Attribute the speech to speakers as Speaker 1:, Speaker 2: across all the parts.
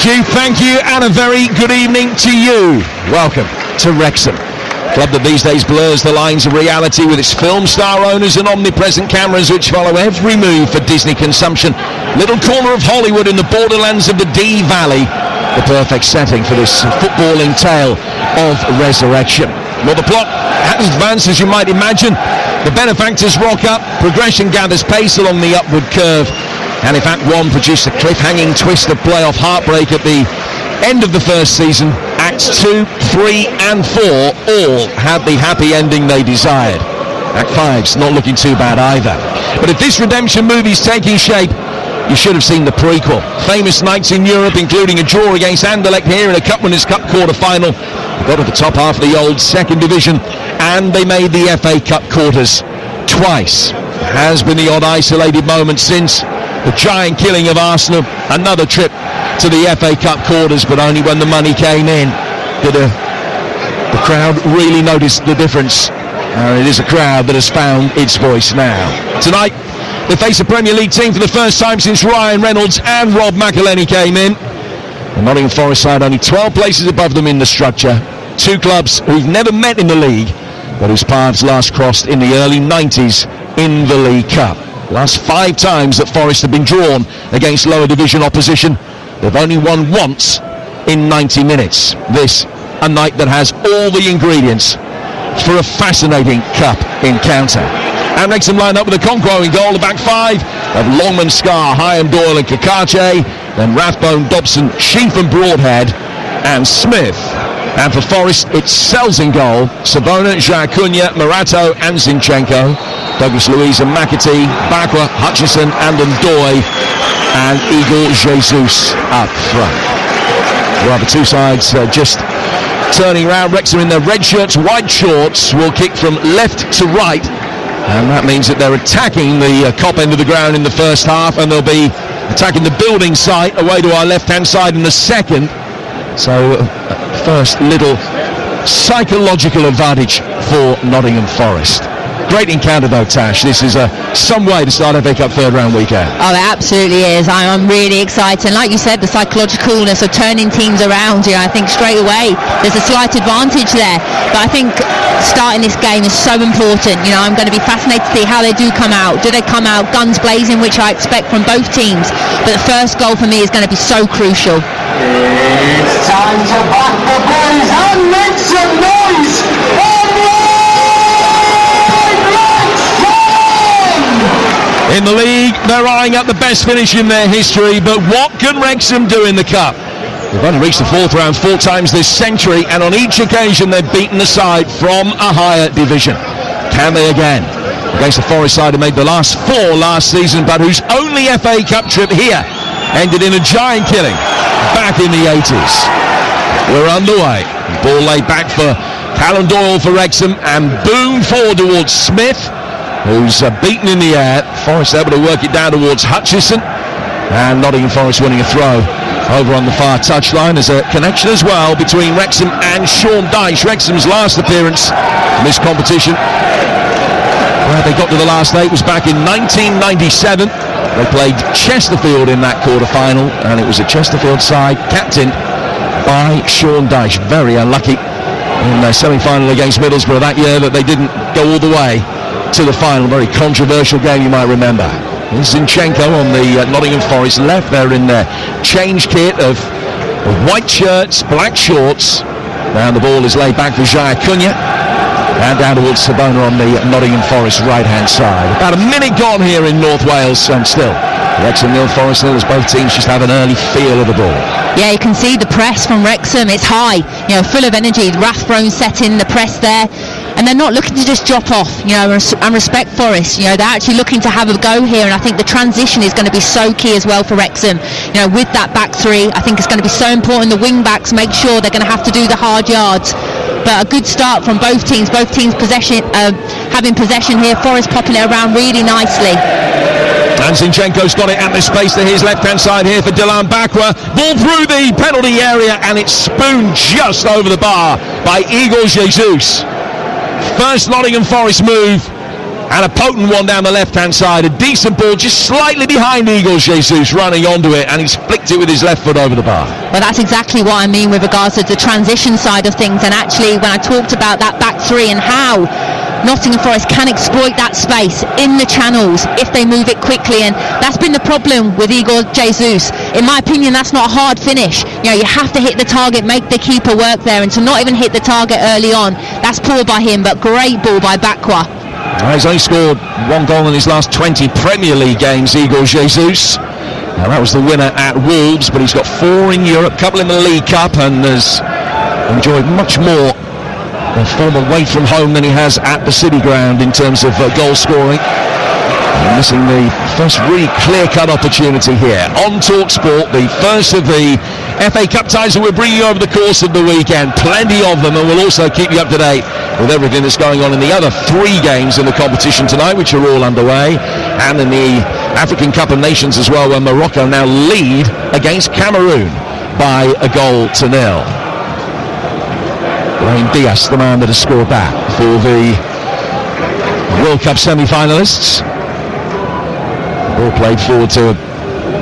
Speaker 1: Thank you, and a very good evening to you. Welcome to Wrexham, club that these days blurs the lines of reality with its film star owners and omnipresent cameras which follow every move for Disney consumption. Little corner of Hollywood in the borderlands of the Dee Valley, the perfect setting for this footballing tale of resurrection. Well, the plot has advanced, as you might imagine. The benefactors rock up, progression gathers pace along the upward curve, and if Act 1 produced a cliffhanging twist of playoff heartbreak at the end of the first season, Acts 2, 3 and 4 all had the happy ending they desired. Act 5's not looking too bad either. But if this redemption movie's taking shape, you should have seen the prequel. Famous nights in Europe, including a draw against Anderlecht here in a Cup Winners' Cup quarter-final. They got to the top half of the old second division, and they made the FA Cup quarters twice. There has been the odd isolated moment since the giant killing of Arsenal. Another trip to the FA Cup quarters, but only when the money came in did the crowd really notice the difference. It is a crowd that has found its voice now. Tonight, they face a Premier League team for the first time since Ryan Reynolds and Rob McElhenney came in. The Nottingham Forest side only 12 places above them in the structure. Two clubs who've never met in the league, but whose paths last crossed in the early 90s in the League Cup. Last 5 times that Forest have been drawn against lower division opposition, they've only won once in 90 minutes. This, a night that has all the ingredients for a fascinating cup encounter. And Wrexham line up with a Conquo in goal, the back 5 of Longman, Scar, Hyam, Doyle and Kakache, then Rathbone, Dobson, Sheaf and Broadhead, and Smith. And for Forest, it's Sells in goal, Sabona, Jacunha, Morato and Zinchenko, Douglas Luiz and McAtee, Bakwa, Hutchison and Ndoye, and Igor Jesus up front. Well, the two sides just turning around. Wrexham in their red shirts, white shorts, will kick from left to right, and that means that they're attacking the Kop end of the ground in the first half, and they'll be attacking the building site away to our left-hand side in the second. So, first little psychological advantage for Nottingham Forest. Great encounter though, Tash. This is some way to start FA Cup third round weekend.
Speaker 2: Oh, it absolutely is. I'm really excited. And like you said, the psychologicalness of turning teams around, I think straight away there's a slight advantage there. But I think starting this game is so important. I'm going to be fascinated to see how they do come out. Do they come out guns blazing, which I expect from both teams? But the first goal for me is going to be so crucial.
Speaker 3: It's time to back the boys and make some noise!
Speaker 1: In the league, they're eyeing up the best finish in their history, but what can Wrexham do in the Cup? They've only reached the fourth round 4 times this century, and on each occasion they've beaten a side from a higher division. Can they again? Against the Forest side who made the last 4 last season, but whose only FA Cup trip here ended in a giant killing back in the 80s. We're underway. Ball laid back for Callum Doyle for Wrexham, and boom forward towards Smith, who's beaten in the air. Forest able to work it down towards Hutchison, and Nottingham Forest winning a throw over on the far touchline. There's a connection as well between Wrexham and Sean Dyche. Wrexham's last appearance in this competition, where they got to the last 8, was back in 1997. They played Chesterfield in that quarter-final, and it was a Chesterfield side captained by Sean Dyche. Very unlucky in their semi-final against Middlesbrough that year that they didn't go all the way to the final. Very controversial game, you might remember. Zinchenko on the Nottingham Forest left there in their change kit of white shirts, black shorts. Now the ball is laid back for Jacunha, and down towards Sabona on the Nottingham Forest right-hand side. About a minute gone here in North Wales, and still Wrexham 0, Forest 0, as both teams just have an early feel of the ball.
Speaker 2: Yeah, you can see the press from Wrexham. It's high, full of energy. Rathbone setting the press there, and they're not looking to just drop off, and respect Forest. They're actually looking to have a go here, and I think the transition is going to be so key as well for Wrexham. With that back 3, I think it's going to be so important. The wing backs make sure they're going to have to do the hard yards. But a good start from both teams. Both teams having possession here. Forest popping it around really nicely.
Speaker 1: And Zinchenko's got it at the space to his left-hand side here for Dylan Bakwa. Ball through the penalty area, and it's spooned just over the bar by Igor Jesus. First Nottingham Forest move, And a potent one down the left-hand side. A decent ball just slightly behind Igor Jesus, running onto it, and he's flicked it with his left foot over the bar.
Speaker 2: Well, that's exactly what I mean with regards to the transition side of things. And actually, when I talked about that back three and how Nottingham Forest can exploit that space in the channels if they move it quickly, and that's been the problem with Igor Jesus. In my opinion, that's not a hard finish. You know, you have to hit the target, make the keeper work there, and to not even hit the target early on, that's poor by him, but great ball by Bakwa.
Speaker 1: He's only scored one goal in his last 20 Premier League games, Igor Jesus. Now, that was the winner at Wolves, but he's got 4 in Europe, couple in the League Cup, and has enjoyed much more form away from home than he has at the City Ground in terms of goal scoring. And missing the first really clear-cut opportunity here on TalkSport, the first of the FA Cup ties that we're bringing you over the course of the weekend. Plenty of them, and we'll also keep you up to date with everything that's going on in the other 3 games in the competition tonight, which are all underway, and in the African Cup of Nations as well, where Morocco now lead against Cameroon by 1-0. Brahim Diaz, the man that has scored that for the World Cup semi-finalists. Ball played forward to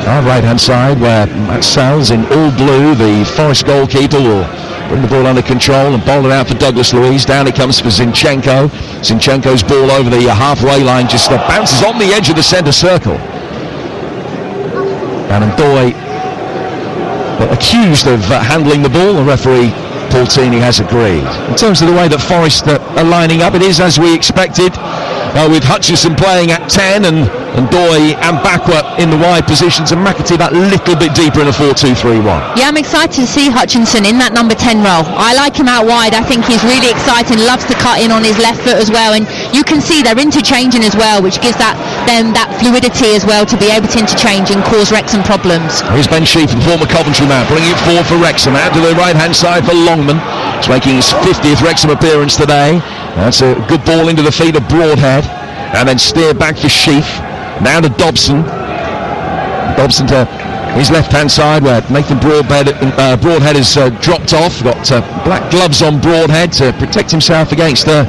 Speaker 1: our right-hand side, where Matt Sal's in all blue, the Forest goalkeeper, will bring the ball under control and bowl it out for Douglas Luiz. Down it comes for Zinchenko. Zinchenko's ball over the halfway line just bounces on the edge of the centre circle. And Ndoye accused of handling the ball. The referee Paul Tini has agreed. In terms of the way that Forest are lining up, it is as we expected, with Hutchinson playing at 10 and Ndoye and Bakwa in the wide positions, and McAtee that little bit deeper in a 4-2-3-1.
Speaker 2: Yeah, I'm excited to see Hutchinson in that number 10 role. I like him out wide. I think he's really exciting, loves to cut in on his left foot as well, and you can see they're interchanging as well, which gives them that fluidity as well to be able to interchange and cause Wrexham problems.
Speaker 1: Here's Ben Sheaf, the former Coventry man, bringing it forward for Wrexham, out to the right-hand side for Longman. He's making his 50th Wrexham appearance today. That's a good ball into the feet of Broadhead, and then steer back for Sheaf. Now to Dobson. Dobson to his left-hand side, where Nathan Broadhead has dropped off. Got black gloves on Broadhead to protect himself against a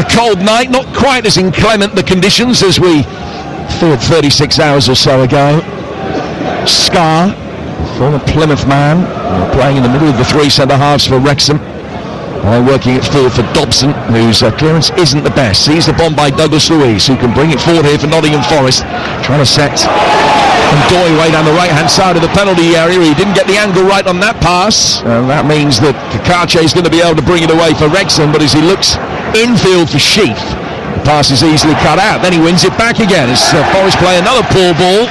Speaker 1: cold night. Not quite as inclement the conditions as we thought 36 hours or so ago. Scar, former Plymouth man, playing in the middle of the 3 centre-halves for Wrexham. Working it forward for Dobson, whose clearance isn't the best. Sees the bomb by Douglas Luiz, who can bring it forward here for Nottingham Forest. Trying to set Ndoye way down the right-hand side of the penalty area. He didn't get the angle right on that pass. That means that Kakache is going to be able to bring it away for Wrexham, but as he looks infield for Sheaf, the pass is easily cut out. Then he wins it back again as Forest play another poor ball.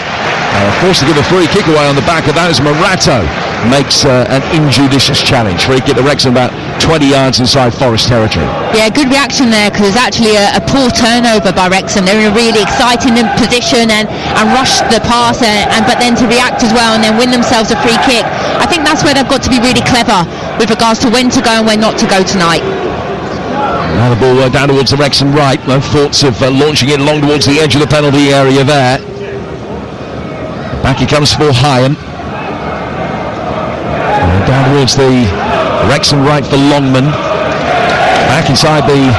Speaker 1: Forced to give a free kick away on the back of that as Morato makes an injudicious challenge. Free kick to Wrexham about 20 yards inside Forest territory. Yeah,
Speaker 2: good reaction there, because it's actually a poor turnover by Wrexham. They're in a really exciting position and rush the pass, but then to react as well and then win themselves a free kick. I think that's where they've got to be really clever with regards to when to go and when not to go tonight.
Speaker 1: Now the ball down towards the Wrexham right. No thoughts of launching it along towards the edge of the penalty area there. Back he comes for Hyam. Down towards the Wrexham right for Longman. Back inside the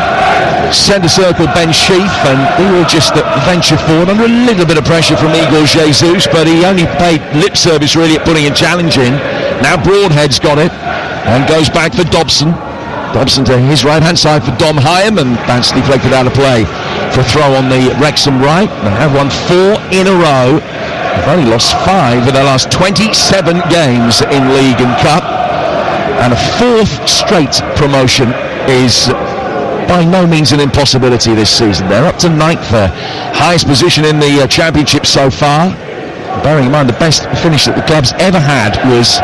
Speaker 1: centre circle, Ben Sheaf, and he will just venture forward under a little bit of pressure from Igor Jesus, but he only paid lip service really at putting a challenge in. Now Broadhead's got it and goes back for Dobson. Dobson to his right-hand side for Dom Hyam, and that's deflected out of play for a throw on the Wrexham right. They have won 4 in a row. They've only lost 5 in their last 27 games in League and Cup, and a 4th straight promotion is by no means an impossibility this season. They're up to 9th, their highest position in the Championship so far. Bearing in mind the best finish that the club's ever had was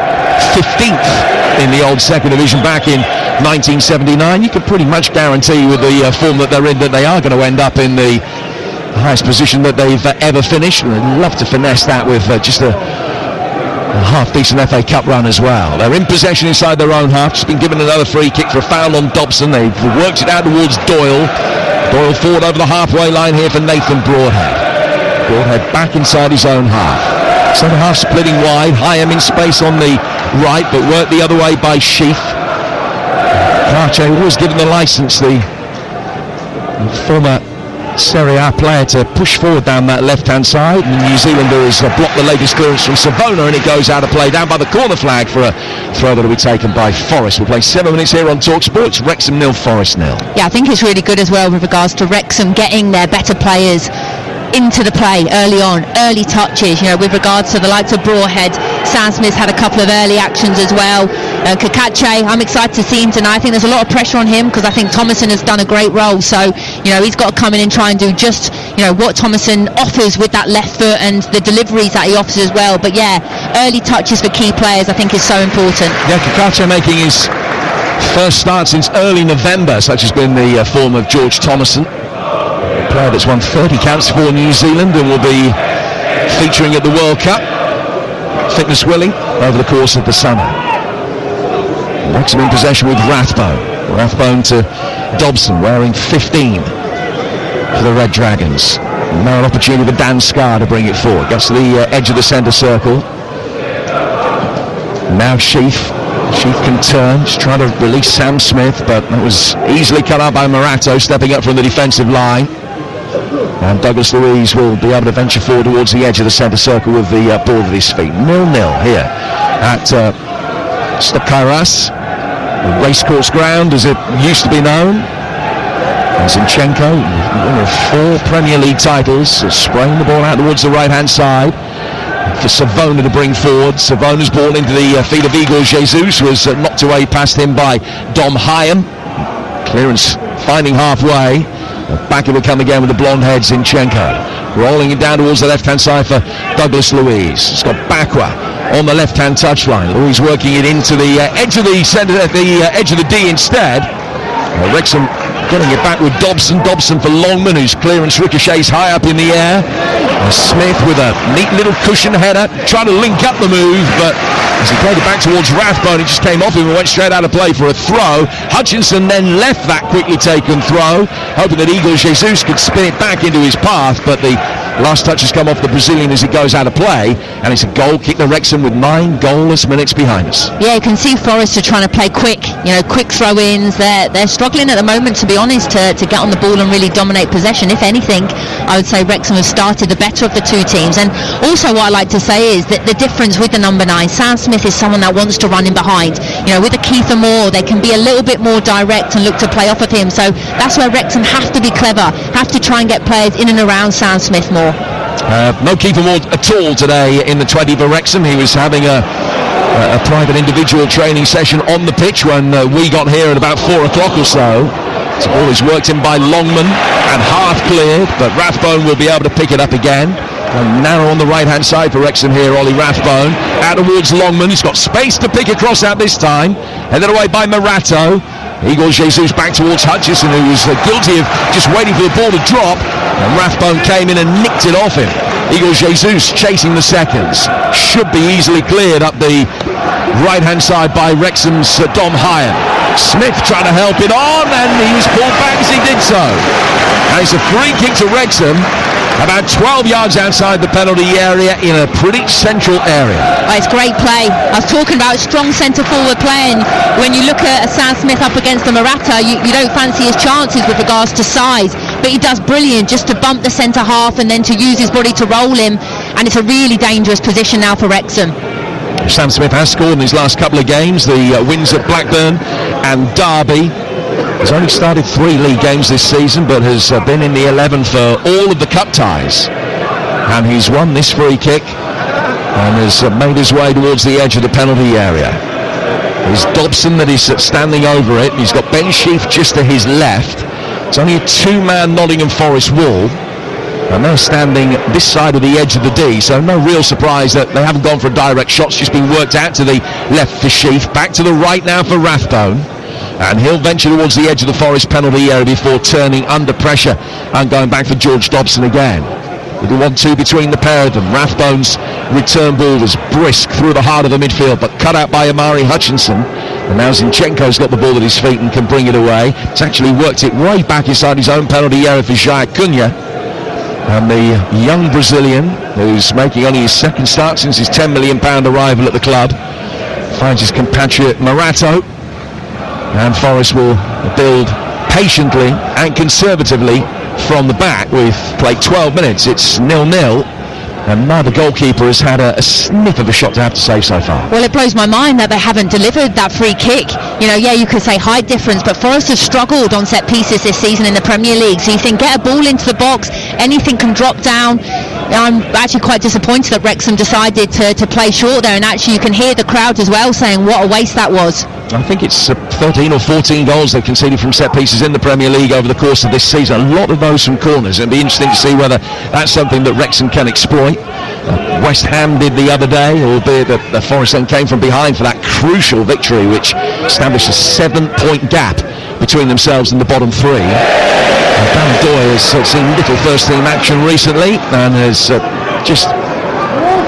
Speaker 1: 15th in the old second division back in 1979. You can pretty much guarantee with the form that they're in that they are going to end up in the highest position that they've ever finished, and they'd love to finesse that with just a half-decent FA Cup run as well. They're in possession inside their own half. Just been given another free kick for a foul on Dobson. They've worked it out towards Doyle. Doyle forward over the halfway line here for Nathan Broadhead. Broadhead back inside his own half. Centre half splitting wide. Hyam in space on the right, but worked the other way by Sheaf. Kakache was given the licence, the former Serie A player to push forward down that left-hand side. And New Zealander has blocked the latest clearance from Savona, and it goes out of play down by the corner flag for a throw that will be taken by Forest. We'll play 7 minutes here on TalkSport. It's Wrexham 0, Forest 0.
Speaker 2: Yeah, I think it's really good as well with regards to Wrexham getting their better players into the play early on, early touches, with regards to the likes of Broadhead. Sam Smith's had a couple of early actions as well. Kakache, I'm excited to see him tonight. I think there's a lot of pressure on him because I think Thomason has done a great role, so he's got to come in and try and do just what Thomason offers with that left foot and the deliveries that he offers as well. But yeah, early touches for key players I think is so important.
Speaker 1: Yeah, Kakache making his first start since early November, such has been the form of George Thomason. A player that's won 30 caps for New Zealand and will be featuring at the World Cup, fitness willing, over the course of the summer. Wrexham in possession with Rathbone. Rathbone to Dobson, wearing 15 for the Red Dragons. Now an opportunity for Dan Scarr to bring it forward. Gets to the edge of the centre circle. Now Sheaf. Sheaf can turn, just trying to release Sam Smith, but that was easily cut out by Morato, stepping up from the defensive line. And Douglas Luiz will be able to venture forward towards the edge of the centre circle with the ball at his feet. 0-0 here at Stokairas, the racecourse ground as it used to be known. And Zinchenko, winner of 4 Premier League titles, spraying the ball out towards the right-hand side for Savona to bring forward. Savona's ball into the feet of Igor Jesus was knocked away past him by Dom Hyam. Clearance finding halfway. Back it will come again with the blonde head Zinchenko. Rolling it down towards the left-hand side for Douglas Luiz. It's got Bakwa on the left-hand touchline. Luiz working it into the edge of the centre, the edge of the D instead. Wrexham getting it back with Dobson. Dobson for Longman, whose clearance ricochets high up in the air. Smith with a neat little cushion header, trying to link up the move, but as he played it back towards Rathbone, it just came off him and went straight out of play for a throw. Hutchinson then left that quickly taken throw, hoping that Igor Jesus could spin it back into his path, but the last touch has come off the Brazilian as it goes out of play, and it's a goal kick to Wrexham with 9 goalless minutes behind us.
Speaker 2: Yeah, you can see Forest are trying to play quick throw-ins. They're struggling at the moment, to be honest, to get on the ball and really dominate possession. If anything, I would say Wrexham have started the better of the two teams. And also what I like to say is that the difference with the number 9, Sam Smith is someone that wants to run in behind. With a Keitha Moore, they can be a little bit more direct and look to play off of him. So that's where Wrexham have to be clever, have to try and get players in and around Sam Smith more.
Speaker 1: No Keitha Moore at all today in the 20 for Wrexham. He was having a private individual training session on the pitch when we got here at about 4 o'clock or so. The ball is worked in by Longman and half cleared, but Rathbone will be able to pick it up again. And narrow on the right-hand side for Wrexham here, Ollie Rathbone. Out towards Longman, he's got space to pick across out this time. Headed away by Morato. Igor Jesus back towards Hutchinson, who was guilty of just waiting for the ball to drop. And Rathbone came in and nicked it off him. Igor Jesus chasing the seconds. Should be easily cleared up the right-hand side by Wrexham's Dom Hyam. Smith trying to help it on, and he was pulled back as he did so. And it's a free kick to Wrexham, about 12 yards outside the penalty area in a pretty central area.
Speaker 2: Oh, it's great play. I was talking about strong centre forward playing. When you look at Sam Smith up against the Morata, you don't fancy his chances with regards to size, but he does brilliant just to bump the centre half and then to use his body to roll him, and it's a really dangerous position now for Wrexham.
Speaker 1: Sam Smith has scored in his last couple of games, the wins at Blackburn and Derby. He's only started 3 league games this season, but has been in the 11 for all of the cup ties. And he's won this free kick and has made his way towards the edge of the penalty area. There's Dobson that is standing over it. He's got Ben Sheaf just to his left. It's only a 2-man Nottingham Forest wall. And they're standing this side of the edge of the D, so no real surprise that they haven't gone for a direct shot. It's just been worked out to the left for Sheaf. Back to the right now for Rathbone. And he'll venture towards the edge of the Forest penalty area before turning under pressure and going back for George Dobson again. Little 1-2 between the pair of them. Rathbone's return ball was brisk through the heart of the midfield, but cut out by Amari Hutchinson. And now Zinchenko's got the ball at his feet and can bring it away. It's actually worked it way back inside his own penalty area for Jair Cunha. And the young Brazilian, who's making only his second start since his £10 million arrival at the club, finds his compatriot Morato. And Forest will build patiently and conservatively from the back. We've played 12 minutes. It's 0-0. And neither goalkeeper has had a sniff of a shot to have to save so far.
Speaker 2: Well, it blows my mind that they haven't delivered that free kick. You know, yeah, you could say height difference, but Forest have struggled on set pieces this season in the Premier League. So you think, get a ball into the box, anything can drop down. I'm actually quite disappointed that Wrexham decided to play short there, and actually you can hear the crowd as well saying what a waste that was.
Speaker 1: I think it's 13 or 14 goals they've conceded from set pieces in the Premier League over the course of this season. A lot of those from corners. It'll be interesting to see whether that's something that Wrexham can exploit. West Ham did the other day, albeit that the Forest then came from behind for that crucial victory, which established a 7-point gap between themselves and the bottom three. Dan Doyle has seen little first-team action recently and has just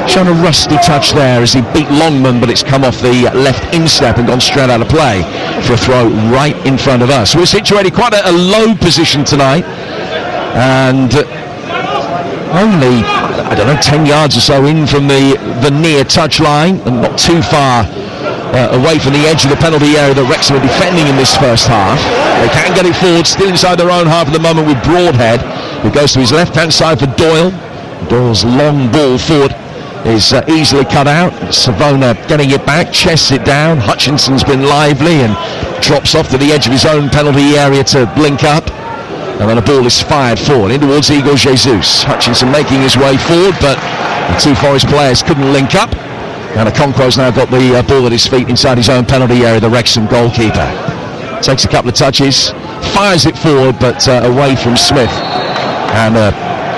Speaker 1: shown a rusty touch there as he beat Longman, but it's come off the left instep and gone straight out of play for a throw right in front of us. We're situated quite a low position tonight, and only, 10 yards or so in from the near touch line, and not too far away from the edge of the penalty area that Wrexham are defending in this first half. They can get it forward, still inside their own half at the moment with Broadhead, who goes to his left-hand side for Doyle. Doyle's long ball forward is easily cut out. Savona getting it back, chests it down. Hutchinson's been lively and drops off to the edge of his own penalty area to blink up. And then a ball is fired forward in towards Igor Jesus. Hutchinson making his way forward, but the two Forest players couldn't link up. And Okonkwo's now got the ball at his feet inside his own penalty area, the Wrexham goalkeeper. Takes a couple of touches, fires it forward, but away from Smith. And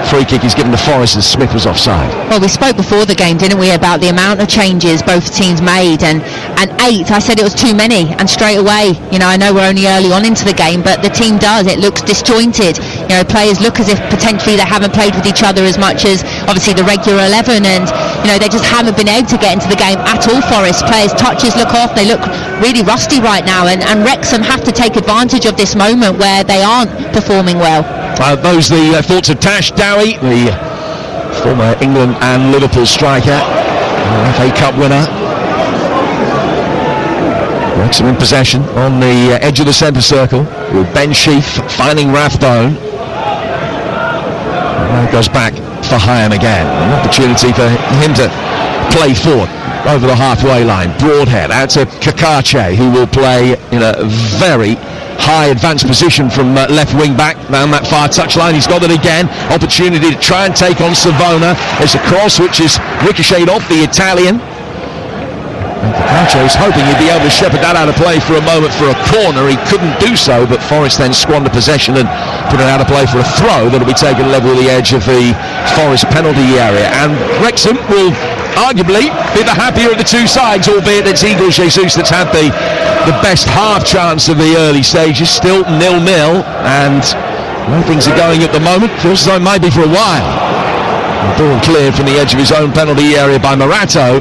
Speaker 1: free kick is given to Forest as Smith was offside.
Speaker 2: Well, we spoke before the game, didn't we, about the amount of changes both teams made, and 8, I said it was too many, and straight away, you know, I know we're only early on into the game, but the team does, it looks disjointed. You know, players look as if potentially they haven't played with each other as much as obviously the regular 11, and you know, they just haven't been able to get into the game at all. Forest players' touches look off, they look really rusty right now, and Wrexham have to take advantage of this moment where they aren't performing well.
Speaker 1: Those the thoughts of Tash Dowie, the former England and Liverpool striker, FA Cup winner. Wrexham in possession on the edge of the centre circle with Ben Sheaf finding Rathbone. And goes back for Hyam again. An opportunity for him to play forward over the halfway line. Broadhead out to Kakache, who will play in a very high advanced position from left wing back down that far touchline. He's got it again. Opportunity to try and take on Savona. There's a cross which is ricocheted off the Italian. And Kakache is hoping he'd be able to shepherd that out of play for a moment for a corner. He couldn't do so, but Forest then squander possession and put it out of play for a throw that'll be taken level with the edge of the Forest penalty area. And Wrexham will arguably be the happier of the two sides, albeit it's Igor Jesus that's had the best half chance of the early stages. Still 0-0, and the way things are going at the moment, feels as though it might be for a while. The ball cleared from the edge of his own penalty area by Morato.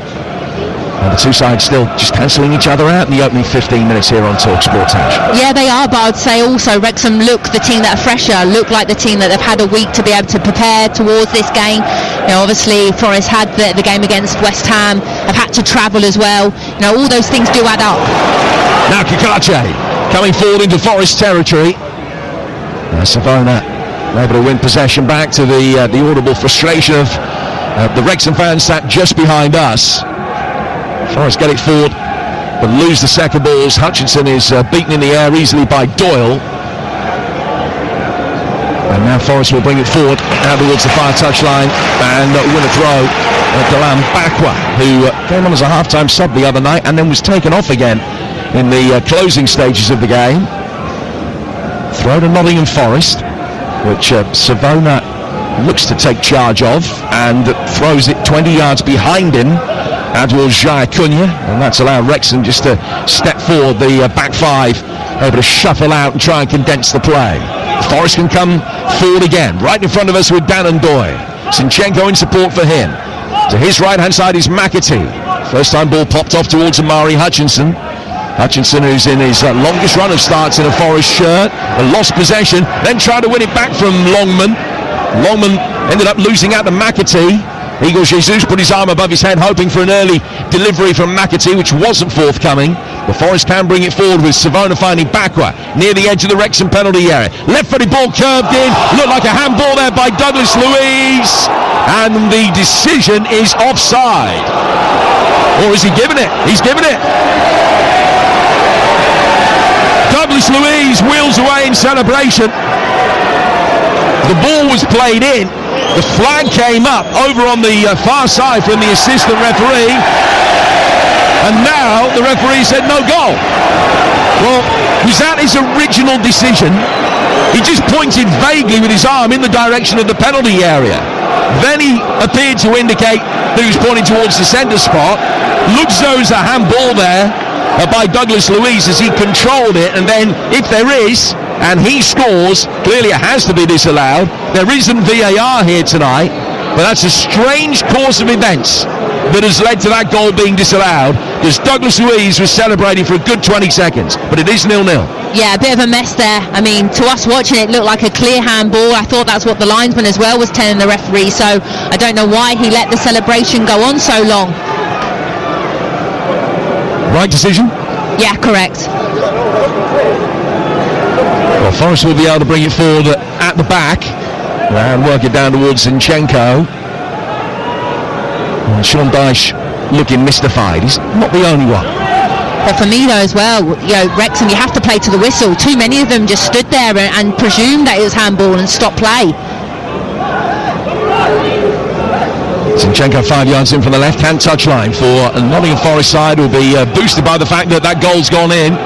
Speaker 1: And the two sides still just cancelling each other out in the opening 15 minutes here on TalkSport.
Speaker 2: Yeah, they are, but I'd say also Wrexham look the team that are fresher, look like the team that they've had a week to be able to prepare towards this game. You know, obviously Forest had the game against West Ham, have had to travel as well. You know, all those things do add up.
Speaker 1: Now Kakache coming forward into Forest territory. Savona able to win possession back to the audible frustration of the Wrexham fans sat just behind us. Forest get it forward, but lose the second balls. Hutchinson is beaten in the air easily by Doyle. And now Forest will bring it forward out towards the far touchline and win a throw. Delam Bakwa, who came on as a half-time sub the other night and then was taken off again in the closing stages of the game. Throw to Nottingham Forest, which Savona looks to take charge of and throws it 20 yards behind him out towards Jaya Cunha, and that's allowed Wrexham just to step forward, the back five able to shuffle out and try and condense the play. Forest can come forward again, right in front of us with Dan and Doy. Sinchenko in support for him. To his right hand side is McAtee. First time ball popped off towards Amari Hutchinson. Hutchinson, who's in his longest run of starts in a Forest shirt, and lost possession, then tried to win it back from Longman. Longman ended up losing out to McAtee. Igor Jesus put his arm above his head, hoping for an early delivery from McAtee, which wasn't forthcoming. The Forest can bring it forward with Savona finding Bakwa near the edge of the Wrexham penalty area. Left-footed ball curved in, looked like a handball there by Douglas Luiz, and the decision is offside. Or is he giving it? He's giving it. Douglas Luiz wheels away in celebration. The ball was played in. The flag came up over on the far side from the assistant referee, and now the referee said no goal. Well, was that his original decision? He just pointed vaguely with his arm in the direction of the penalty area. Then he appeared to indicate that he was pointing towards the centre spot. Looks as though there's a handball there by Douglas Luiz as he controlled it, and then if there is, and he scores, clearly it has to be disallowed. There isn't VAR here tonight, but that's a strange course of events that has led to that goal being disallowed, because Douglas Luiz was celebrating for a good 20 seconds, but it is 0-0.
Speaker 2: Yeah, a bit of a mess there. I mean, to us watching it looked like a clear handball. I thought that's what the linesman as well was telling the referee, so I don't know why he let the celebration go on so long.
Speaker 1: Right decision?
Speaker 2: Yeah, correct.
Speaker 1: Well, Forest will be able to bring it forward at the back and work it down towards Zinchenko. Well, Sean Dyche looking mystified. He's not the only one.
Speaker 2: But for me though as well, Wrexham, you have to play to the whistle. Too many of them just stood there and presumed that it was handball and stopped play.
Speaker 1: Zinchenko 5 yards in from the left-hand touchline for Nottingham Forest side, will be boosted by the fact that that goal's gone in,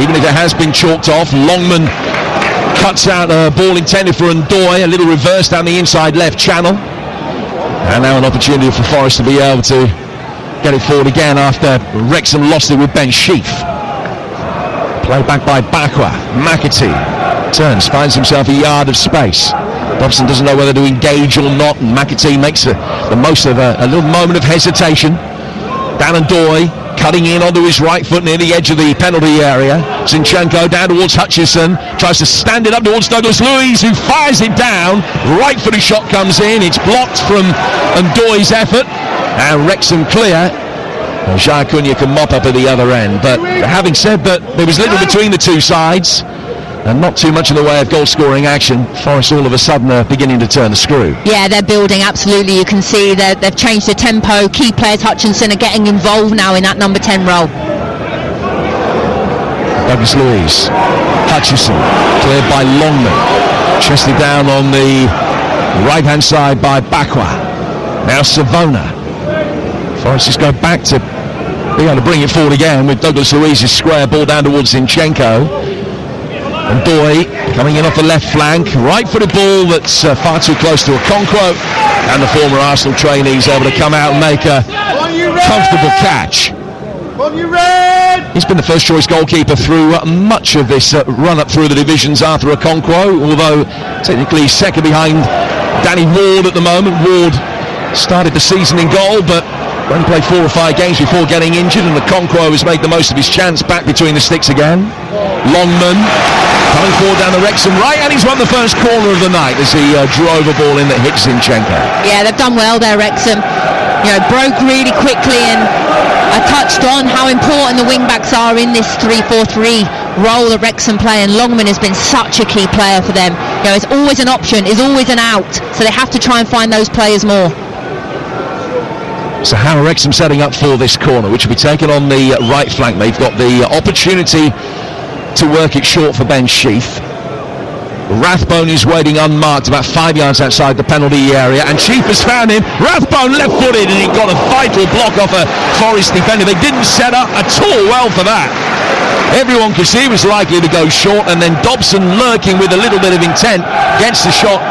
Speaker 1: even if it has been chalked off. Longman cuts out a ball intended for Ndoye, a little reverse down the inside left channel, and now an opportunity for Forest to be able to get it forward again after Wrexham lost it with Ben Sheaf. Play back by Bakwa. McAtee turns, finds himself a yard of space. Dobson doesn't know whether to engage or not, and McAtee makes the most of a little moment of hesitation. Dan Ndoye cutting in onto his right foot near the edge of the penalty area. Zinchenko down towards Hutchison, tries to stand it up towards Douglas Luiz, who fires it down. Right footed shot comes in, it's blocked from Ndoye's effort, and Wrexham clear. Jacques Cunha can mop up at the other end, but having said that, there was little between the two sides and not too much in the way of goal scoring action. Forest all of a sudden are beginning to turn the screw.
Speaker 2: Yeah, they're building, absolutely. You can see that they've changed the tempo. Key players, Hutchinson, are getting involved now in that number 10 role.
Speaker 1: Douglas Luiz, Hutchison, cleared by Longman, chested down on the right hand side by Bakwa. Now Savona. Forest just go back to be able to bring it forward again with Douglas Luiz's square ball down towards Zinchenko. Ndoye coming in off the left flank, right-footed ball that's far too close to Okonkwo, and the former Arsenal trainee is able to come out and make a comfortable catch. He's been the first choice goalkeeper through much of this run-up through the divisions after Okonkwo, although technically second behind Danny Ward at the moment. Ward started the season in goal, but only played 4 or 5 games before getting injured, and Okonkwo has made the most of his chance back between the sticks again. Longman coming forward down the Wrexham right, and he's won the first corner of the night as he drove a ball in that hit Zinchenko.
Speaker 2: Yeah, they've done well there, Wrexham. Broke really quickly, and I touched on how important the wing-backs are in this 3-4-3 role that Wrexham play, and Longman has been such a key player for them. It's always an option, it's always an out, so they have to try and find those players more.
Speaker 1: So how are Wrexham setting up for this corner, which will be taken on the right flank? They've got the opportunity to work it short for Ben Sheaf. Rathbone is waiting unmarked about 5 yards outside the penalty area, and Sheaf has found him. Rathbone left-footed, and he got a vital block off a Forest defender. They didn't set up at all well for that. Everyone could see he was likely to go short, and then Dobson, lurking with a little bit of intent, gets the shot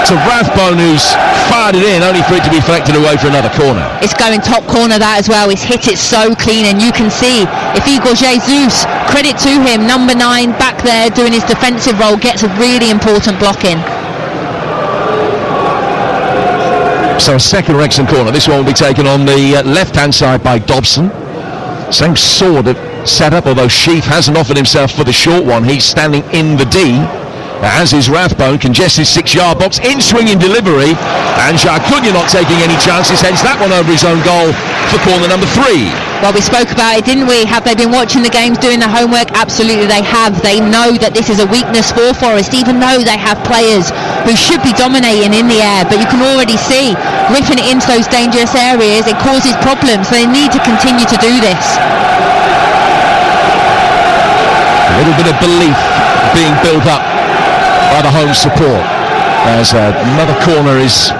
Speaker 1: to Rathbone, who's fired it in, only for it to be deflected away for another corner.
Speaker 2: It's going top corner that as well. He's hit it so clean, and you can see if Igor Jesus, credit to him, number 9 back there doing his defensive role, gets a really important block in.
Speaker 1: So a second Wrexham corner. This one will be taken on the left-hand side by Dobson. Same sort of setup, although Sheaf hasn't offered himself for the short one. He's standing in the D. as is Rathbone, congested 6-yard box, in swinging delivery, and Jacquinha not taking any chances, hence that one over his own goal for corner number 3.
Speaker 2: Well, we spoke about it, didn't we? Have they been watching the games, doing the homework? Absolutely they have. They know that this is a weakness for Forest, even though they have players who should be dominating in the air, but you can already see whipping it into those dangerous areas, it causes problems, so they need to continue to do this.
Speaker 1: A little bit of belief being built up by the home support as another corner is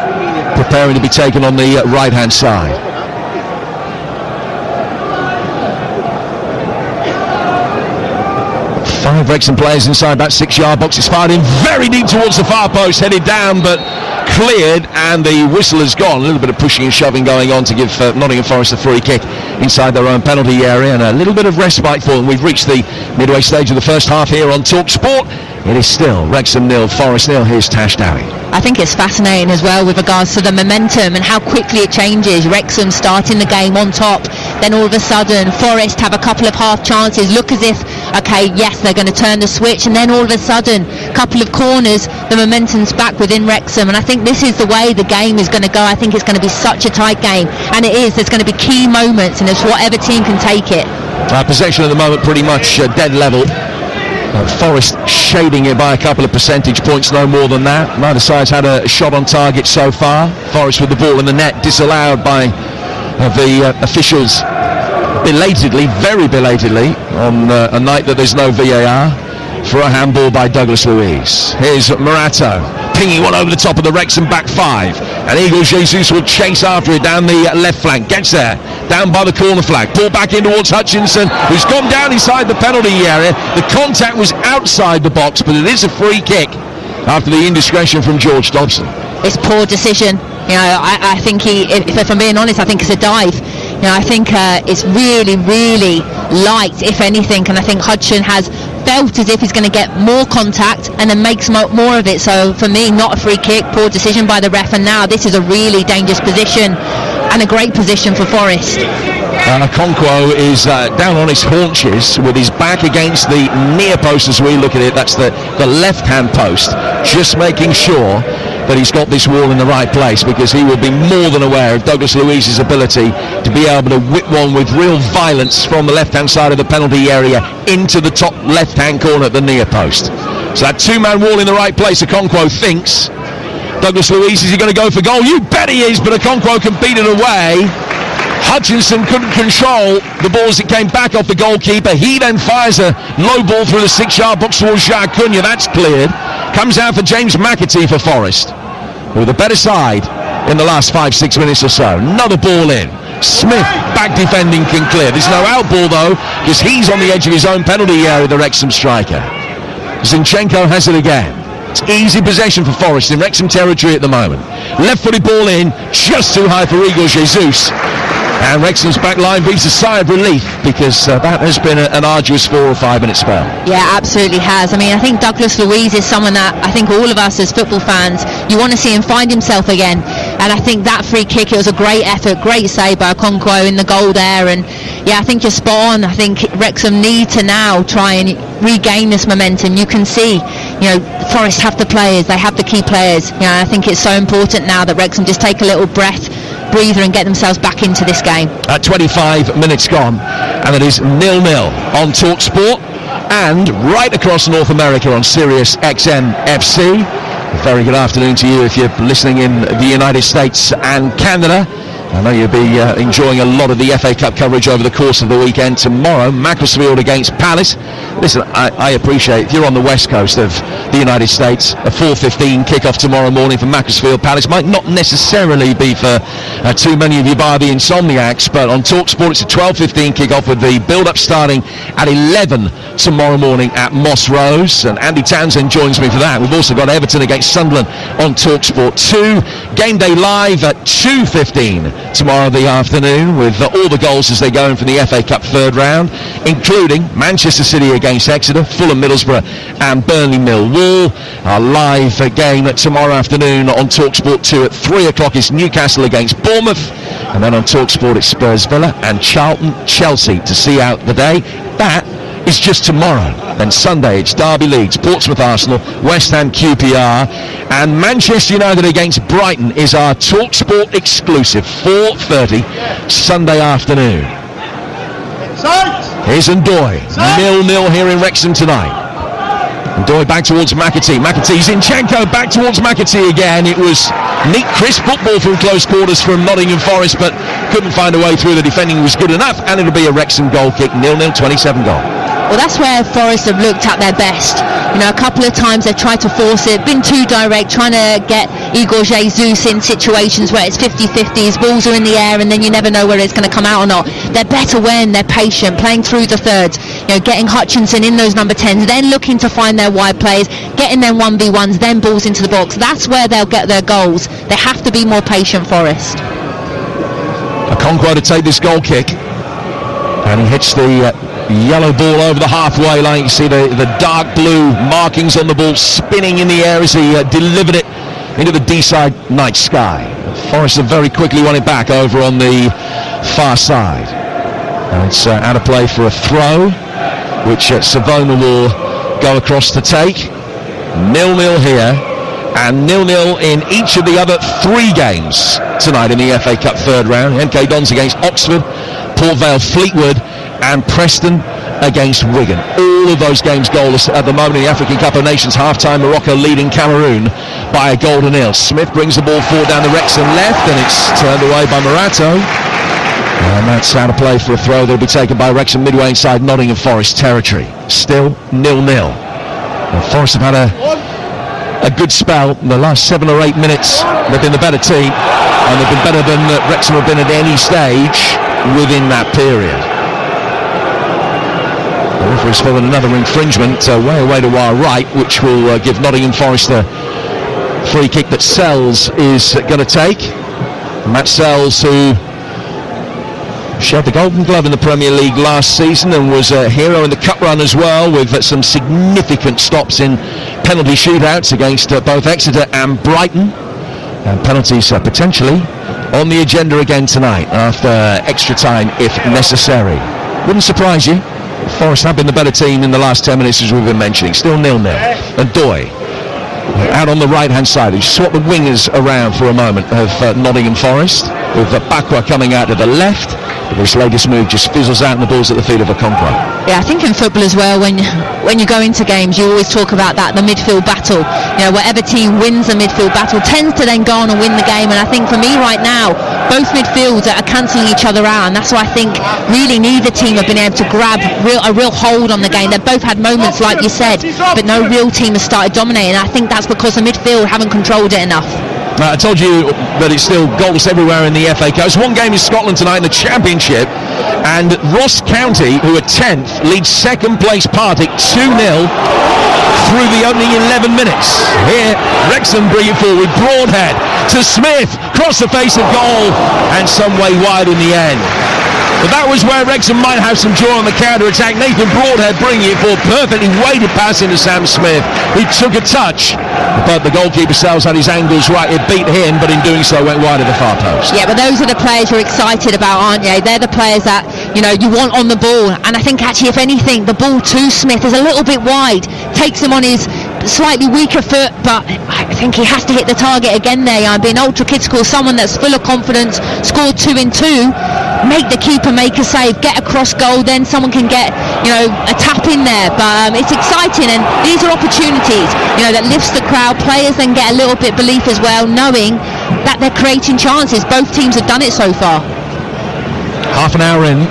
Speaker 1: preparing to be taken on the right hand side. Five Wrexham players inside that 6-yard box. It's fired in very deep towards the far post, headed down but cleared, and the whistle has gone. A little bit of pushing and shoving going on to give Nottingham Forest a free kick inside their own penalty area, and a little bit of respite for them. We've reached the midway stage of the first half here on Talk Sport. It is still Wrexham 0, Forest 0. Here's Tash Dowie.
Speaker 2: I think it's fascinating as well with regards to the momentum and how quickly it changes. Wrexham starting the game on top, then all of a sudden Forest have a couple of half chances, look as if, okay, yes, they're going to turn the switch, and then all of a sudden, a couple of corners, the momentum's back within Wrexham, and I think this is the way the game is going to go. I think it's going to be such a tight game, and it is. There's going to be key moments, and it's whatever team can take it.
Speaker 1: Possession at the moment pretty much dead level. Forest shading it by a couple of percentage points, no more than that. Neither side's had a shot on target so far. Forest with the ball in the net, disallowed by the officials belatedly, very belatedly, on a night that there's no VAR, for a handball by Douglas Luiz. Here's Morato pinging one over the top of the Wrexham back 5, and Igor Jesus will chase after it down the left flank, gets there, down by the corner flag, pulled back in towards Hutchinson, who's gone down inside the penalty area. The contact was outside the box, but it is a free kick after the indiscretion from George Dobson.
Speaker 2: It's poor decision. You know, I think if I'm being honest, I think it's a dive. You know, I think it's really, really light, if anything, and I think Hudson has felt as if he's going to get more contact and then makes more of it. So for me, not a free kick, poor decision by the ref, and now this is a really dangerous position and a great position for Forest.
Speaker 1: Okonkwo is down on his haunches with his back against the near post as we look at it. That's the left-hand post, just making sure that he's got this wall in the right place, because he will be more than aware of Douglas Luiz's ability to be able to whip one with real violence from the left-hand side of the penalty area into the top left-hand corner at the near post. So that two-man wall in the right place, Okonkwo thinks. Douglas Luiz, is he going to go for goal? You bet he is, but Okonkwo can beat it away. Hutchinson couldn't control the ball as it came back off the goalkeeper. He then fires a low ball through the 6-yard box towards Jacquinha. That's cleared. Comes out for James McAtee for Forest, with a better side in the last 5-6 minutes or so. Another ball in. Smith back defending can clear. There's no out ball though, because he's on the edge of his own penalty area, the Wrexham striker. Zinchenko has it again. It's easy possession for Forest in Wrexham territory at the moment. Left-footed ball in, just too high for Igor Jesus. And Wrexham's back line beats a sigh of relief, because that has been an arduous 4 or 5 minute spell. Yeah,
Speaker 2: absolutely has. I mean, I think Douglas Luiz is someone that I think all of us as football fans, you want to see him find himself again. And I think that free kick, it was a great effort, great save by Okonkwo in the goal there. And yeah, I think you're spot on. I think Wrexham need to now try and regain this momentum. You can see, you know, Forest have the players, they have the key players. You know, I think it's so important now that Wrexham just take a little breather and get themselves back into this game.
Speaker 1: 25 minutes gone, and it is 0-0 on Talk Sport and right across North America on Sirius XM FC. A very good afternoon to you if you're listening in the United States and Canada. I know you'll be enjoying a lot of the FA Cup coverage over the course of the weekend. Tomorrow, Macclesfield against Palace. Listen, I appreciate if you're on the west coast of the United States, a 4:15 kickoff tomorrow morning for Macclesfield Palace might not necessarily be for too many of you bar the insomniacs, but on TalkSport it's a 12:15 kickoff with the build-up starting at 11 tomorrow morning at Moss Rose, and Andy Townsend joins me for that. We've also got Everton against Sunderland on TalkSport 2. Game day live at 2:15 tomorrow the afternoon, with all the goals as they go in for the FA Cup third round, including Manchester City against Exeter, Fulham Middlesbrough and Burnley Millwall. Our live game tomorrow afternoon on TalkSport 2 at 3 o'clock is Newcastle against Bournemouth, and then on TalkSport it's Spurs Villa and Charlton Chelsea to see out the day. That is just tomorrow. Then Sunday it's Derby Leeds, Portsmouth Arsenal, West Ham QPR, and Manchester United against Brighton is our TalkSport exclusive, 4:30 Sunday afternoon. Here's Ndoye, 0-0 here in Wrexham tonight. Ndoye back towards McAtee. Zinchenko back towards McAtee again. It was neat, crisp football from close quarters from Nottingham Forest, but couldn't find a way through. The defending was good enough, and it'll be a Wrexham goal kick, 0-0, 27 goal.
Speaker 2: Well, that's where Forest have looked at their best. You know, a couple of times they've tried to force it, been too direct, trying to get Igor Jesus in situations where it's 50-50, his balls are in the air and then you never know whether it's going to come out or not. They're better when they're patient, playing through the thirds, you know, getting Hutchinson in those number 10s, then looking to find their wide players, getting them 1v1s, then balls into the box. That's where they'll get their goals. They have to be more patient, Forest.
Speaker 1: Okonkwo to take this goal kick, and he hits the yellow ball over the halfway line. You see the dark blue markings on the ball spinning in the air as he delivered it into the D-side night sky. Forest have very quickly won it back over on the far side. And it's out of play for a throw, which Savona will go across to take. 0-0 here, and 0-0 in each of the other 3 games tonight in the FA Cup third round. MK Dons against Oxford, Port Vale Fleetwood, and Preston against Wigan. All of those games goalless at the moment in the African Cup of Nations. Half-time, Morocco leading Cameroon by a goal to nil. Smith brings the ball forward down the Wrexham left, and it's turned away by Morato. And that's out of play for a throw that'll be taken by Wrexham midway inside Nottingham Forest territory. Still 0-0. And Forest have had a good spell in the last 7 or 8 minutes. They've been the better team, and they've been better than Wrexham have been at any stage within that period. The referee's followed another infringement way away to our right, which will give Nottingham Forest a free kick that Sells is going to take. Matt Sells, who shared the Golden Glove in the Premier League last season and was a hero in the cup run as well, with some significant stops in penalty shootouts against both Exeter and Brighton. And penalties potentially on the agenda again tonight after extra time if necessary. Wouldn't surprise you. Forest have been the better team in the last 10 minutes, as we've been mentioning. Still 0-0. And Ndoye out on the right hand side. We swap the wingers around for a moment of Nottingham Forest, with Bakwa coming out to the left. But this latest move just fizzles out and the ball's at the feet of Okonkwo.
Speaker 2: Yeah, I think in football as well, when you go into games, you always talk about the midfield battle. You know, whatever team wins the midfield battle tends to then go on and win the game. And I think for me right now, both midfields are cancelling each other out, and that's why I think really neither team have been able to grab a real hold on the game. They've both had moments, like you said, but no real team has started dominating. I think that's because the midfield haven't controlled it enough.
Speaker 1: I told you that it's still goalless everywhere in the FA Cup. There's one game in Scotland tonight in the Championship, and Ross County, who are 10th, leads second place Partick 2-0 through the opening 11 minutes. Here, Wrexham bring it forward. Broadhead to Smith, cross the face of goal, and some way wide in the end. But that was where Wrexham might have some joy on the counter-attack. Nathan Broadhead bringing it for a perfectly weighted pass into Sam Smith. He took a touch, but the goalkeeper Sells had his angles right. It beat him, but in doing so went wide of the far post.
Speaker 2: Yeah, but those are the players you're excited about, aren't you? They're the players that, you know, you want on the ball. And I think actually, if anything, the ball to Smith is a little bit wide. Takes him on his slightly weaker foot, but I think he has to hit the target again there. I'm being ultra critical. Someone that's full of confidence, scored 2 in 2, make the keeper make a save, get a cross goal, then someone can get, you know, a tap in there. But it's exciting, and these are opportunities, you know, that lifts the crowd. Players then get a little bit belief as well, knowing that they're creating chances. Both teams have done it so far.
Speaker 1: Half an hour in,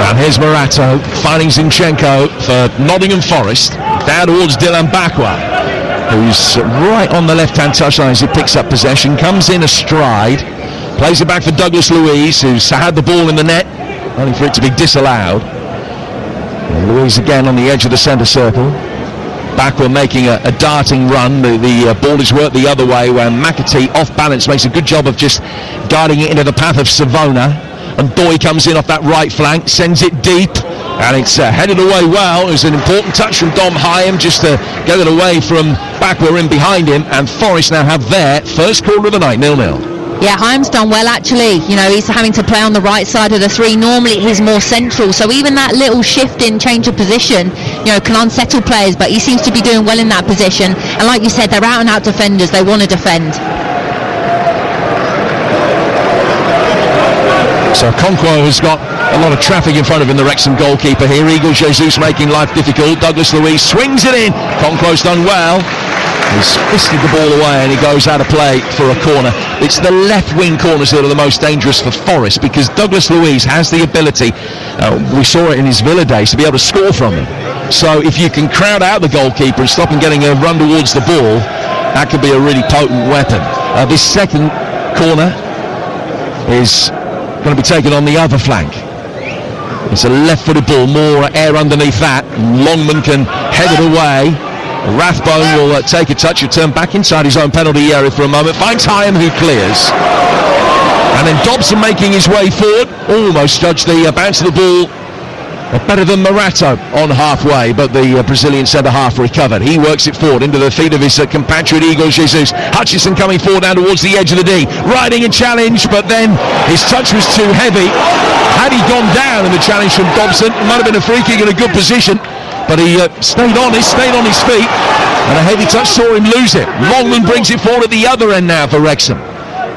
Speaker 1: and here's Morato finding Zinchenko for Nottingham Forest, down towards Dylan Bakwa, who's right on the left-hand touchline as he picks up possession, comes in astride, plays it back for Douglas Luiz, who's had the ball in the net, only for it to be disallowed. And Luiz again on the edge of the centre circle. Bakwa making a darting run. The ball is worked the other way, where McAtee, off balance, makes a good job of just guiding it into the path of Savona. And Ndoye comes in off that right flank, sends it deep, and it's headed away well. It was an important touch from Dom Hyam just to get it away from Bakwa in behind him, and Forest now have their first quarter of the night, 0-0.
Speaker 2: Yeah, Hyam's done well actually. You know, he's having to play on the right side of the three. Normally he's more central, so even that little shift in change of position, you know, can unsettle players, but he seems to be doing well in that position. And like you said, they're out and out defenders. They want to defend.
Speaker 1: So Conquo has got a lot of traffic in front of him, the Wrexham goalkeeper here. Igor Jesus making life difficult. Douglas Luiz swings it in. Conquo's done well. He's fisted the ball away and he goes out of play for a corner. It's the left wing corners that are the most dangerous for Forest, because Douglas Luiz has the ability, we saw it in his Villa days, to be able to score from them. So if you can crowd out the goalkeeper and stop him getting a run towards the ball, that could be a really potent weapon. This second corner is going to be taken on the other flank. It's a left-footed ball, more air underneath that. Longman can head it away. Rathbone will take a touch, return back inside his own penalty area for a moment, finds Hyam who clears. And then Dobson making his way forward, almost judged the bounce of the ball better than Morato on halfway, but the Brazilian centre-half recovered. He works it forward into the feet of his compatriot Igor Jesus. Hutchison coming forward down towards the edge of the D, riding a challenge, but then his touch was too heavy. Had he gone down in the challenge from Dobson, it might have been a free kick in a good position, but he stayed on his feet, and a heavy touch saw him lose it. Longman brings it forward at the other end now for Wrexham.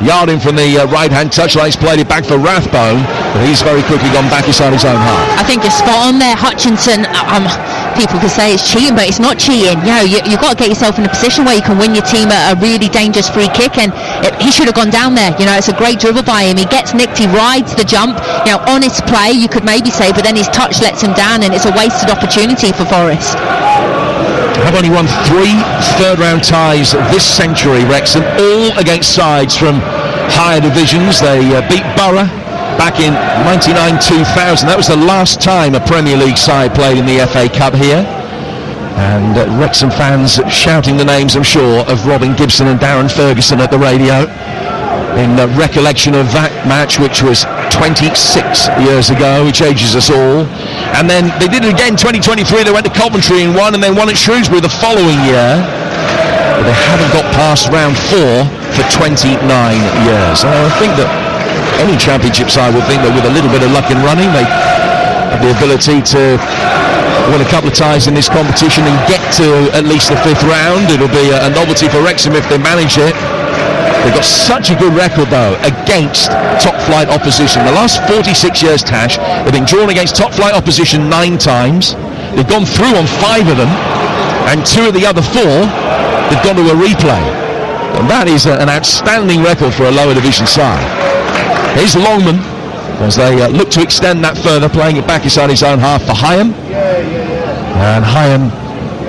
Speaker 1: Yard in from the right-hand touchline. He's played it back for Rathbone, but he's very quickly gone back inside his own half.
Speaker 2: I think you're spot on there, Hutchinson. People could say it's cheating, but it's not cheating. You know, you've got to get yourself in a position where you can win your team a really dangerous free kick, and he should have gone down there. You know, it's a great dribble by him. He gets nicked, he rides the jump. You know, honest play, you could maybe say, but then his touch lets him down, and it's a wasted opportunity for Forest.
Speaker 1: Have only won 3 third-round ties this century, Wrexham, all against sides from higher divisions. They beat Borough back in 99-2000. That was the last time a Premier League side played in the FA Cup here. And Wrexham fans shouting the names, I'm sure, of Robin Gibson and Darren Ferguson at the radio in recollection of that match, which was 26 years ago, which ages us all. And then they did it again 2023. They went to Coventry and won, and then won at Shrewsbury the following year. But they haven't got past round 4 for 29 years. And I think that any championship side would think that with a little bit of luck in running, they have the ability to win a couple of ties in this competition and get to at least the 5th round. It'll be a novelty for Wrexham if they manage it. They've got such a good record, though, against top-flight opposition. The last 46 years, Tash, they've been drawn against top-flight opposition 9 times. They've gone through on 5 of them, and 2 of the other 4, they've gone to a replay. And that is an outstanding record for a lower division side. Here's Longman, as they look to extend that further, playing it back inside his own half for Hyam. And Hyam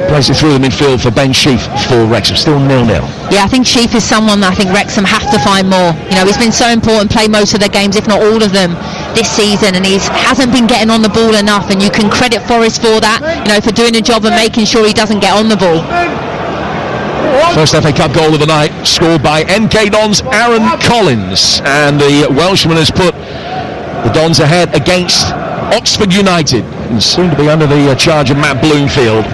Speaker 1: plays it through the midfield for Ben Sheaf for Wrexham, still 0-0.
Speaker 2: Yeah, I think Sheaf is someone that I think Wrexham have to find more. You know, he's been so important, played most of their games, if not all of them, this season, and he hasn't been getting on the ball enough, and you can credit Forest for that, you know, for doing a job and making sure he doesn't get on the ball.
Speaker 1: First FA Cup goal of the night, scored by MK Dons' Aaron Collins, and the Welshman has put the Dons ahead against Oxford United, and soon to be under the charge of Matt Bloomfield.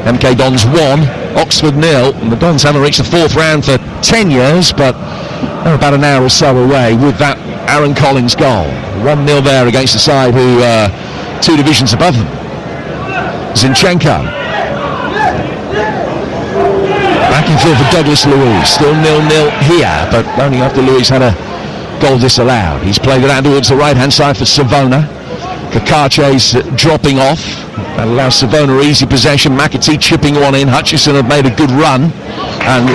Speaker 1: MK Dons 1, Oxford 0, and the Dons haven't reached the 4th round for 10 years, but they're about an hour or so away with that Aaron Collins goal. 1-0 there against the side who 2 divisions above them. Zinchenko. Back in field for Douglas Luiz, still 0-0 here, but only after Luiz had a goal disallowed. He's played it out towards the right-hand side for Savona. Kakache's dropping off. That allows Savona easy possession. McAtee chipping one in. Hutchison have made a good run and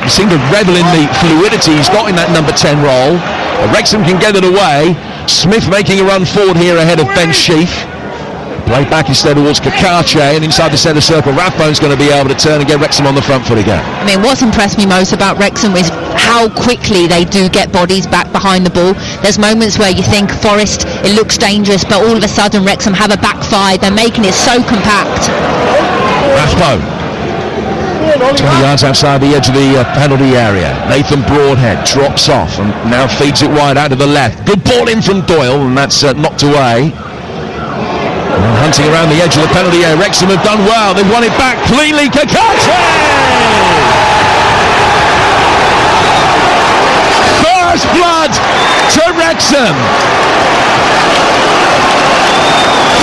Speaker 1: seemed to revel in the fluidity he's got in that number 10 role. Wrexham can get it away. Smith making a run forward here ahead of Ben Sheaf. Played back instead towards Kakache, and inside the centre circle, Rathbone's going to be able to turn and get Wrexham on the front foot again.
Speaker 2: I mean, what's impressed me most about Wrexham is how quickly they do get bodies back behind the ball. There's moments where you think Forest, it looks dangerous, but all of a sudden Wrexham have a back 5. They're making it so compact.
Speaker 1: Rathbone, 20 yards outside the edge of the penalty area. Nathan Broadhead drops off and now feeds it wide out to the left. Good ball in from Doyle, and that's knocked away. And hunting around the edge of the penalty area. Wrexham have done well. They've won it back cleanly. Kakache! First blood to Wrexham.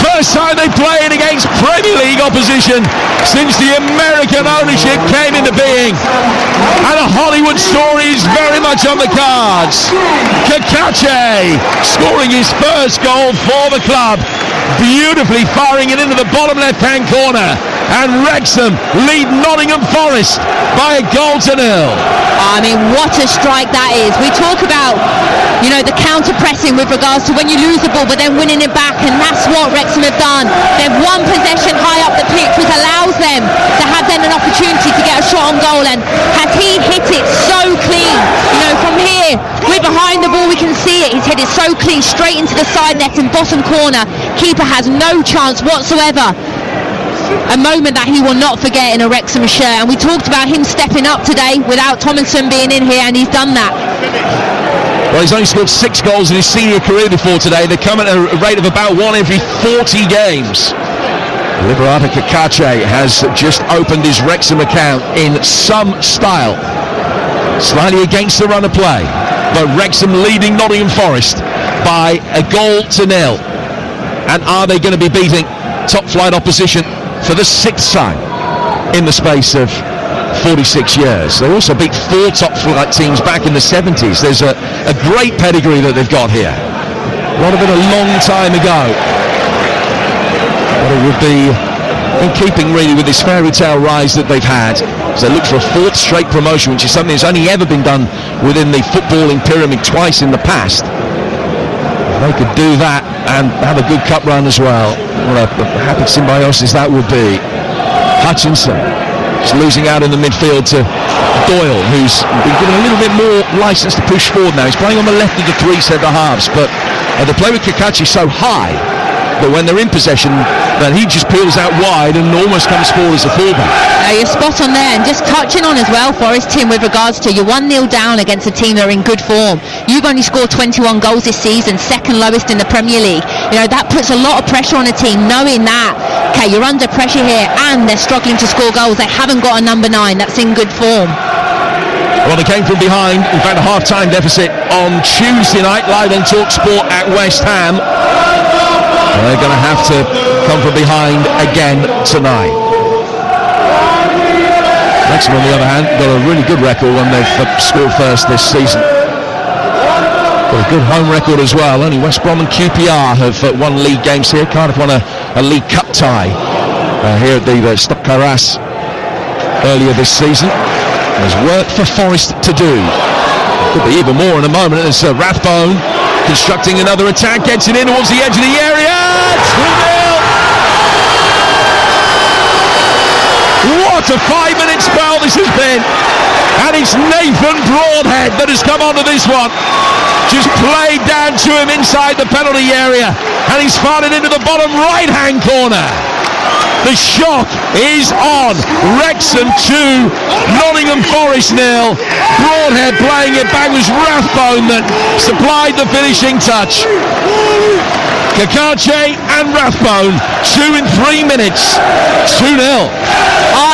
Speaker 1: First time they played against Premier League opposition since the American ownership came into being. And a Hollywood story is very much on the cards. Kakache scoring his first goal for the club, beautifully firing it into the bottom left-hand corner. And Wrexham lead Nottingham Forest by 1-0.
Speaker 2: I mean, what a strike that is. We talk about, the counter-pressing with regards to when you lose the ball but then winning it back, and that's what Wrexham have done. They've won possession high up the pitch, which allows them to have then an opportunity to get a shot on goal, and has he hit it so clean. From here, we're behind the ball, we can see it. He's hit it so clean, straight into the side net and bottom corner. Keeper has no chance whatsoever. A moment that he will not forget in a Wrexham shirt, and we talked about him stepping up today without Tomlinson being in here, and he's done that.
Speaker 1: Well, he's only scored 6 goals in his senior career before today. They come at a rate of about 1 every 40 games. Liberata Kakache has just opened his Wrexham account in some style, slightly against the run of play, but Wrexham leading Nottingham Forest by 1-0. And are they going to be beating top flight opposition for the 6th time in the space of 46 years? They also beat 4 top flight teams back in the 70s. There's a great pedigree that they've got here. A lot of it a long time ago. But it would be in keeping really with this fairy tale rise that they've had. So they look for a 4th straight promotion, which is something that's only ever been done within the footballing pyramid twice in the past. They could do that and have a good cup run as well. What a happy symbiosis that would be. Hutchinson is losing out in the midfield to Doyle, who's been given a little bit more license to push forward now. He's playing on the left of the 3 centre halves, but they play with Kakachi so high that when they're in possession, then he just peels out wide and almost comes forward as a fullback.
Speaker 2: You're spot on there, and just touching on as well, Forest, Tim, with regards to you're 1-0 down against a team that are in good form. You've only scored 21 goals this season, second lowest in the Premier League. That puts a lot of pressure on a team, knowing that, okay, you're under pressure here and they're struggling to score goals. They haven't got a number 9 that's in good form.
Speaker 1: Well, they came from behind, in fact a half-time deficit on Tuesday night, live on TalkSport at West Ham. They're going to have to come from behind again tonight. Wrexham, on the other hand, got a really good record when they've scored first this season. Got a good home record as well. Only West Brom and QPR have won league games here. Cardiff won a League Cup tie here at the Stop Carras earlier this season. There's work for Forest to do. Could be even more in a moment as Rathbone constructing another attack, gets it in towards the edge of the area. 2-0. What a 5-minute spell this has been. And it's Nathan Broadhead that has come onto this one. Just played down to him inside the penalty area, and he's fired it into the bottom right-hand corner. The shock is on. Wrexham 2, Nottingham Forest 0. Broadhead playing it back, was Rathbone that supplied the finishing touch. Kakache and Rathbone, 2 in 3 minutes, 2-0.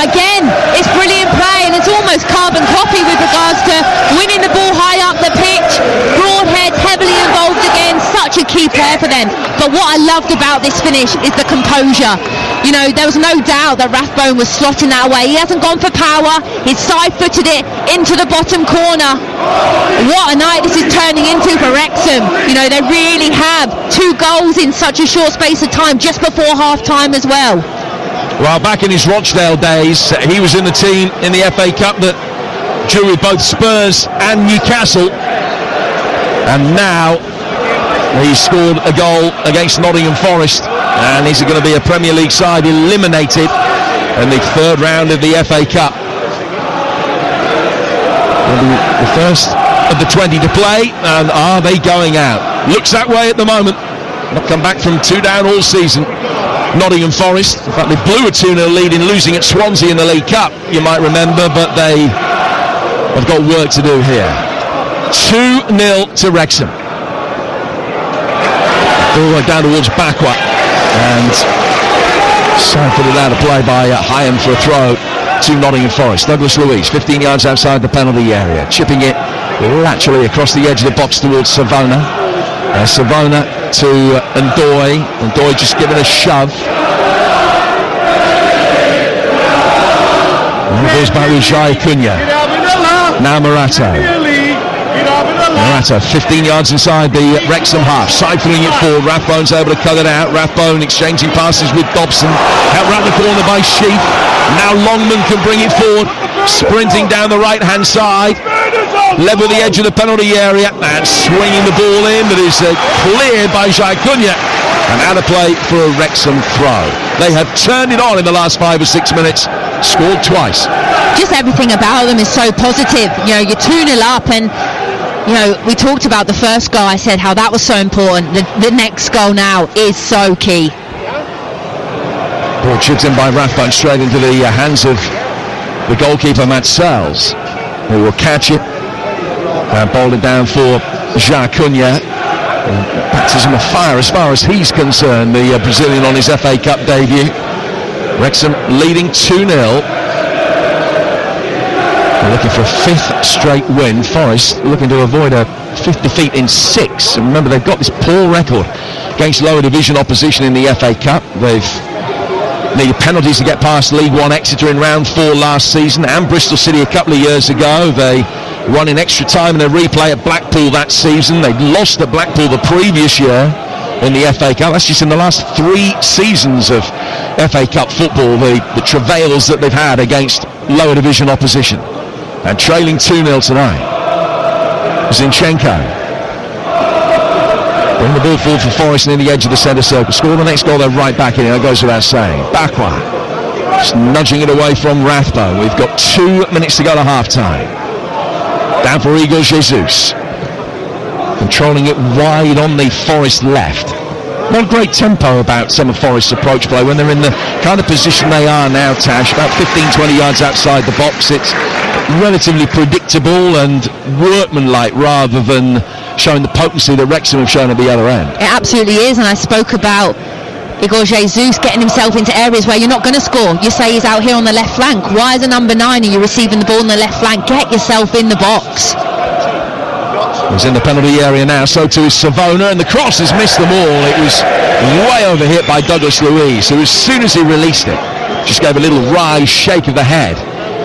Speaker 2: Again, it's brilliant play, and it's almost carbon copy with regards to winning the ball high up the pitch. Broadhead heavily involved again, such a key player for them. But what I loved about this finish is the composure. There was no doubt that Rathbone was slotting that away. He hasn't gone for power. He's side-footed it into the bottom corner. What a night this is turning into for Wrexham. They really have 2 goals in such a short space of time, just before half-time as well.
Speaker 1: Well, back in his Rochdale days, he was in the team in the FA Cup that drew with both Spurs and Newcastle. And now he scored a goal against Nottingham Forest, and is going to be a Premier League side eliminated in the 3rd round of the FA Cup. Will be the first of the 20 to play, and are they going out? Looks that way at the moment. Not come back from 2 down all season. Nottingham Forest, in fact they blew a 2-0 lead in losing at Swansea in the League Cup, you might remember, but they have got work to do here. 2-0 to Wrexham. All the way down towards Bakwa, and sidefoot it out of play by Hyam for a throw to Nottingham Forest. Douglas Luiz, 15 yards outside the penalty area, chipping it laterally across the edge of the box towards Savona. Savona to Ndoye. Ndoye just giving a shove. And it goes back with Jai Cunha. Now Morato. Morato, 15 yards inside the Wrexham half, siphoning it forward. Rathbone's able to cut it out. Rathbone exchanging passes with Dobson. Out round the corner by Sheaf. Now Longman can bring it forward, sprinting down the right-hand side, level the edge of the penalty area, and swinging the ball in, but is cleared by Jai Cunha, and out of play for a Wrexham throw. They have turned it on in the last 5 or 6 minutes, scored twice.
Speaker 2: Just everything about them is so positive. You know, you're 2-0 up, and you know, we talked about the first goal. I said how that was so important. The next goal now is so key.
Speaker 1: Ball chipped in by Rathbone straight into the hands of the goalkeeper Matt Sells, who will catch it and bowl it down for Jai Cunha. Baptism of fire as far as he's concerned, the Brazilian on his FA Cup debut. Wrexham leading 2-0. Looking for a 5th straight win. Forest looking to avoid a 5th defeat in 6. And remember, they've got this poor record against lower division opposition in the FA Cup. They've needed penalties to get past League One Exeter in round 4 last season, and Bristol City a couple of years ago. They won in extra time in a replay at Blackpool that season. They'd lost at Blackpool the previous year in the FA Cup. That's just in the last 3 seasons of FA Cup football, the travails that they've had against lower division opposition. And trailing 2-0 tonight. Zinchenko. Bring the ball forward for Forest near the edge of the centre circle. Score the next goal, they're right back in. That goes without saying. Bakwa just nudging it away from Rathbone. We've got 2 minutes to go to half-time. Down for Igor Jesus. Controlling it wide on the Forest left. Not great tempo about some of Forest's approach play when they're in the kind of position they are now, Tash. About 15-20 yards outside the box. It's relatively predictable and workmanlike rather than showing the potency that Wrexham have shown at the other end.
Speaker 2: It absolutely is, and I spoke about Igor Jesus getting himself into areas where you're not going to score. You say he's out here on the left flank. Why as a number 9 are you receiving the ball on the left flank? Get yourself in the box.
Speaker 1: He's in the penalty area now, so too is Savona, and the cross has missed them all. It was way over hit by Douglas Luiz, who as soon as he released it, just gave a little wry shake of the head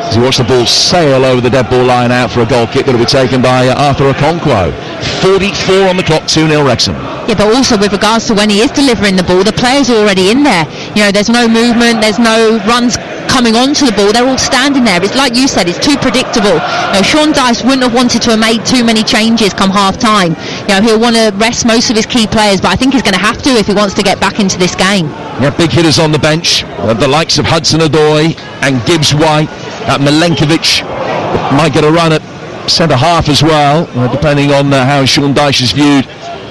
Speaker 1: as he watched the ball sail over the dead ball line out for a goal kick that will be taken by Arthur Okonkwo. 44 on the clock, 2-0 Wrexham. Yeah,
Speaker 2: but also with regards to when he is delivering the ball, the players are already in there. You know, there's no movement, there's no runs coming onto the ball, they're all standing there. It's like you said, it's too predictable. You know, Sean Dyche wouldn't have wanted to have made too many changes come half time. You know, he'll want to rest most of his key players, but I think he's going to have to if he wants to get back into this game.
Speaker 1: Yeah, big hitters on the bench, the likes of Hudson-Odoi and Gibbs-White. Milenkovic might get a run at centre half as well, depending on how Sean Dyche has viewed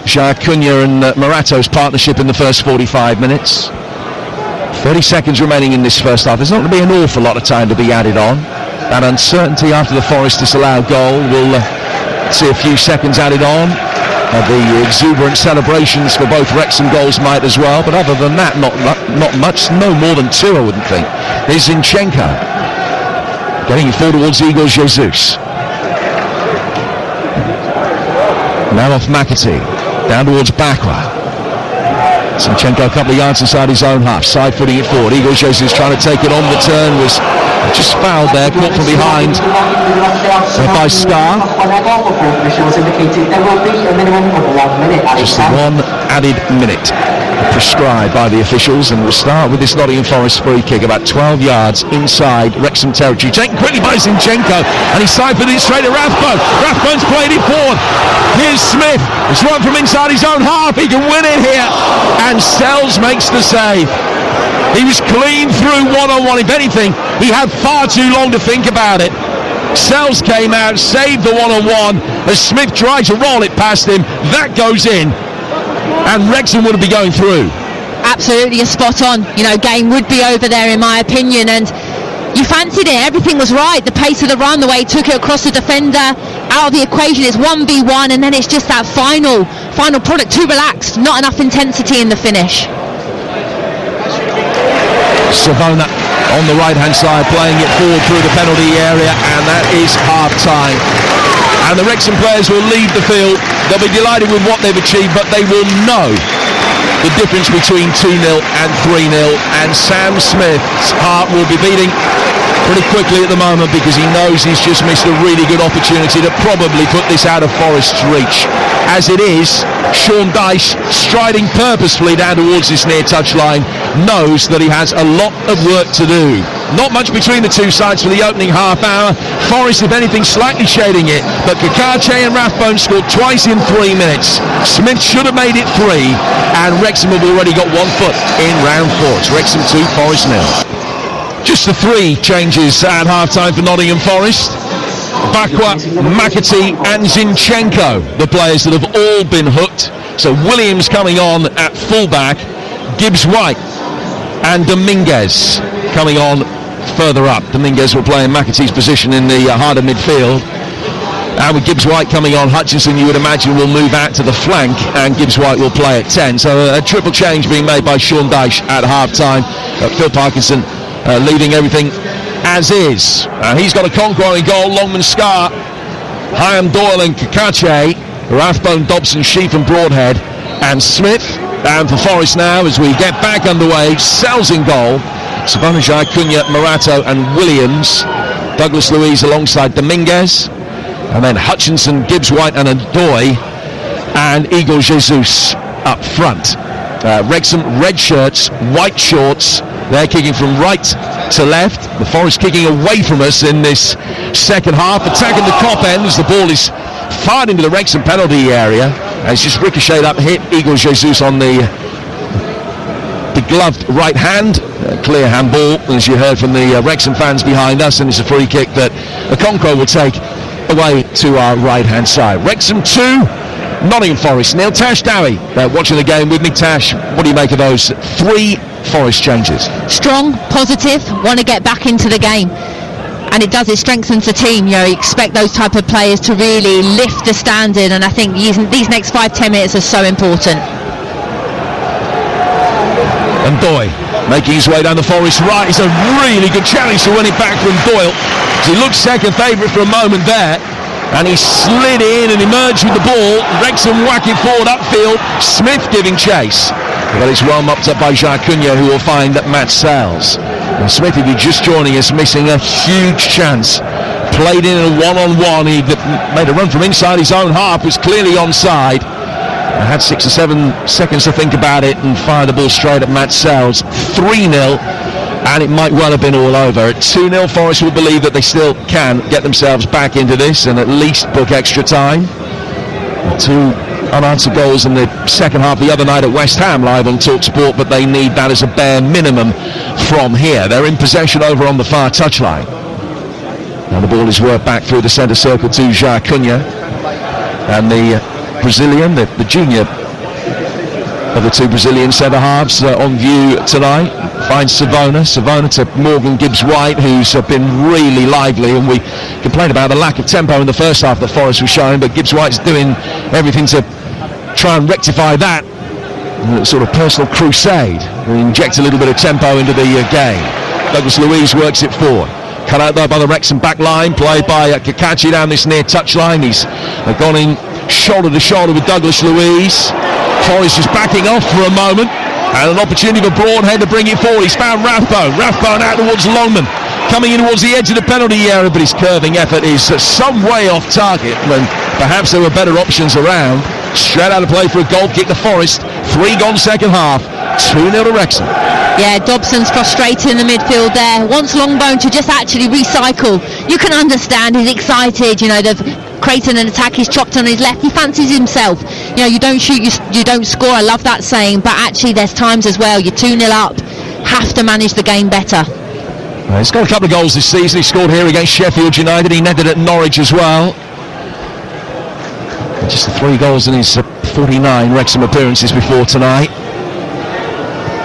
Speaker 1: Jai Cunha and Morato's partnership in the first 45 minutes. 30 seconds remaining in this first half. There's not going to be an awful lot of time to be added on. That uncertainty after the Forest disallowed goal will see a few seconds added on. The exuberant celebrations for both Wrexham goals might as well, but other than that, not much, no more than 2 I wouldn't think. There's Zinchenko getting it forward towards Igor Jesus. Now off McAtee, down towards Bakwa. Zinchenko a couple of yards inside his own half, side footing it forward. Igor Jesus trying to take it on the turn, was just fouled there, caught from behind by Scar. Just 1 added minute prescribed by the officials, and we'll start with this Nottingham Forest free kick about 12 yards inside Wrexham territory, taken quickly by Zinchenko, and he siphoned it straight at Rathbone. Rathbone's played it forward. Here's Smith, it's run from inside his own half, he can win it here, and Sells makes the save. He was clean through one-on-one. If anything, he had far too long to think about it. Sells came out, saved the one-on-one as Smith tried to roll it past him. That goes in, and Wrexham would be going through.
Speaker 2: Absolutely, a spot on. You know, game would be over there in my opinion, and you fancied it. Everything was right. The pace of the run, the way he took it across the defender, out of the equation. It's 1v1, and then it's just that final product. Too relaxed, not enough intensity in the finish.
Speaker 1: Savona on the right-hand side, playing it forward through the penalty area, and that is half-time. And the Wrexham players will leave the field. They'll be delighted with what they've achieved, but they will know the difference between 2-0 and 3-0, and Sam Smith's heart will be beating pretty quickly at the moment because he knows he's just missed a really good opportunity to probably put this out of Forest's reach. As it is, Sean Dyche, striding purposefully down towards this near touchline, knows that he has a lot of work to do. Not much between the two sides for the opening half hour. Forest, if anything, slightly shading it, but Kakache and Rathbone scored twice in 3 minutes. Smith should have made it 3, and Wrexham have already got 1 foot in round 4. It's Wrexham 2, Forest 0. Just the 3 changes at half-time for Nottingham Forest. Bakwa, McAtee and Zinchenko, the players that have all been hooked. So Williams coming on at full-back, Gibbs-White and Dominguez coming on further up. Dominguez will play in McAtee's position in the heart of midfield. And with Gibbs-White coming on, Hutchinson, you would imagine, will move out to the flank, and Gibbs-White will play at 10. So a triple change being made by Sean Dyche at half-time. Phil Parkinson leaving everything as is. He's got a Conqueror in goal, Longman, Scar, Hyam, Doyle and Kakache, Rathbone, Dobson, Sheaf and Broadhead, and Smith. And for Forest now, as we get back underway, Sells in goal, Savannah, Cunha, Morato and Williams, Douglas Luiz alongside Dominguez, and then Hutchinson, Gibbs-White and Adoy, and Igor Jesus up front. Wrexham, red shirts, white shorts. They're kicking from right to left. The Forest kicking away from us in this second half, attacking the top end as the ball is fired into the Wrexham penalty area. It's just ricocheted up, hit Igor Jesus on the gloved right hand. Clear handball, as you heard from the Wrexham fans behind us, and it's a free kick that Okonkwo will take away to our right hand side. Wrexham 2, Nottingham Forest 0. Tash Dowie watching the game with me. Tash, what do you make of those 3 Forest changes?
Speaker 2: Strong, positive, want to get back into the game. And it does, it strengthens the team. You expect those type of players to really lift the standard, and I think these next 5-10 minutes are so important.
Speaker 1: And Doyle making his way down the Forest right. It's a really good challenge to win it back from Doyle. He looked second favourite for a moment there, and he slid in and emerged with the ball. Wrexham whacking forward upfield, Smith giving chase. But it's well mopped up by Jacques Cunha, who will find that Matt Sells. And Smith, if you're just joining us, missing a huge chance. Played in a one-on-one. He made a run from inside his own half, was clearly onside. Had 6 or 7 seconds to think about it and fired the ball straight at Matt Sells. 3-0, and it might well have been all over. At 2-0, Forest will believe that they still can get themselves back into this and at least book extra time. 2 unanswered goals in the second half the other night at West Ham, live on TalkSport, but they need that as a bare minimum from here. They're in possession over on the far touchline. Now the ball is worked back through the centre circle to Jacques Cunha, and the Brazilian, the junior of the 2 Brazilian centre halves on view tonight, finds Savona to Morgan Gibbs-White, who's been really lively, and we complained about the lack of tempo in the first half that Forest was showing, but Gibbs-White's doing everything to try and rectify that sort of personal crusade and inject a little bit of tempo into the game. Douglas Luiz works it forward. Cut out though by the Wrexham back line, played by Kakache down this near touchline. He's gone in shoulder to shoulder with Douglas Luiz. Forest is backing off for a moment, and an opportunity for Broadhead to bring it forward. He's found Rathbone out towards Longman, coming in towards the edge of the penalty area, but his curving effort is some way off target when perhaps there were better options around. Straight out of play for a goal kick to Forest. 3 gone second half, 2-0 to Wrexham.
Speaker 2: Yeah, Dobson's frustrated in the midfield there. Wants Longbone to just actually recycle. You can understand, he's excited. They've created an attack, he's chopped on his left, he fancies himself. You don't shoot, you don't score. I love that saying, but actually there's times as well, you're 2-0 up, have to manage the game better.
Speaker 1: He's got a couple of goals this season. He scored here against Sheffield United, he netted at Norwich as well. Just the 3 goals in his 49 Wrexham appearances before tonight.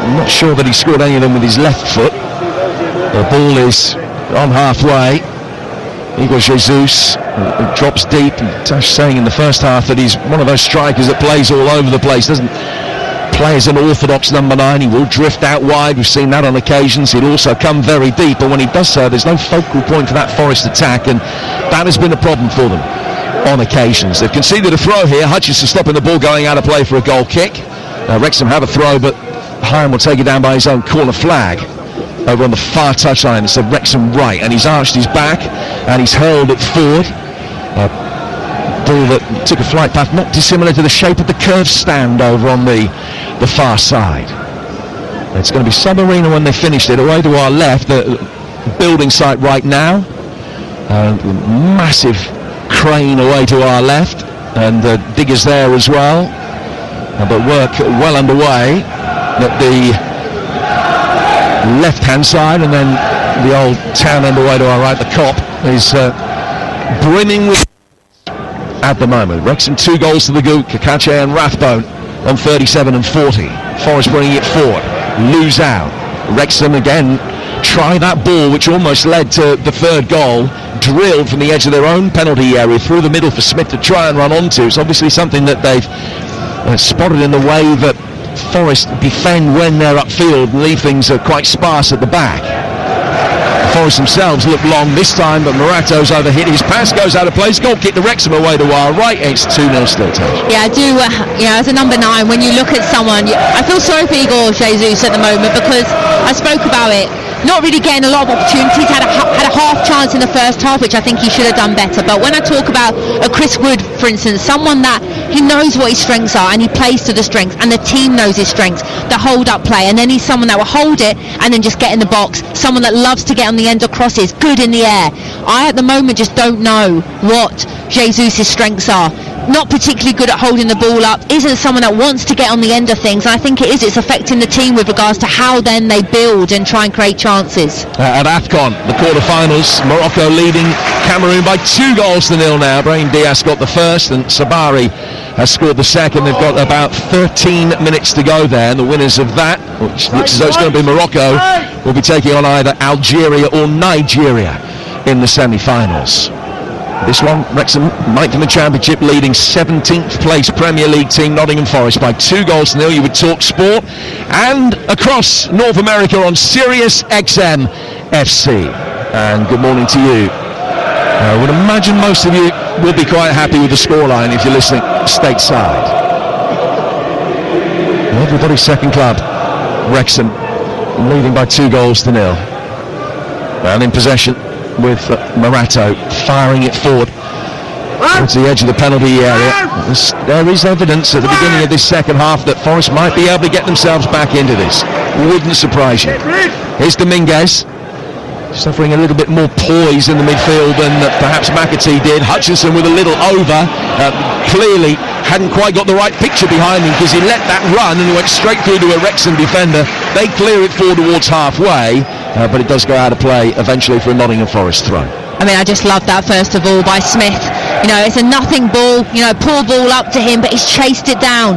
Speaker 1: I'm not sure that he scored any of them with his left foot. The ball is on halfway. Igor Jesus drops deep. Tash saying in the first half that he's one of those strikers that plays all over the place, doesn't play as an orthodox number 9. He will drift out wide. We've seen that on occasions. He'll also come very deep, but when he does so, there's no focal point for that Forest attack, and that has been a problem for them on occasions. They've conceded a throw here. Hutchinson stopping the ball going out of play for a goal kick. Wrexham have a throw, but Higham will take it down by his own corner flag over on the far touchline. It's a Wrexham right, and he's arched his back and he's hurled it forward. Ball that took a flight path not dissimilar to the shape of the curved stand over on the far side. It's going to be Submarina when they finished it, away to our left, the building site right now. Massive crane away to our left, and diggers there as well. But work well underway at the left-hand side, and then the old town end away to our right. The Cop is brimming with at the moment. Wrexham 2 goals to the good. Kakache and Rathbone on 37 and 40. Forest bringing it forward. Lose out. Wrexham again try that ball which almost led to the third goal, drilled from the edge of their own penalty area through the middle for Smith to try and run onto. It's obviously something that they've spotted in the way that Forest defend when they're upfield and leave things quite sparse at the back. Forest themselves look long this time, but Morato's overhit. His pass goes out of place. Goal kick to Wrexham away to our right. It's 2-0 still.
Speaker 2: Yeah, I do. As a number 9, when you look at someone, I feel sorry for Igor Jesus at the moment, because I spoke about it. Not really getting a lot of opportunities. Had a half chance in the first half, which I think he should have done better. But when I talk about a Chris Wood, for instance, someone that he knows what his strengths are and he plays to the strengths, and the team knows his strengths, the hold-up play, and then he's someone that will hold it and then just get in the box. Someone that loves to get on the end of crosses, good in the air. I at the moment just don't know what Jesus' strengths are. Not particularly good at holding the ball up, isn't someone that wants to get on the end of things, and I think it's affecting the team with regards to how then they build and try and create chances.
Speaker 1: At AFCON, the quarter-finals, Morocco leading Cameroon by 2 goals to 0 now. Brahim Diaz got the first and Sabari has scored the second. They've got about 13 minutes to go there, and the winners of that, which looks as though it's going to be Morocco, will be taking on either Algeria or Nigeria in the semi-finals. This one, Wrexham, 9th in the Championship, leading 17th place Premier League team Nottingham Forest by 2 goals to 0. You would talk sport, and across North America on Sirius XM FC. And good morning to you. I would imagine most of you will be quite happy with the scoreline if you're listening stateside. Everybody's second club, Wrexham, leading by 2 goals to 0. And in possession with Morato firing it forward towards the edge of the penalty area. There is evidence at the beginning of this second half that Forest might be able to get themselves back into this. Wouldn't surprise you. Here's Dominguez, suffering a little bit more poise in the midfield than perhaps McAtee did. Hutchinson with a little over, clearly hadn't quite got the right picture behind him, because he let that run and went straight through to a Wrexham defender. They clear it forward towards halfway, but it does go out of play eventually for a Nottingham Forest throw.
Speaker 2: I mean, I just love that first of all by Smith. It's a nothing ball, poor ball up to him, but he's chased it down.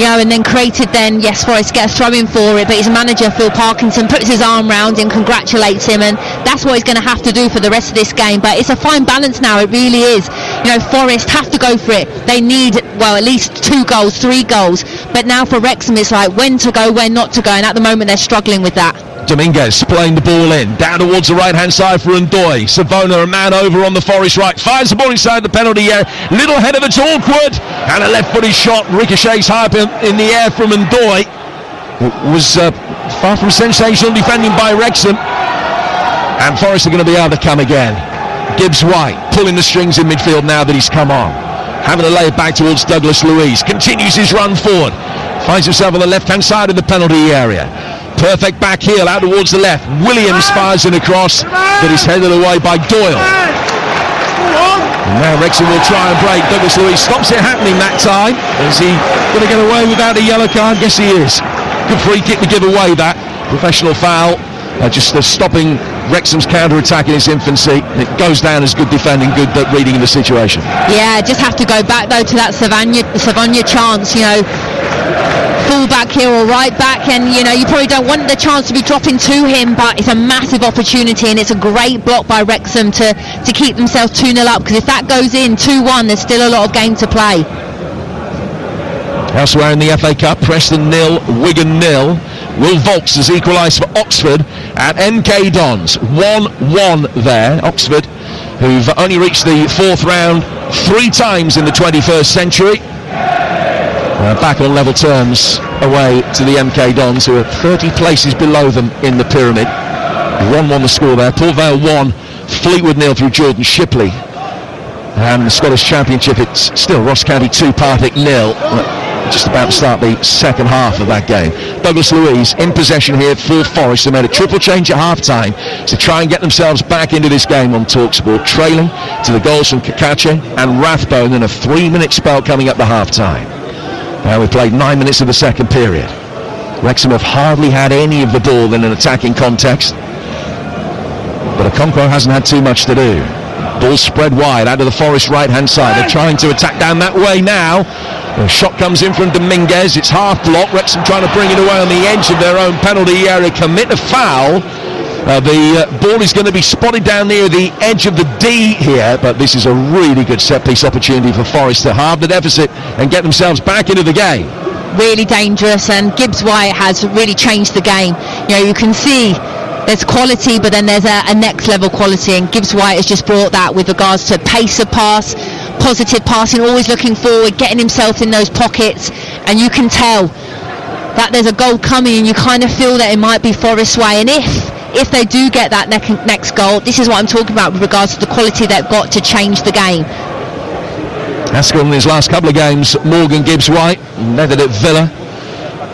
Speaker 2: And then created yes, Forest get a throw in for it, but his manager, Phil Parkinson, puts his arm round him, congratulates him, and that's what he's going to have to do for the rest of this game. But it's a fine balance now, it really is. Forest have to go for it. They need, at least 2 goals, 3 goals. But now for Wrexham, it's like when to go, when not to go, and at the moment they're struggling with that.
Speaker 1: Dominguez playing the ball in, down towards the right-hand side for Ndoye. Savona, a man over on the Forest right, fires the ball inside the penalty area. Little header that's awkward, and a left-footed shot ricochets high up in the air from Ndoye. It was far from sensational defending by Wrexham, and Forest are going to be able to come again. Gibbs White pulling the strings in midfield now that he's come on, having to lay it back towards Douglas Luiz. Continues his run forward, finds himself on the left-hand side of the penalty area. Perfect back heel out towards the left. Williams fires in across, but is headed away by Doyle. And now Wrexham will try and break. Douglas Luiz stops it happening that time. Is he going to get away without a yellow card? Yes, he is. Good free kick to give away that. Professional foul. Just stopping Wrexham's counter-attack in its infancy. It goes down as good defending, good reading of the situation.
Speaker 2: Yeah, just have to go back though to that Savagna chance, full back here or right back, and you probably don't want the chance to be dropping to him, but it's a massive opportunity, and it's a great block by Wrexham to keep themselves 2-0 up, because if that goes in 2-1, there's still a lot of game to play.
Speaker 1: Elsewhere in the FA Cup, Preston 0, Wigan 0. Will Volks has equalised for Oxford at MK Dons. 1-1 there. Oxford, who've only reached the fourth round 3 times in the 21st century. Back on level terms away to the MK Dons, who are 30 places below them in the pyramid. 1-1 the score there. Port Vale 1, Fleetwood 0 through Jordan Shipley. And the Scottish Championship, it's still Ross County 2, Partick 0. Just about to start the second half of that game. Douglas Luiz in possession here for Forest. They made a triple change at half-time to try and get themselves back into this game on TalkSport, trailing to the goals from Kakache and Rathbone in a 3-minute spell coming up the half-time. Now we played 9 minutes of the second period. Wrexham have hardly had any of the ball in an attacking context, but Okonkwo hasn't had too much to do. Ball spread wide out to the Forest right-hand side. They're trying to attack down that way now. The shot comes in from Dominguez. It's half blocked. Wrexham trying to bring it away on the edge of their own penalty area. Commit a foul. The ball is going to be spotted down near the edge of the D here, but this is a really good set-piece opportunity for Forest to halve the deficit and get themselves back into the game.
Speaker 2: Really dangerous, and Gibbs White has really changed the game. You know, you can see there's quality, but then there's a next level quality, and Gibbs White has just brought that with regards to pace of pass, positive passing, always looking forward, getting himself in those pockets, and you can tell that there's a goal coming, and you kind of feel that it might be Forest's way. And if they do get that next goal, this is what I'm talking about with regards to the quality they've got to change the game.
Speaker 1: Haskell in his last couple of games, Morgan Gibbs White led it at Villa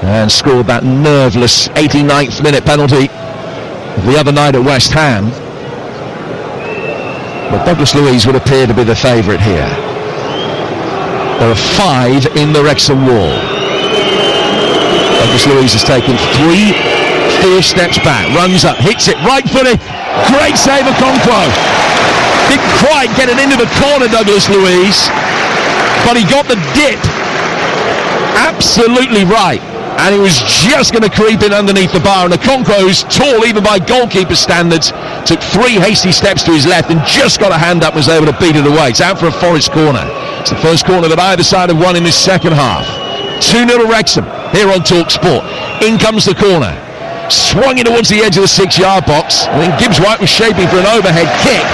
Speaker 1: and scored that nerveless 89th minute penalty the other night at West Ham. But Douglas Luiz would appear to be the favourite here. There are 5 in the Wrexham wall. Douglas Luiz has taken 4 steps back, runs up, hits it, right-footed, great save of Okonkwo. Didn't quite get it into the corner, Douglas Luiz, but he got the dip absolutely right. And he was just going to creep in underneath the bar, and Okonkwo, who's tall even by goalkeeper standards, took 3 hasty steps to his left and just got a hand up and was able to beat it away. It's out for a Forest corner. It's the first corner that either side have won in this second half. 2-0 to Wrexham here on TalkSport. In comes the corner. Swung in towards the edge of the 6-yard box. I think Gibbs White was shaping for an overhead kick.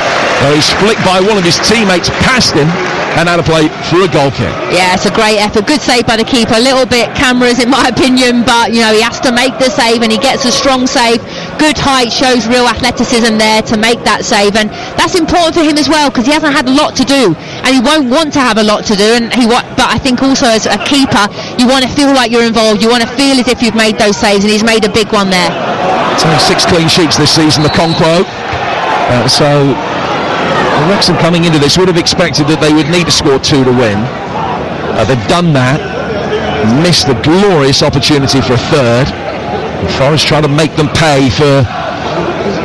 Speaker 1: He's flicked by one of his teammates past him and out of play through a goal kick.
Speaker 2: Yeah, it's a great effort. Good save by the keeper. A little bit cameras in my opinion, but you know, he has to make the save, and he gets a strong save. Good height, shows real athleticism there to make that save, and that's important for him as well, because he hasn't had a lot to do, and he won't want to have a lot to do. But I think also as a keeper, you want to feel like you're involved. You want to feel as if you've made those saves, and he's made a big one there.
Speaker 1: It's only 6 clean sheets this season, the Okonkwo. So Wrexham coming into this would have expected that they would need to score 2 to win. They've done that, missed a glorious opportunity for a third. And Forest trying to make them pay for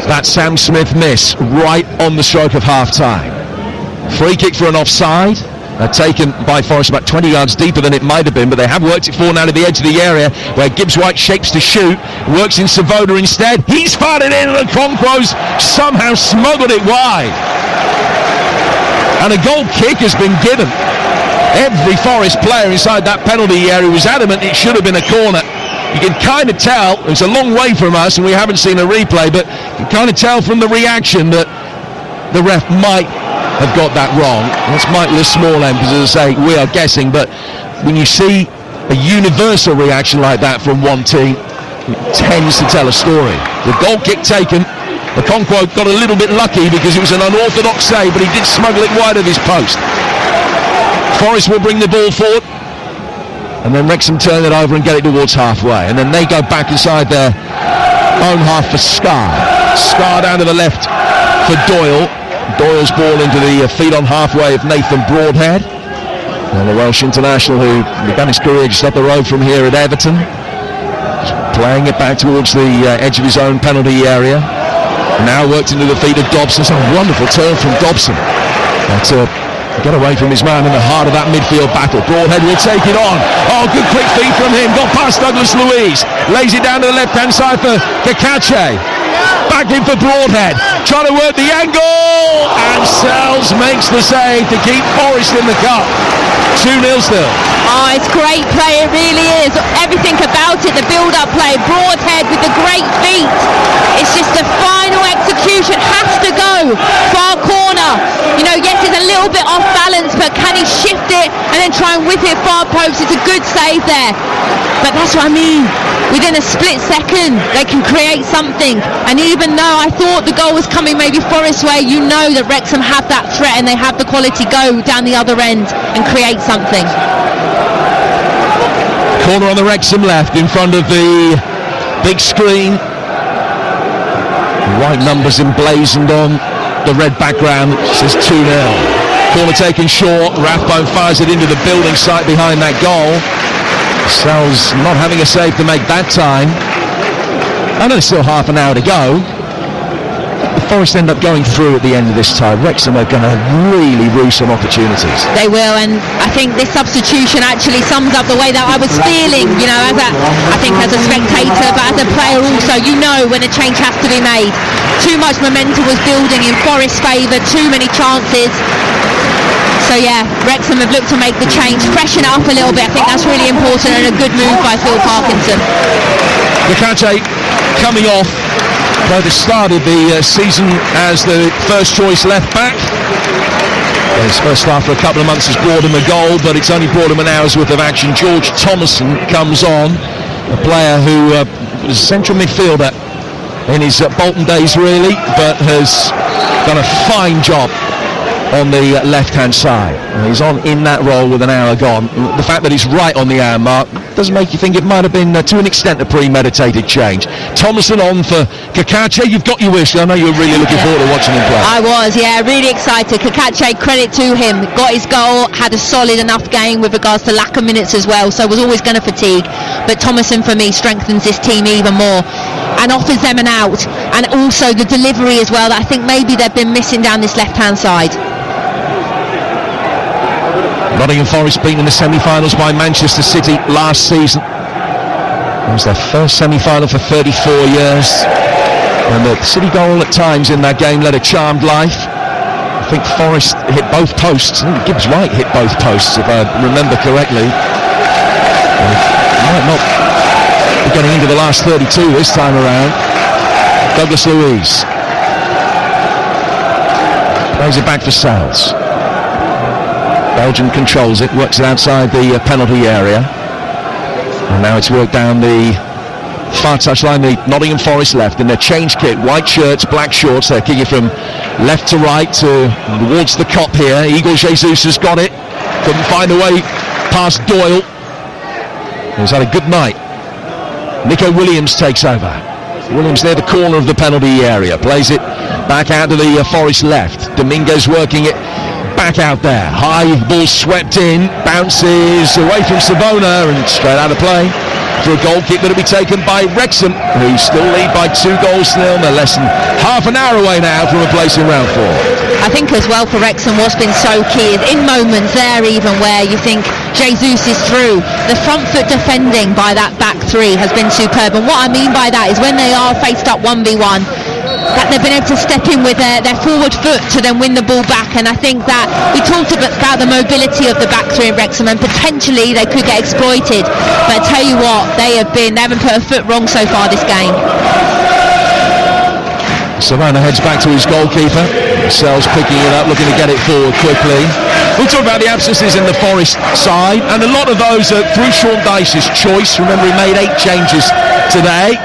Speaker 1: that Sam Smith miss right on the stroke of half-time. Free kick for an offside, taken by Forest about 20 yards deeper than it might have been, but they have worked it forward now to the edge of the area where Gibbs White shapes to shoot, works in Savoda instead. He's fired it in, and Okonkwo's somehow smuggled it wide. And a goal kick has been given. Every Forest player inside that penalty area was adamant it should have been a corner. You can kind of tell, it's a long way from us and we haven't seen a replay, but you can kind of tell from the reaction that the ref might have got that wrong. This might be a small end, because as I say, we are guessing, but when you see a universal reaction like that from one team, it tends to tell a story. The goal kick taken, Okonkwo got a little bit lucky because it was an unorthodox save, but he did smuggle it wide of his post. Forest will bring the ball forward, and then Wrexham turn it over and get it towards halfway, and then they go back inside their own half for Scar. Scar down to the left for Doyle. Doyle's ball into the feet on halfway of Nathan Broadhead, and the Welsh international who began his career just up the road from here at Everton, playing it back towards the edge of his own penalty area. Now worked into the feet of Dobson. It's a wonderful turn from Dobson to get away from his man in the heart of that midfield battle. Broadhead will take it on. Oh, good quick feed from him. Got past Douglas Luiz. Lays it down to the left-hand side for Kakache. Back in for Broadhead. Trying to work the angle. And Sells makes the save to keep Forest in the cup. 2-0 still.
Speaker 2: Oh, it's great play, it really is. Everything about it, the build-up play, broad head with the great feet. It's just the final execution has to go. Far corner. You know, yes, it's a little bit off balance, but can he shift it and then try and whip it far post? It's a good save there. But that's what I mean. Within a split second, they can create something. And even though I thought the goal was coming maybe Forest way, you know that Wrexham have that threat and they have the quality go down the other end and create something.
Speaker 1: Corner on the Wrexham left in front of the big screen. White numbers emblazoned on the red background. It says 2-0. Corner taken short. Rathbone fires it into the building site behind that goal. Sells not having a save to make that time. I know there's still half an hour to go. The Forest end up going through at the end of this time. Wrexham are going to really rue some opportunities.
Speaker 2: They will, and I think this substitution actually sums up the way that I was feeling, you know, I think as a spectator, but as a player also, you know when a change has to be made. Too much momentum was building in Forest's favour, too many chances. So yeah, Wrexham have looked to make the change, freshen it up a little bit. I think that's really important and a good move by Phil Parkinson.
Speaker 1: Gakache coming off. Played the start of the season as the first choice left back. His first start for a couple of months has brought him a goal, but it's only brought him an hour's worth of action. George Thomason comes on, a player who was a central midfielder in his Bolton days really, but has done a fine job on the left-hand side. He's on in that role with an hour gone. The fact that he's right on the hour mark doesn't make you think it might have been, to an extent, a premeditated change. Thomason on for Gakache. You've got your wish. I know you were really looking forward to watching him play.
Speaker 2: I was, yeah, really excited. Gakache, credit to him. Got his goal, had a solid enough game with regards to lack of minutes as well, so was always going to fatigue. But Thomason, for me, strengthens this team even more and offers them an out. And also the delivery as well, that I think maybe they've been missing down this left-hand side.
Speaker 1: Nottingham Forest beaten in the semi-finals by Manchester City last season. It was their first semi-final for 34 years. And the City goal at times in that game led a charmed life. I think Forest hit both posts. I think Gibbs White hit both posts, if I remember correctly. Might not be getting into the last 32 this time around. Douglas Luiz plays it back for Sales. Belgium controls it, works it outside the penalty area. And now it's worked down the far touchline, the Nottingham Forest left in their change kit, white shirts, black shorts. They're kicking from left to right towards the cop here. Igor Jesus has got it. Couldn't find a way past Doyle. He's had a good night. Nico Williams takes over. Williams near the corner of the penalty area. Plays it back out to the Forest left. Dominguez working it back out there. High ball swept in, bounces away from Savona and straight out of play for a goal kick that'll be taken by Wrexham, who still lead by 2-0. They're less than half an hour away now from a place in round 4.
Speaker 2: I think as well for Wrexham what's been so key is in moments there even where you think Jesus is through, the front foot defending by that back three has been superb. And what I mean by that is when they are faced up 1v1, that they've been able to step in with their forward foot to then win the ball back. And I think that we talked about the mobility of the back three in Wrexham and potentially they could get exploited, but I tell you what, they haven't put a foot wrong so far this game.
Speaker 1: Savona heads back to his goalkeeper. Sells picking it up, looking to get it forward quickly. We'll talk about the absences in the Forest side, and a lot of those are through Sean Dyche's choice. Remember, he made 8 changes today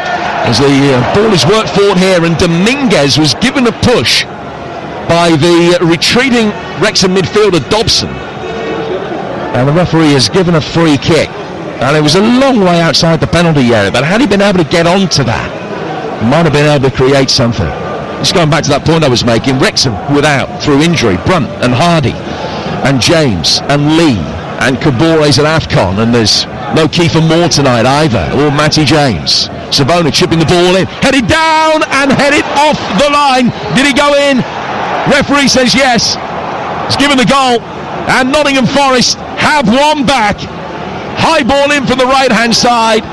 Speaker 1: as the ball is worked forward here, and Dominguez was given a push by the retreating Wrexham midfielder Dobson, and the referee has given a free kick, and it was a long way outside the penalty area, but had he been able to get onto that, he might have been able to create something. Just going back to that point I was making, Wrexham without, through injury, Brunt and Hardy and James and Lee and Kabores at AFCON, and there's no Kiefer Moore tonight either, or Matty James. Savona chipping the ball in, headed down and headed off the line. Did he go in? Referee says yes. He's given the goal, and Nottingham Forest have one back. High ball in from the right hand side,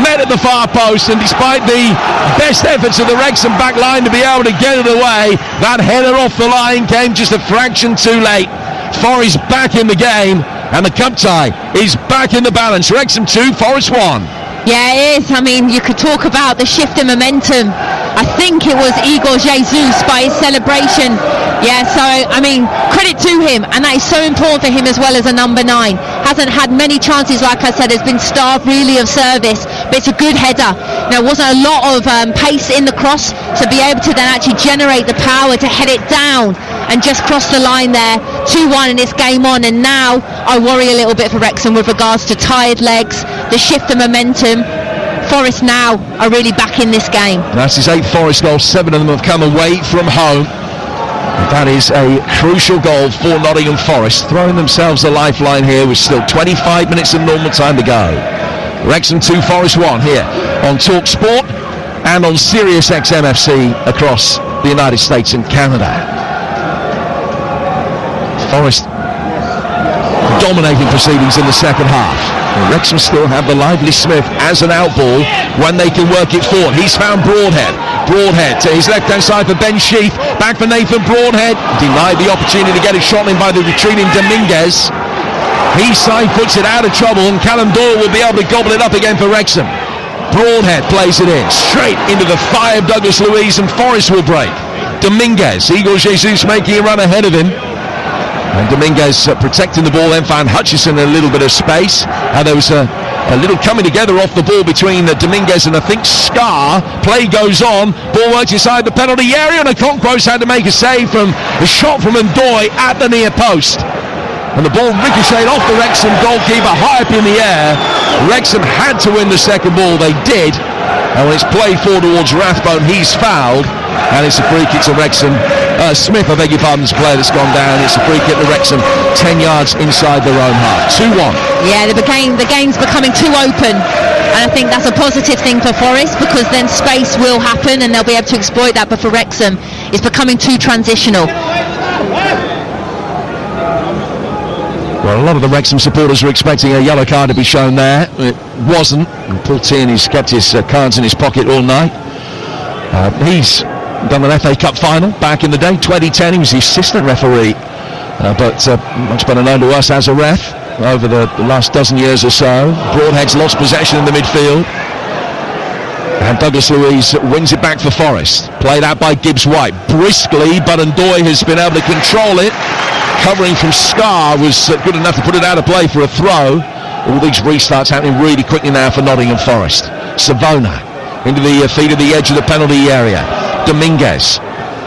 Speaker 1: met at the far post, and despite the best efforts of the Wrexham back line to be able to get it away, that header off the line came just a fraction too late. Forest back in the game, And the cup tie is back in the balance. Wrexham 2, Forest 1.
Speaker 2: Yeah, it is. I mean, you could talk about the shift in momentum. I think it was Igor Jesus by his celebration. Yeah, so, I mean, credit to him. And that is so important for him as well as a number 9. Hasn't had many chances, like I said, has been starved really of service. But it's a good header. There wasn't a lot of pace in the cross to be able to then actually generate the power to head it down and just cross the line there. 2-1 and it's game on. And now I worry a little bit for Wrexham with regards to tired legs, the shift of momentum. Forest now are really back in this game.
Speaker 1: That's his 8th Forest goal. 7 of them have come away from home. And that is a crucial goal for Nottingham Forest, throwing themselves a lifeline here with still 25 minutes of normal time to go. Wrexham 2, Forest 1 here on Talk Sport and on Sirius XM FC across the United States and Canada. Forest dominating proceedings in the second half. Wrexham still have the lively Smith as an outball when they can work it forward. He's found Broadhead to his left hand side for Ben Sheath, back for Nathan Broadhead, denied the opportunity to get a shot in by the retreating Dominguez. He side puts it out of trouble and Callum Doyle will be able to gobble it up again for Wrexham. Broadhead plays it in straight into the thigh of Douglas Luiz and Forest will break. Dominguez, Igor Jesus making a run ahead of him. And Dominguez protecting the ball, then found Hutchison in a little bit of space. There was a little coming together off the ball between Dominguez and I think Scar. Play goes on, ball works inside the penalty area and Okonkwo's had to make a save from a shot from Ndoye at the near post. And the ball ricocheted off the Wrexham goalkeeper high up in the air. Wrexham had to win the second ball, they did. And when it's played forward towards Rathbone, he's fouled. And it's a free kick to Wrexham. Smith, I beg your pardon, is the player that's gone down. It's a free kick to Wrexham, 10 yards inside their own half. 2-1.
Speaker 2: Yeah, the game's becoming too open. And I think that's a positive thing for Forest because then space will happen and they'll be able to exploit that. But for Wrexham, it's becoming too transitional.
Speaker 1: Well, a lot of the Wrexham supporters were expecting a yellow card to be shown there. It wasn't. And Paul Tierney's kept his cards in his pocket all night. He's done an FA Cup final back in the day, 2010. He was the assistant referee, but much better known to us as a ref over the last dozen years or so. Broadhead's lost possession in the midfield. And Douglas Luiz wins it back for Forest. Played out by Gibbs-White briskly, but Ndoye has been able to control it. Covering from Scar was good enough to put it out of play for a throw. All these restarts happening really quickly now for Nottingham Forest. Savona into the feet of the edge of the penalty area. Dominguez,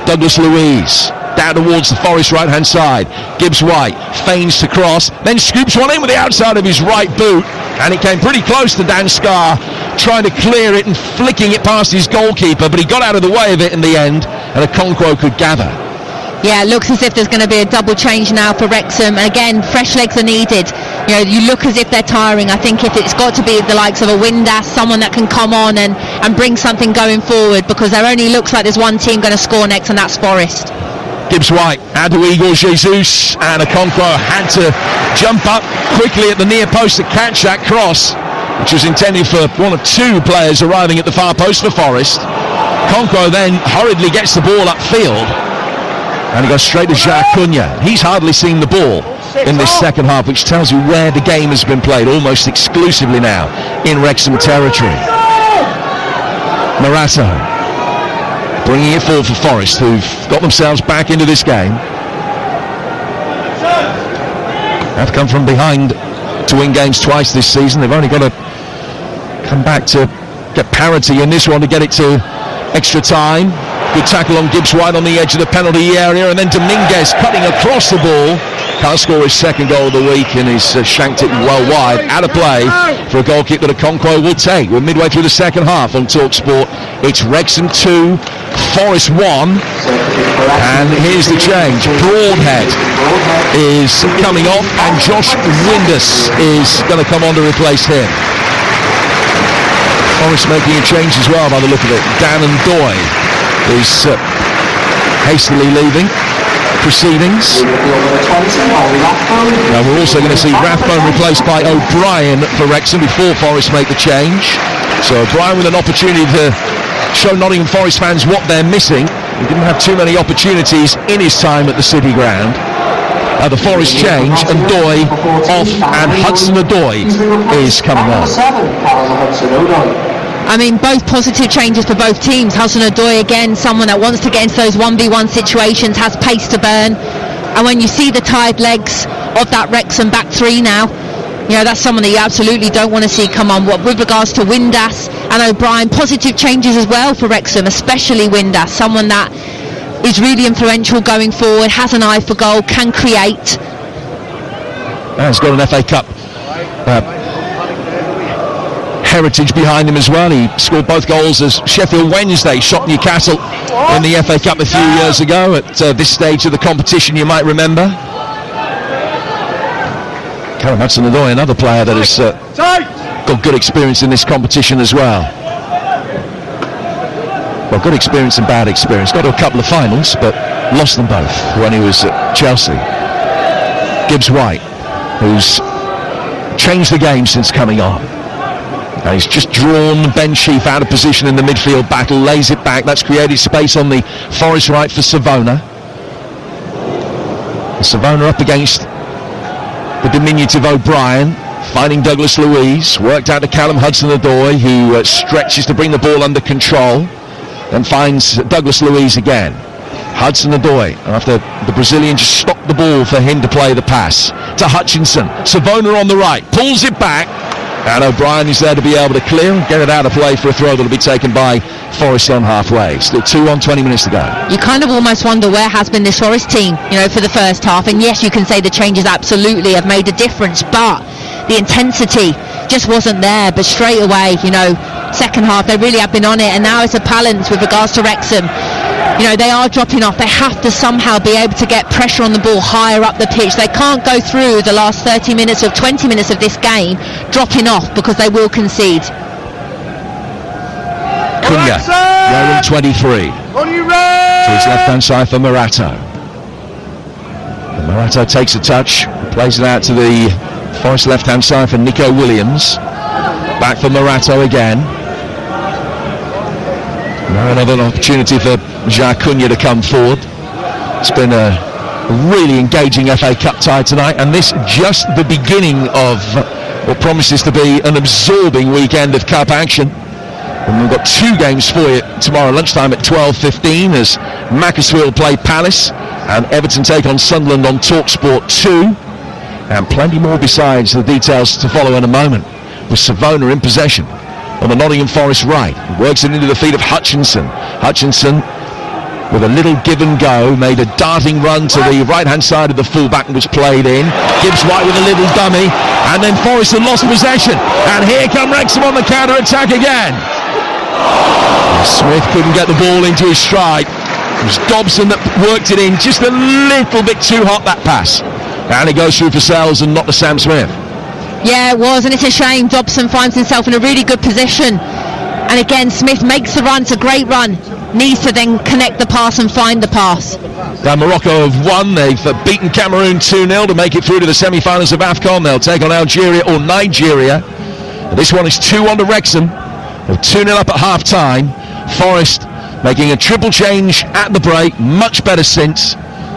Speaker 1: Douglas Luiz, down towards the Forest right hand side. Gibbs-White feigns to cross, then scoops one in with the outside of his right boot, and it came pretty close to Dan Scar trying to clear it and flicking it past his goalkeeper, but he got out of the way of it in the end, and Okonkwo could gather.
Speaker 2: Yeah, it looks as if there's going to be a double change now for Wrexham. And again, fresh legs are needed. You know, you look as if they're tiring. I think if it's got to be the likes of a Windass, someone that can come on and bring something going forward, because there only looks like there's one team going to score next, and that's Forest.
Speaker 1: Gibbs-White out to Igor Jesus, and Okonkwo had to jump up quickly at the near post to catch that cross, which was intended for one of two players arriving at the far post for Forest. Okonkwo then hurriedly gets the ball upfield, and he goes straight to Jacques Cunha. He's hardly seen the ball in this second half, which tells you where the game has been played, almost exclusively now in Wrexham territory. Morato bringing it forward for Forest, who've got themselves back into this game. Have come from behind to win games twice this season. They've only got to come back to get parity in this one to get it to extra time. Good tackle on Gibbs-White on the edge of the penalty area, and then Dominguez cutting across the ball. Can't score his second goal of the week, and he's shanked it well wide. Out of play for a goal kick that Okonkwo will take. We're midway through the second half on TalkSport. It's Wrexham 2, Forest 1, and here's the change. Broadhead is coming off, and Josh Windass is going to come on to replace him. Forest making a change as well by the look of it. Dan Ndoye is hastily leaving proceedings. Now we're also going to see Rathbone replaced by O'Brien for Wrexham before Forest make the change. So O'Brien with an opportunity to show Nottingham Forest fans what they're missing. He didn't have too many opportunities in his time at the City Ground. The Forest change, and Doy off, and Hudson-Odoi is coming on.
Speaker 2: I mean, both positive changes for both teams. Hudson-Odoi, again, someone that wants to get into those 1v1 situations, has pace to burn. And when you see the tired legs of that Wrexham back three now, you know, that's someone that you absolutely don't want to see come on. With regards to Windass and O'Brien, positive changes as well for Wrexham, especially Windass, someone that is really influential going forward, has an eye for goal, can create.
Speaker 1: He's got an FA Cup heritage behind him as well. He scored both goals as Sheffield Wednesday shot Newcastle in the FA Cup a few years ago at this stage of the competition, you might remember. Callum Hudson-Odoi, another player that has got good experience in this competition as well. Well, good experience and bad experience. Got to a couple of finals, but lost them both when he was at Chelsea. Gibbs White, who's changed the game since coming on. And he's just drawn Ben Sheaf out of position in the midfield battle, lays it back. That's created space on the Forest right for Savona. And Savona up against the diminutive O'Brien, finding Douglas Luiz, worked out to Callum Hudson-Odoi, who stretches to bring the ball under control, then finds Douglas Luiz again. Hudson-Odoi, after the Brazilian just stopped the ball for him to play the pass to Hutchinson. Savona on the right, pulls it back, and O'Brien is there to be able to clear and get it out of play for a throw that'll be taken by Forest on halfway. Still 2 on, 20 minutes to go.
Speaker 2: You kind of almost wonder where has been this Forest team, you know, for the first half. And yes, you can say the changes absolutely have made a difference, but the intensity just wasn't there. But straight away, you know, second half they really have been on it, and now it's a balance with regards to Wrexham. You know, they are dropping off. They have to somehow be able to get pressure on the ball higher up the pitch. They can't go through the last 30 minutes or 20 minutes of this game dropping off, because they will concede.
Speaker 1: Cunha, Rowan 23. To his left-hand side for Morato. And Morato takes a touch, plays it out to the Forest left-hand side for Nico Williams. Back for Morato again. Now another opportunity for Jacques Cunha to come forward. It's been a really engaging FA Cup tie tonight, and this just the beginning of what promises to be an absorbing weekend of Cup action. And we've got 2 games for you tomorrow lunchtime at 12:15 as Macclesfield play Palace and Everton take on Sunderland on TalkSport 2. And plenty more besides, the details to follow in a moment, with Savona in possession on the Nottingham Forest right. He works it into the feet of Hutchinson. Hutchinson, with a little give and go, made a darting run to the right-hand side of the fullback and was played in. Gibbs White with a little dummy, and then Forest had lost possession. And here come Wrexham on the counter-attack again. Smith couldn't get the ball into his stride. It was Dobson that worked it in just a little bit too hot, that pass. And it goes through for Sells and not to Sam Smith.
Speaker 2: Yeah, it was, and it's a shame. Dobson finds himself in a really good position. And again, Smith makes the run. It's a great run. Needs to then connect the pass and find the pass.
Speaker 1: Now Morocco have won. They've beaten Cameroon 2-0 to make it through to the semi-finals of AFCON. They'll take on Algeria or Nigeria. And this one is 2-1 to Wrexham. They're 2-0 up at half-time. Forest making a triple change at the break. Much better since.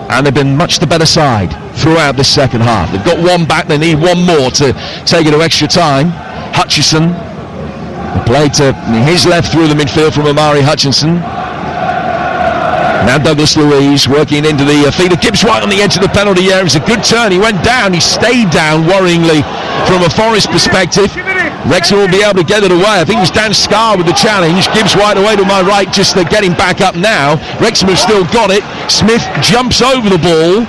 Speaker 1: And they've been much the better side throughout this second half. They've got one back. They need one more to take it to extra time. Hutchison played to his left through the midfield from Amari Hutchinson. Now Douglas Luiz working into the feet of Gibbs White on the edge of the penalty area. It was a good turn. He went down. He stayed down worryingly from a Forest perspective. Wrexham will be able to get it away. I think it was Dan Scarr with the challenge. Gibbs White away to my right, just getting back up now. Wrexham have still got it. Smith jumps over the ball,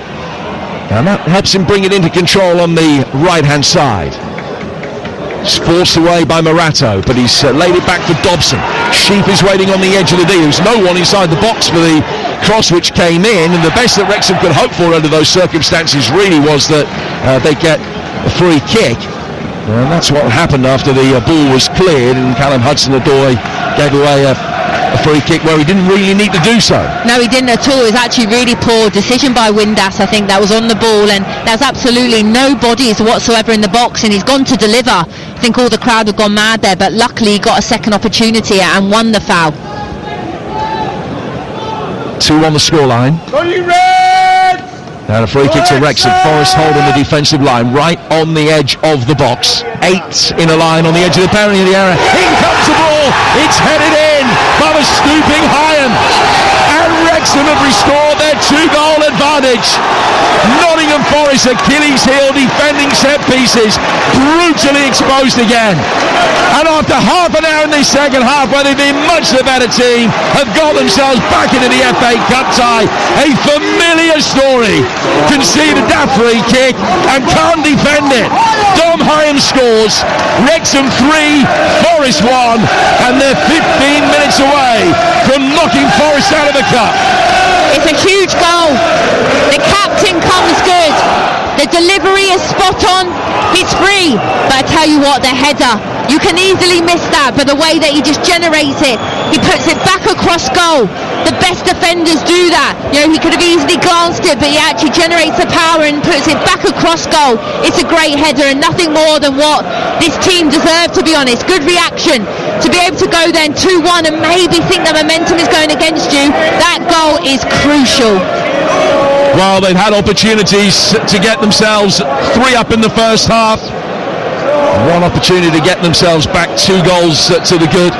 Speaker 1: and that helps him bring it into control on the right-hand side. It's forced away by Morato, but he's laid it back for Dobson. Sheep is waiting on the edge of the D. There's no one inside the box for the cross which came in, and the best that Wrexham could hope for under those circumstances really was that they get a free kick. And that's what happened after the ball was cleared, and Callum Hudson-Odoi gave away a free kick where he didn't really need to do so.
Speaker 2: No, he didn't at all. It was actually really poor decision by Windass, I think, that was on the ball, and there's absolutely no bodies whatsoever in the box, and he's gone to deliver. I think all the crowd have gone mad there, but luckily he got a second opportunity and won the foul.
Speaker 1: 2 on the scoreline. And a free kick to Wrexham. Forest hold on the defensive line, right on the edge of the box. 8 in a line on the edge of the penalty area. In comes the ball. It's headed in by the stooping Hyan. And Wrexham have restored their 2-goal advantage. Nottingham Forest, Achilles heel defending set pieces, brutally exposed again. And after half an hour in the second half, where they've been much the better team, have got themselves back into the FA Cup tie. A familiar story. Concede a daft free kick and can't defend it. Dom Hyan scores. Wrexham 3, Forest 1, and they're 15 minutes away from knocking Forest out of the cup.
Speaker 2: It's a huge goal. The captain comes good. The delivery is spot on. He's free. But I tell you what, the header, you can easily miss that, but the way that he just generates it, he puts it back across goal. The best defenders do that. You know, he could have easily glanced it, but he actually generates the power and puts it back across goal. It's a great header and nothing more than what this team deserve, to be honest. Good reaction. To be able to go then 2-1 and maybe think the momentum is going against you, that goal is crucial.
Speaker 1: Well, they've had opportunities to get themselves 3 up in the first half. One opportunity to get themselves back 2 goals to the good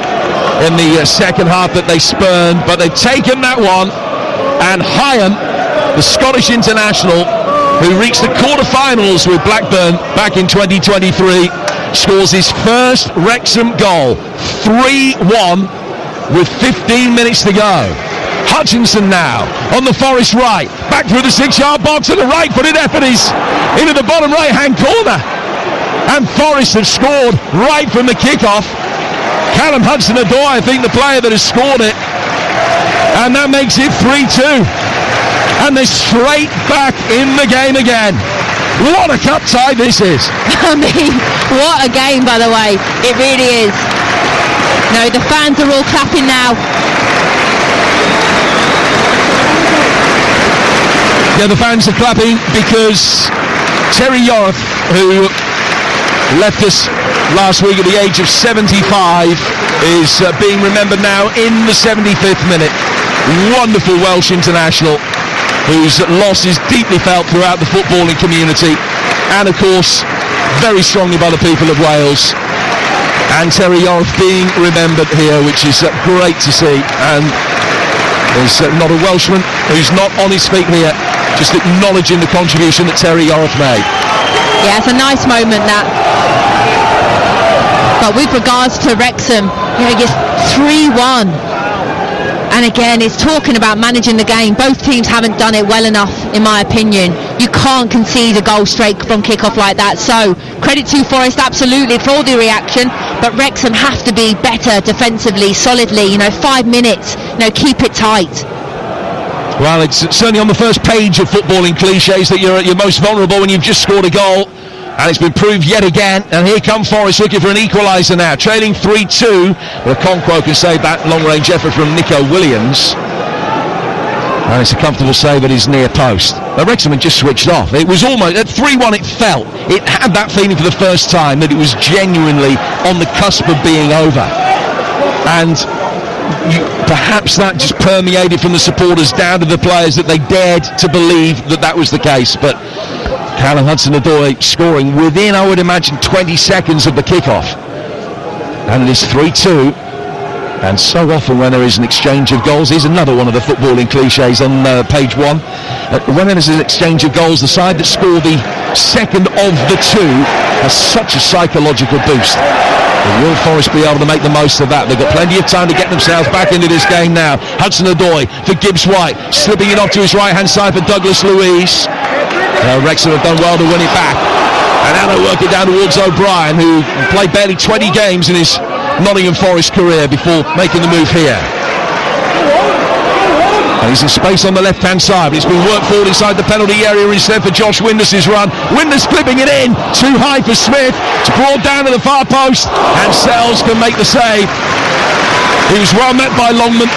Speaker 1: in the second half that they spurned, but they've taken that one. And Hyan, the Scottish international, who reached the quarter-finals with Blackburn back in 2023, scores his first Wrexham goal, 3-1 with 15 minutes to go. Hutchinson now on the Forest right, back through the 6-yard box, and the right-footed effort is into the bottom right-hand corner. And Forest have scored right from the kick-off. Callum Hudson-Odoi, I think, the player that has scored it. And that makes it 3-2. And they're straight back in the game again. What a cup tie this is.
Speaker 2: I mean, what a game, by the way. It really is. No, the fans are all clapping now.
Speaker 1: Yeah, the fans are clapping because Terry Yorath, who left us last week at the age of 75, is being remembered now in the 75th minute. Wonderful Welsh international whose loss is deeply felt throughout the footballing community and of course very strongly by the people of Wales. And Terry Yorath being remembered here, which is great to see. And there's not a Welshman who's not on his feet here, just acknowledging the contribution that Terry Yorath made.
Speaker 2: Yeah, it's a nice moment, that. But with regards to Wrexham, you know, just 3-1. And again, it's talking about managing the game. Both teams haven't done it well enough, in my opinion. You can't concede a goal straight from kick-off like that. So, credit to Forest, absolutely, for all the reaction. But Wrexham have to be better defensively, solidly. 5 minutes, keep it tight.
Speaker 1: Well, it's certainly on the first page of footballing cliches that you're at your most vulnerable when you've just scored a goal. And it's been proved yet again. And here come Forest looking for an equaliser now. Trailing 3-2. But Okonkwo can save that long-range effort from Nico Williams. And it's a comfortable save at his near post. But Wrexham had just switched off. It was almost, at 3-1 it felt. It had that feeling for the first time that it was genuinely on the cusp of being over. And perhaps that just permeated from the supporters down to the players, that they dared to believe that was the case. But Callum Hudson-Odoi scoring within, I would imagine, 20 seconds of the kickoff. And it is 3-2. And so often when there is an exchange of goals, here's another one of the footballing cliches on page 1. When there is an exchange of goals, the side that score the second of the two has such a psychological boost. Will Forest be able to make the most of that? They've got plenty of time to get themselves back into this game now. Hudson-Odoi for Gibbs White, slipping it off to his right-hand side for Douglas Luiz. Wrexham have done well to win it back. And now they work it down towards O'Brien, who played barely 20 games in his Nottingham Forest career before making the move here. And he's in space on the left-hand side, but it's been worked forward inside the penalty area instead for Josh Windus' run. Windus clipping it in, too high for Smith. It's brought down to the far post, and Sells can make the save. He was well met by Longman,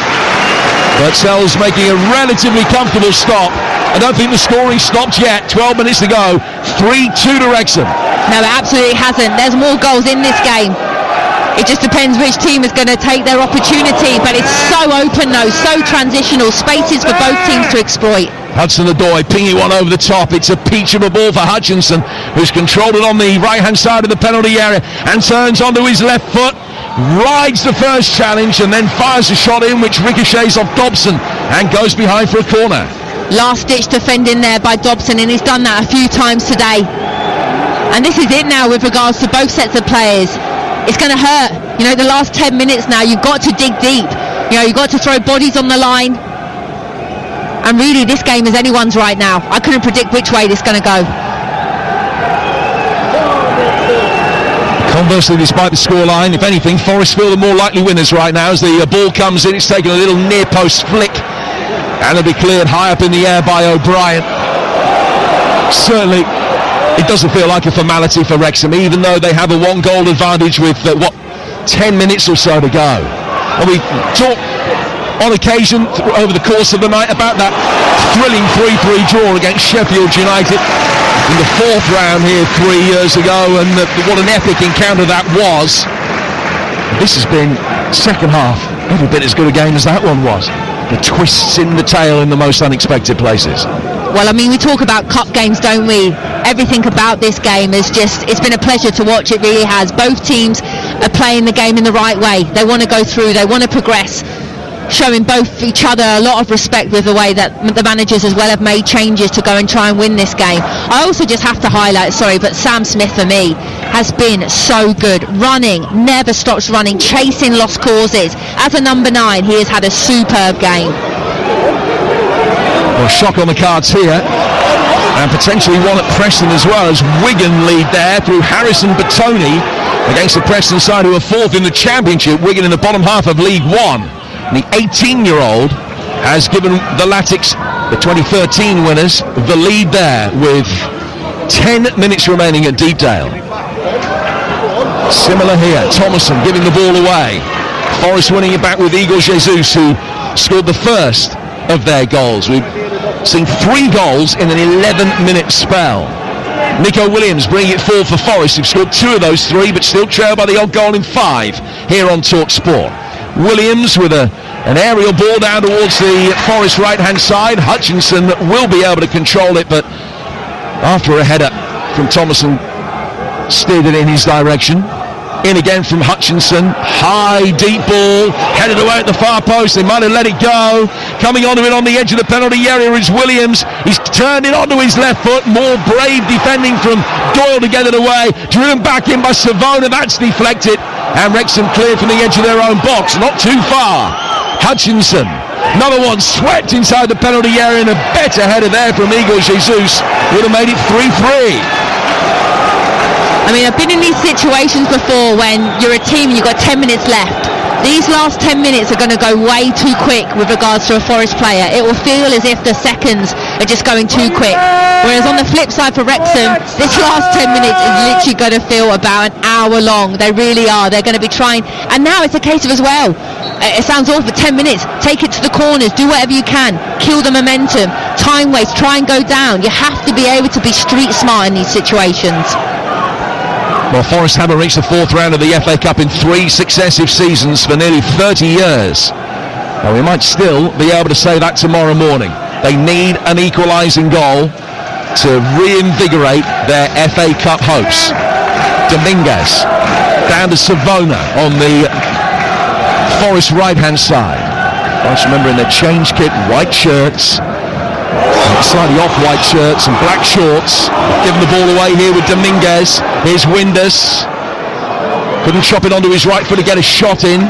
Speaker 1: but Sells making a relatively comfortable stop. I don't think the scoring stopped yet. 12 minutes to go. 3-2 to Wrexham.
Speaker 2: No, it absolutely hasn't. There's more goals in this game. It just depends which team is going to take their opportunity, but it's so open though, so transitional, spaces for both teams to exploit.
Speaker 1: Hudson-Odoi pinging one over the top. It's a peach of a ball for Hutchinson, who's controlled it on the right-hand side of the penalty area and turns onto his left foot, rides the first challenge and then fires a shot in which ricochets off Dobson and goes behind for a corner.
Speaker 2: Last-ditch defending there by Dobson, and he's done that a few times today. And this is it now with regards to both sets of players. It's going to hurt. You know, the last 10 minutes now, you've got to dig deep. You know, you've got to throw bodies on the line. And really, this game is anyone's right now. I couldn't predict which way this is going to go.
Speaker 1: Conversely, despite the scoreline, if anything, Forest feel the more likely winners right now as the ball comes in. It's taken a little near-post flick. And it'll be cleared high up in the air by O'Brien. Certainly, it doesn't feel like a formality for Wrexham, even though they have a one-goal advantage with, 10 minutes or so to go. And we talk on occasion over the course of the night about that thrilling 3-3 draw against Sheffield United in the fourth round here 3 years ago, and what an epic encounter that was. This has been, second half, every bit as good a game as that one was. The twists in the tail in the most unexpected places.
Speaker 2: Well, I mean, we talk about cup games, don't we? Everything about this game is just, it's been a pleasure to watch, it really has. Both teams are playing the game in the right way. They want to go through, they want to progress, showing both each other a lot of respect with the way that the managers as well have made changes to go and try and win this game. I also just have to highlight, but Sam Smith for me has been so good. Running, never stops running, chasing lost causes. As a number 9, he has had a superb game.
Speaker 1: Well, shock on the cards here, and potentially one at Preston as well, as Wigan lead there through Harrison Batoni against the Preston side, who are fourth in the Championship. Wigan in the bottom half of League One. The 18-year-old has given the Latics, the 2013 winners, the lead there with 10 minutes remaining at Deepdale. Similar here, Thomason giving the ball away. Forest winning it back with Igor Jesus, who scored the first of their goals. We've seen 3 goals in an 11-minute spell. Nico Williams bringing it forward for Forest, who've scored 2 of those 3, but still trailed by the odd goal in 5 here on Talk Sport. Williams with an aerial ball down towards the Forest right-hand side. Hutchinson will be able to control it, but after a header from Thomason, steered it in his direction. In again from Hutchinson, high deep ball, headed away at the far post. They might have let it go. Coming onto it on the edge of the penalty area is Williams. He's turned it onto his left foot. More brave defending from Doyle to get it away. Driven back in by Savona. That's deflected, and Wrexham cleared from the edge of their own box. Not too far. Hutchinson, another one swept inside the penalty area, and a better header there from Igor Jesus would have made it 3-3.
Speaker 2: I mean, I've been in these situations before when you're a team and you've got 10 minutes left. These last 10 minutes are going to go way too quick with regards to a Forest player. It will feel as if the seconds are just going too quick. Whereas on the flip side for Wrexham, this last 10 minutes is literally going to feel about an hour long. They really are. They're going to be trying. And now it's a case of as well. It sounds awful, 10 minutes. Take it to the corners. Do whatever you can. Kill the momentum. Time waste. Try and go down. You have to be able to be street smart in these situations.
Speaker 1: Well, Forest haven't reached the 4th round of the FA Cup in 3 successive seasons for nearly 30 years. Now, we might still be able to say that tomorrow morning. They need an equalising goal to reinvigorate their FA Cup hopes. Dominguez down to Savona on the Forest right-hand side. Forest, remember, in their change kit, white shirts, slightly off-white shirts and black shorts. Giving the ball away here with Dominguez. Here's Windus. Couldn't chop it onto his right foot to get a shot in.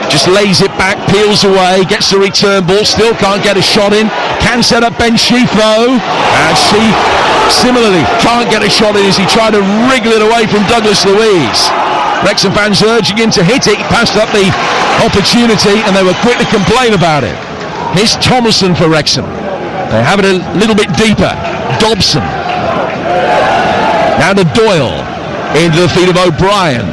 Speaker 1: Just lays it back, peels away, gets the return ball, still can't get a shot in. Can set up Ben Sheaf though. And she similarly can't get a shot in as he tried to wriggle it away from Douglas Luiz. Wrexham fans urging him to hit it. He passed up the opportunity and they were quick to complain about it. Here's Thomason for Wrexham. They have it a little bit deeper. Dobson. Now to Doyle. Into the feet of O'Brien.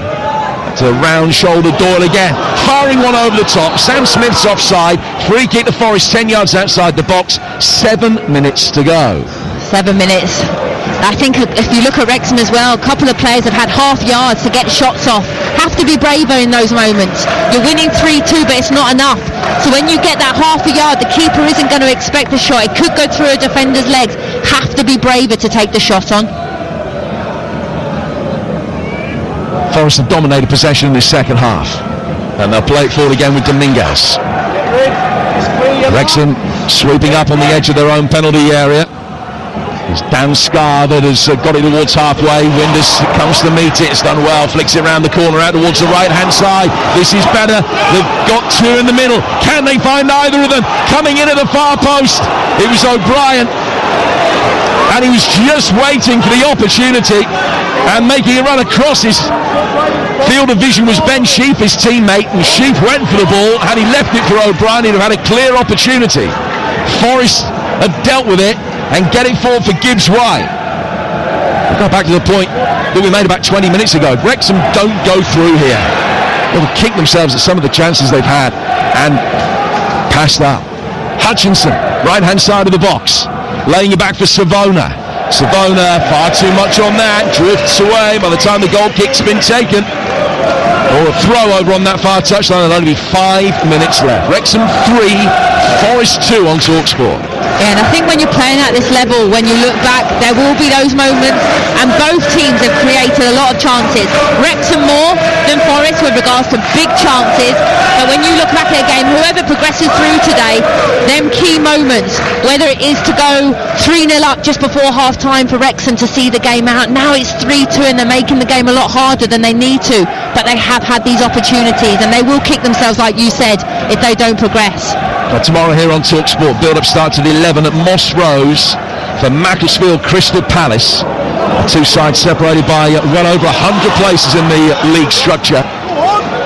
Speaker 1: To round shoulder Doyle again. Firing one over the top. Sam Smith's offside. Free kick to Forest 10 yards outside the box. 7 minutes to go.
Speaker 2: 7 minutes. I think if you look at Wrexham as well, a couple of players have had half yards to get shots off. Have to be braver in those moments. You're winning 3-2, but it's not enough. So when you get that half a yard, the keeper isn't going to expect the shot. It could go through a defender's legs. Have to be braver to take the shot on.
Speaker 1: Forest have dominated possession in the second half, and they'll play it forward again with Dominguez. Wrexham sweeping up on the edge of their own penalty area. It's Dan Scarr that has got it towards halfway. Windus comes to meet it. It's done well. Flicks it around the corner out towards the right-hand side. This is better. They've got two in the middle. Can they find either of them? Coming in at the far post. It was O'Brien. And he was just waiting for the opportunity and making a run across his field of vision was Ben Sheaf, his teammate, and Sheaf went for the ball. Had he left it for O'Brien, he'd have had a clear opportunity. Forest have dealt with it and get it forward for Gibbs White. We'll go back to the point that we made about 20 minutes ago. If Wrexham don't go through here, they'll kick themselves at some of the chances they've had and passed up. Hutchinson, right-hand side of the box, laying it back for Savona. Savona, far too much on that, drifts away by the time the goal kick's been taken. Or a throw over on that far touchline. There'll only be 5 minutes left. Wrexham 3, Forest 2 on TalkSport.
Speaker 2: Yeah, and I think when you're playing at this level, when you look back, there will be those moments, and both teams have created a lot of chances. Wrexham more than Forest with regards to big chances, but when you look back at a game, whoever progresses through today, them key moments, whether it is to go 3-0 up just before half-time for Wrexham to see the game out, now it's 3-2 and they're making the game a lot harder than they need to, but they have had these opportunities, and they will kick themselves, like you said, if they don't progress.
Speaker 1: Well, tomorrow here on TalkSport, build-up starts at 11 at Moss Rose for Macclesfield Crystal Palace. The two sides separated by well over 100 places in the league structure.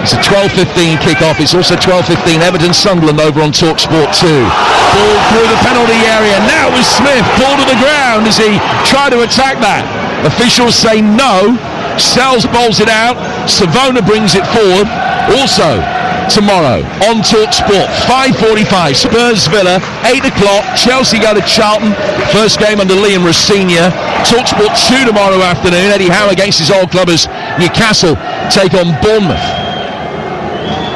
Speaker 1: It's a 12:15 kick-off. It's also 12:15 Everton Sunderland over on TalkSport 2. Ball through the penalty area. Now with Smith. Ball to the ground as he tried to attack that. Officials say no. Sells bowls it out. Savona brings it forward. Also tomorrow on TalkSport, 5:45 Spurs Villa, 8 o'clock Chelsea go to Charlton, first game under Liam Rossignol. TalkSport 2 tomorrow afternoon, Eddie Howe against his old club as Newcastle take on Bournemouth.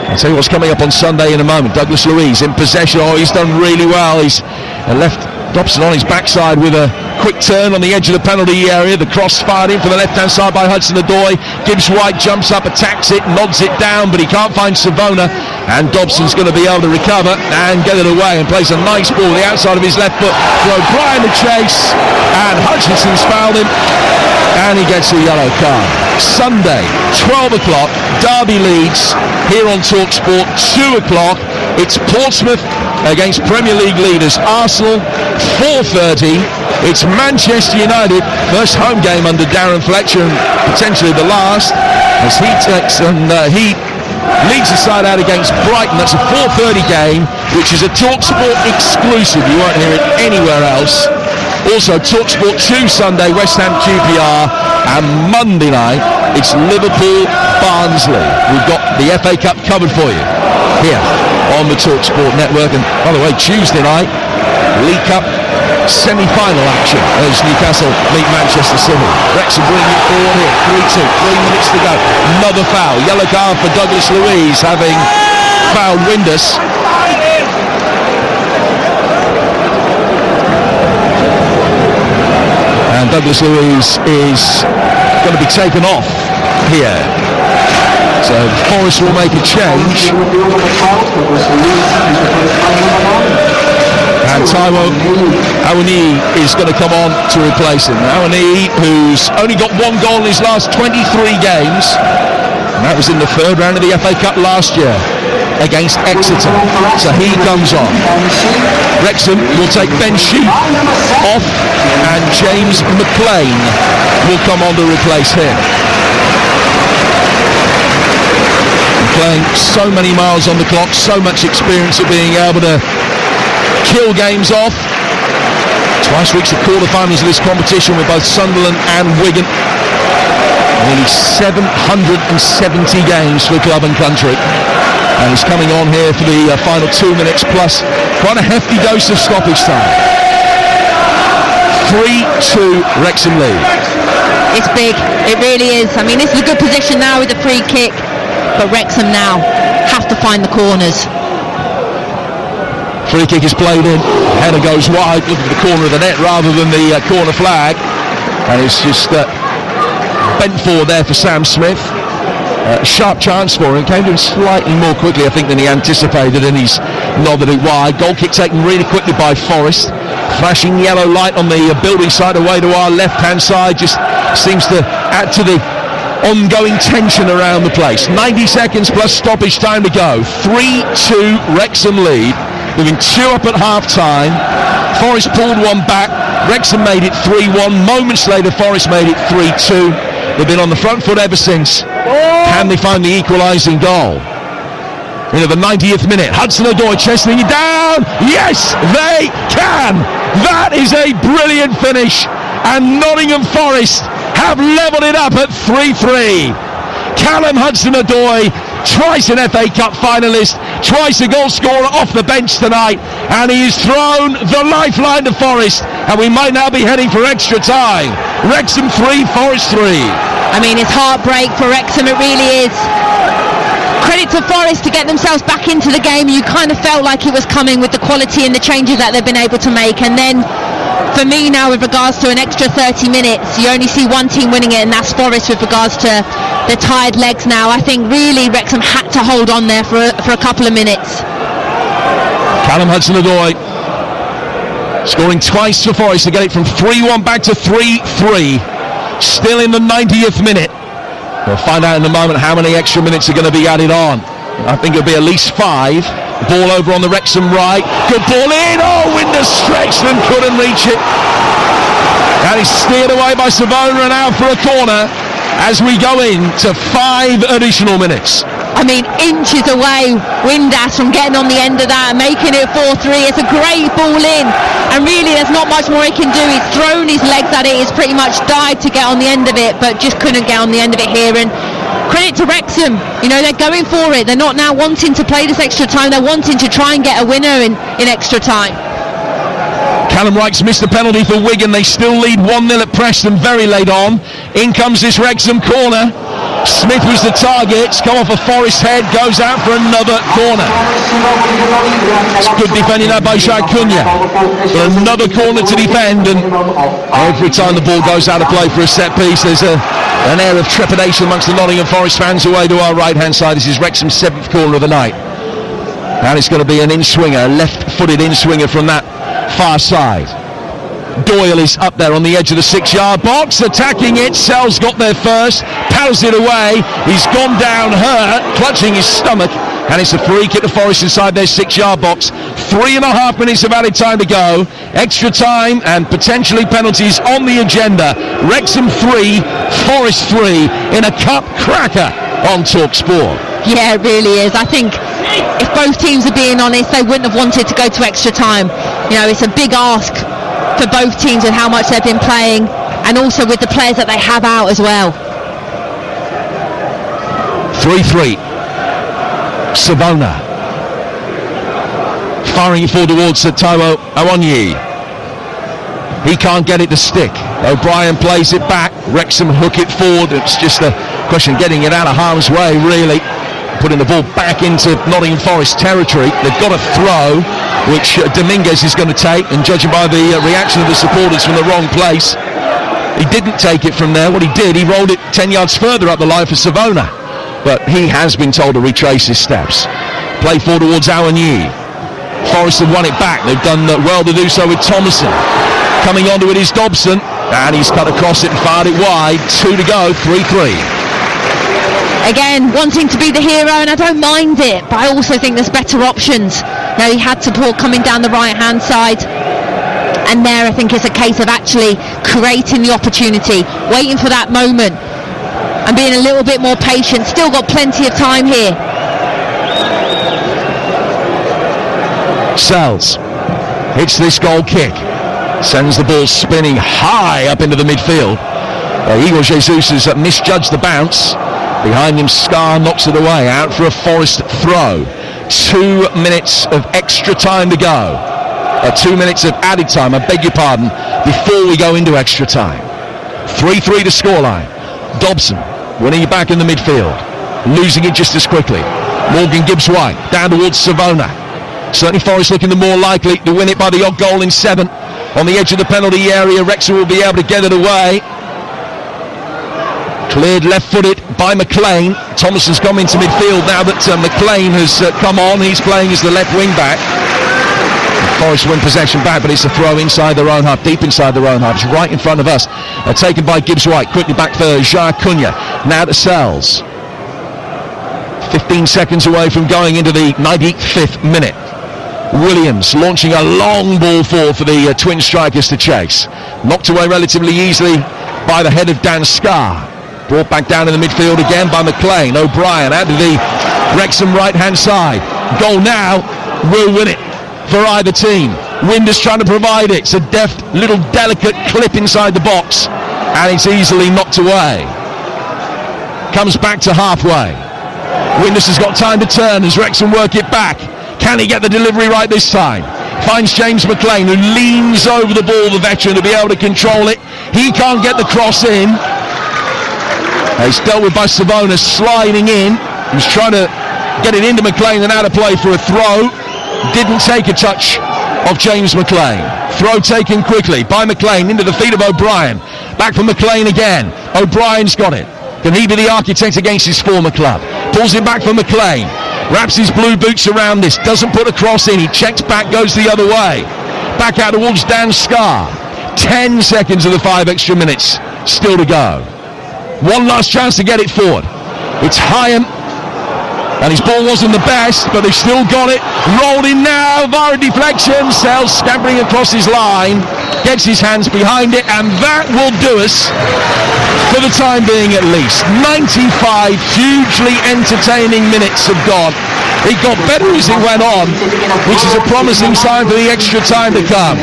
Speaker 1: I'll tell you what's coming up on Sunday in a moment. Douglas Luiz in possession. Oh, he's done really well. He's left Dobson on his backside with a quick turn on the edge of the penalty area. The cross fired in from the left-hand side by Hudson-Odoi. Gibbs White jumps up, attacks it, nods it down, but he can't find Savona. And Dobson's going to be able to recover and get it away and plays a nice ball the outside of his left foot for O'Brien to chase. And Hutchinson's fouled him. And he gets a yellow card. Sunday, 12 o'clock, Derby Leeds here on TalkSport. 2 o'clock, it's Portsmouth against Premier League leaders Arsenal. 4:30, it's Manchester United, first home game under Darren Fletcher and potentially the last, as he takes and he leads the side out against Brighton. That's a 4:30 game, which is a TalkSport exclusive. You won't hear it anywhere else. Also TalkSport 2 Sunday, West Ham QPR, and Monday night it's Liverpool Barnsley. We've got the FA Cup covered for you here on the TalkSport network. And by the way, Tuesday night, League Cup semi-final action as Newcastle meet Manchester City. Wrexham bringing it forward here, 3-2, 3 minutes to go. Another foul, yellow card for Douglas Luiz, having fouled Windus. And Douglas Luiz is going to be taken off here. So Forest will make a change. And Taiwo Awoniyi is going to come on to replace him. Awoniyi, who's only got 1 goal in his last 23 games. And that was in the 3rd round of the FA Cup last year against Exeter. So he comes on. Wrexham will take Ben Sheaf off and James McLean will come on to replace him. Playing so many miles on the clock, so much experience of being able to kill games off. Twice reached the quarterfinals of this competition with both Sunderland and Wigan. Nearly 770 games for club and country. And he's coming on here for the final 2 minutes plus quite a hefty dose of stoppage time. 3-2 Wrexham lead.
Speaker 2: It's big, it really is. I mean, this is a good position now with the free kick, but Wrexham now have to find the corners.
Speaker 1: Free kick is played in, header goes wide, looking at the corner of the net rather than the corner flag, and it's just bent forward there for Sam Smith. Sharp chance for him, came to him slightly more quickly I think than he anticipated, and he's nodded it wide. Goal kick taken really quickly by Forest. Flashing yellow light on the building side away to our left hand side, just seems to add to the ongoing tension around the place. 90 seconds plus stoppage time to go. 3-2 Wrexham lead, moving 2 up at half time. Forest pulled one back, Wrexham made it 3-1, moments later Forest made it 3-2. They've been on the front foot ever since. Can they find the equalising goal? Into the 90th minute, Hudson-Odoi chesting it down. Yes, they can. That is a brilliant finish, and Nottingham Forest have levelled it up at 3-3. Callum Hudson-Odoi, twice an FA Cup finalist, twice a goal scorer off the bench tonight, and he's thrown the lifeline to Forest, and we might now be heading for extra time. Wrexham 3, Forest 3.
Speaker 2: I mean, it's heartbreak for Wrexham, it really is. Credit to Forest to get themselves back into the game. You kind of felt like it was coming with the quality and the changes that they've been able to make, and then for me now, with regards to an extra 30 minutes, you only see one team winning it, and that's Forest with regards to the tired legs now. I think really Wrexham had to hold on there for a couple of minutes.
Speaker 1: Callum Hudson-Odoi scoring twice for Forest to get it from 3-1 back to 3-3. Still in the 90th minute. We'll find out in a moment how many extra minutes are going to be added on. I think it'll be at least 5. Ball over on the Wrexham right. Good ball in. Oh, Winder stretched and couldn't reach it. And he's steered away by Savona and out for a corner as we go into 5 additional minutes.
Speaker 2: I mean, inches away, Windass from getting on the end of that and making it 4-3. It's a great ball in, and really there's not much more he can do. He's thrown his legs at it, he's pretty much died to get on the end of it, but just couldn't get on the end of it here. And credit to Wrexham, you know, they're going for it. They're not now wanting to play this extra time, they're wanting to try and get a winner in extra time.
Speaker 1: Callum Wright's missed the penalty for Wigan. They still lead 1-0 at Preston very late on. In comes this Wrexham corner. Smith was the target. It's come off a Forest head, goes out for another corner. It's good defending now by Jacques Cunha. But another corner to defend, and every time the ball goes out of play for a set piece, there's an air of trepidation amongst the Nottingham Forest fans away to our right hand side. This is Wrexham's 7th corner of the night. And it's going to be an in-swinger, a left-footed in-swinger from that far side. Doyle is up there on the edge of the 6-yard box, attacking it. Sell's got there first, paddles it away. He's gone down hurt, clutching his stomach, and it's a free kick to Forest inside their 6-yard box. 3.5 minutes of added time to go. Extra time and potentially penalties on the agenda. Wrexham 3, Forest 3 in a cup cracker on TalkSport.
Speaker 2: Yeah, it really is. I think if both teams are being honest, they wouldn't have wanted to go to extra time. You know, it's a big ask for both teams and how much they've been playing, and also with the players that they have out as well. 3-3. Savona firing it forward towards Taiwo Awoniyi. He can't get it to stick. O'Brien plays it back. Wrexham hook it forward. It's just a question of getting it out of harm's way, really. Putting the ball back into Nottingham Forest territory. They've got a throw, which Dominguez is going to take, and judging by the reaction of the supporters from the wrong place, he didn't take it from there. What he did, he rolled it 10 yards further up the line for Savona, but he has been told to retrace his steps. Play forward towards Awoniyi. Forest have won it back. They've done well to do so with Thomason. Coming onto it is Dobson, and he's cut across it and fired it wide. 2 to go, 3-3. Again, wanting to be the hero, and I don't mind it, but I also think there's better options. Now, he had support coming down the right-hand side, and there I think it's a case of actually creating the opportunity, waiting for that moment, and being a little bit more patient. Still got plenty of time here. Sells hits this goal kick, sends the ball spinning high up into the midfield. Igor Jesus has misjudged the bounce. Behind him, Scar knocks it away, out for a Forest throw. 2 minutes of extra time to go. 2 minutes of added time, I beg your pardon,
Speaker 1: before we go into extra time. 3-3 to scoreline. Dobson winning it back in the midfield, losing it just as quickly. Morgan Gibbs-White down towards Savona. Certainly Forest looking the more likely to win it by the odd goal in 7. On the edge of the penalty area, Wrexham will be able to get it away. Cleared left-footed by McLean. Thomas has come into midfield now that McLean has come on. He's playing as the left wing-back. Forest win possession back, but it's a throw inside their own half, deep inside their own half. It's right in front of us. Taken by Gibbs-White. Quickly back for Jacques Cunha. Now to Sells. 15 seconds away from going into the 95th minute. Williams launching a long ball forward for the twin strikers to chase. Knocked away relatively easily by the head of Dan Scarr. Brought back down in the midfield again by McLean. O'Brien out to the Wrexham right-hand side. Goal now will win it for either team. Winders trying to provide it. It's a deft, little delicate clip inside the box, and it's easily knocked away. Comes back to halfway. Winders has got time to turn as Wrexham work it back. Can he get the delivery right this time? Finds James McLean, who leans over the ball, the veteran, to be able to control it. He can't get the cross in. He's dealt with by Savona, sliding in. He's trying to get it into McLean and out of play for a throw. Didn't take a touch of James McLean. Throw taken quickly by McLean into the feet of O'Brien. Back from McLean again. O'Brien's got it. Can he be the architect against his former club? Pulls it back for McLean. Wraps his blue boots around this. Doesn't put a cross in. He checks back, goes the other way. Back out towards Dan Scarr. 10 seconds of the 5 extra minutes still to go. One last chance to get it forward. It's Hyam. And his ball wasn't the best, but they've still got it. Rolled in now via deflection. Sells scampering across his line. Gets his hands behind it, and that will do us for the time being at least. 95 hugely entertaining minutes have gone. It got better as it went on, which is a promising sign for the extra time to come.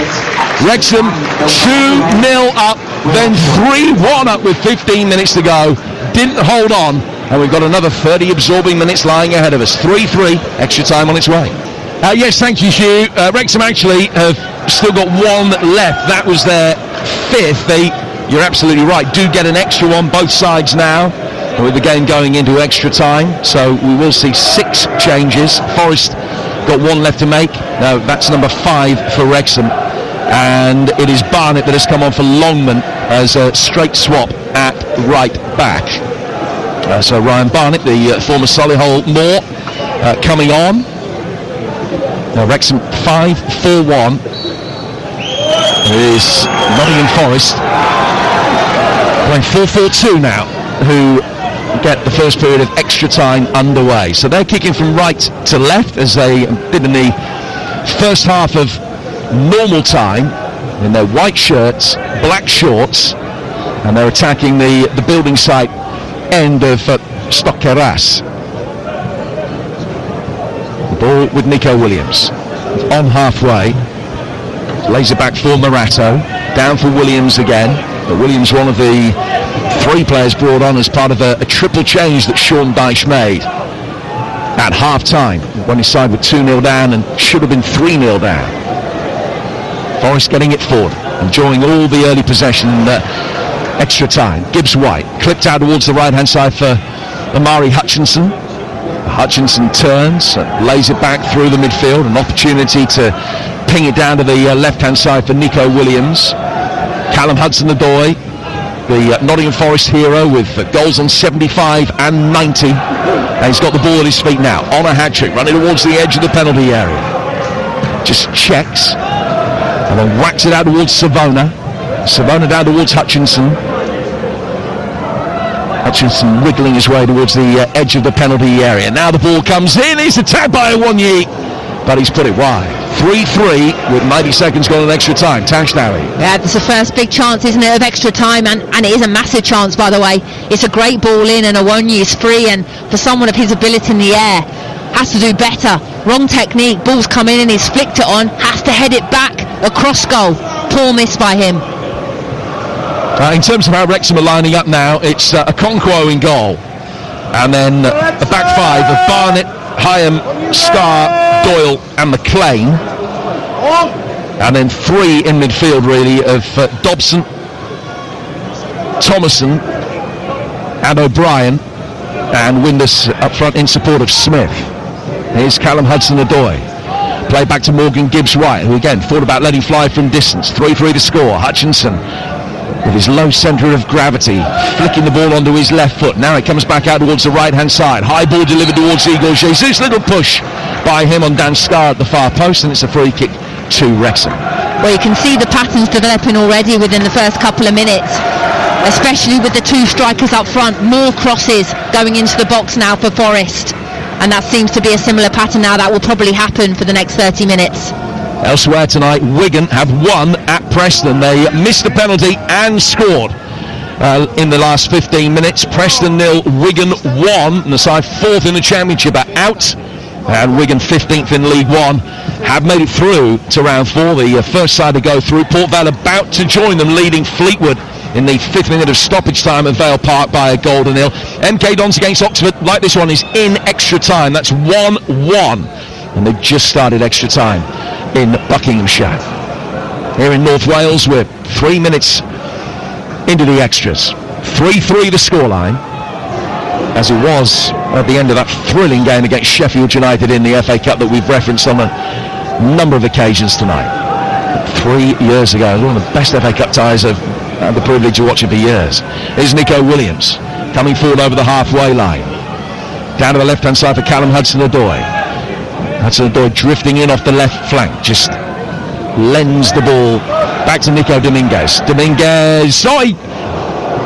Speaker 1: Wrexham 2-0 up, then 3-1 up with 15 minutes to go. Didn't hold on. And we've got another 30 absorbing minutes lying ahead of us. 3-3, extra time on its way. Yes, thank you, Hugh. Wrexham actually have still got one left. That was their 5th. You're absolutely right, do get an extra on both sides now, with the game going into extra time. So we will see 6 changes. Forest got 1 left to make. No, that's number 5 for Wrexham. And it is Barnett that has come on for Longman as a straight swap at right back. So Ryan Barnett, the former Solihull Moor, coming on. Now Wrexham 5-4-1. It is Nottingham Forest playing 4-4-2 now, who get the first period of extra time underway. So they're kicking from right to left as they did in the first half of normal time in their white shirts, black shorts, and they're attacking the building site end of Stockeras. The ball with Nico Williams on halfway, lays it back for Morato, down for Williams again. But Williams, one of the 3 players brought on as part of a triple change that Sean Dyche made at half time when his side were 2-0 down and should have been 3-0 down. Forest getting it forward, enjoying all the early possession extra time. Gibbs-White clipped out towards the right hand side for Amari Hutchinson. Hutchinson turns, lays it back through the midfield, an opportunity to ping it down to the left hand side for Nico Williams. Callum Hudson-Odoi, the Nottingham Forest hero, with goals on 75 and 90, and he's got the ball at his feet now on a hat-trick, running towards the edge of the penalty area. Just checks and then whacks it out towards Savona. Savona down towards Hutchinson. Hutchinson wriggling his way towards the edge of the penalty area. Now the ball comes in. He's attacked by Awonyi, but he's put it wide. 3-3 with 90 seconds gone in extra time. Tash Dowie. Yeah,
Speaker 2: it's the first big chance, isn't it, of extra time, and it is a massive chance, by the way. It's a great ball in, and Awonyi is free, and for someone of his ability in the air, has to do better. Wrong technique. Ball's come in and he's flicked it on. Has to head it back across goal. Poor miss by him.
Speaker 1: In terms of how Wrexham are lining up now, it's a Okonkwo in goal, and then a back 5 of Barnett, Hyam, Scarr, Doyle and McLean. And then 3 in midfield, really, of Dobson, Thomason and O'Brien, and Windus up front in support of Smith. Here's Callum Hudson-Odoi. Play back to Morgan Gibbs-White, who again thought about letting fly from distance. 3-3 to score. Hutchinson with his low centre of gravity, flicking the ball onto his left foot. Now it comes back out towards the right-hand side. High ball delivered towards Igor Jesus. Little push by him on Dan Starr at the far post, and it's a free kick to Wrexham.
Speaker 2: Well, you can see the patterns developing already within the first couple of minutes, especially with the 2 strikers up front. More crosses going into the box now for Forest, and that seems to be a similar pattern now that will probably happen for the next 30 minutes.
Speaker 1: Elsewhere tonight, Wigan have won at Preston. They missed the penalty and scored in the last 15 minutes. Preston 0, Wigan 1, and the side 4th in the Championship are out, and Wigan 15th in League One have made it through to round 4, the first side to go through. Port Vale about to join them, leading Fleetwood in the 5th minute of stoppage time at Vale Park by a goal to 0. MK Dons against Oxford, like this one, is in extra time. That's 1-1, and they've just started extra time in Buckinghamshire. Here in North Wales, we're 3 minutes into the extras. 3-3 the scoreline, as it was at the end of that thrilling game against Sheffield United in the FA Cup that we've referenced on a number of occasions tonight. 3 years ago, one of the best FA Cup ties I've had the privilege of watching for years. Here's Nico Williams coming forward over the halfway line. Down to the left-hand side for Callum Hudson-Odoi. Hudson-Odoi drifting in off the left flank, just lends the ball back to Nico Dominguez.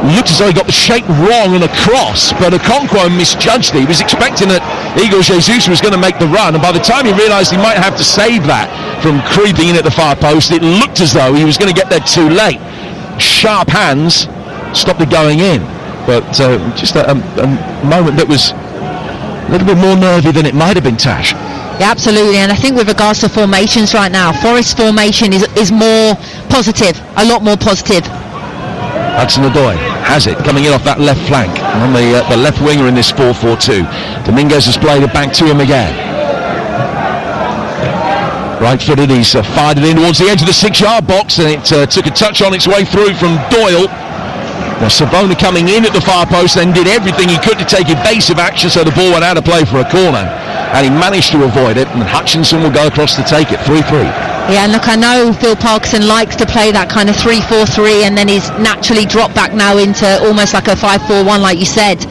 Speaker 1: Looked as though he got the shape wrong on a cross, but Okonkwo misjudged it. He was expecting that Igor Jesus was going to make the run, and by the time he realised he might have to save that from creeping in at the far post, it looked as though he was going to get there too late. Sharp hands stopped it going in, but just a moment that was a little bit more nervy than it might have been, Tash.
Speaker 2: Yeah, absolutely, and I think with regards to formations right now, Forest's formation is more positive, a lot more positive.
Speaker 1: Hudson-Odoi has it, coming in off that left flank, on the left winger in this 4-4-2. Dominguez has played it back to him again. Right-footed, he's fired it in towards the edge of the 6-yard box, and it took a touch on its way through from Doyle. Now Savona coming in at the far post, then did everything he could to take evasive action, so the ball went out of play for a corner, and he managed to avoid it, and Hutchinson will go across to take it, 3-3.
Speaker 2: Yeah, and look, I know Phil Parkinson likes to play that kind of 3-4-3, and then he's naturally dropped back now into almost like a 5-4-1, like you said.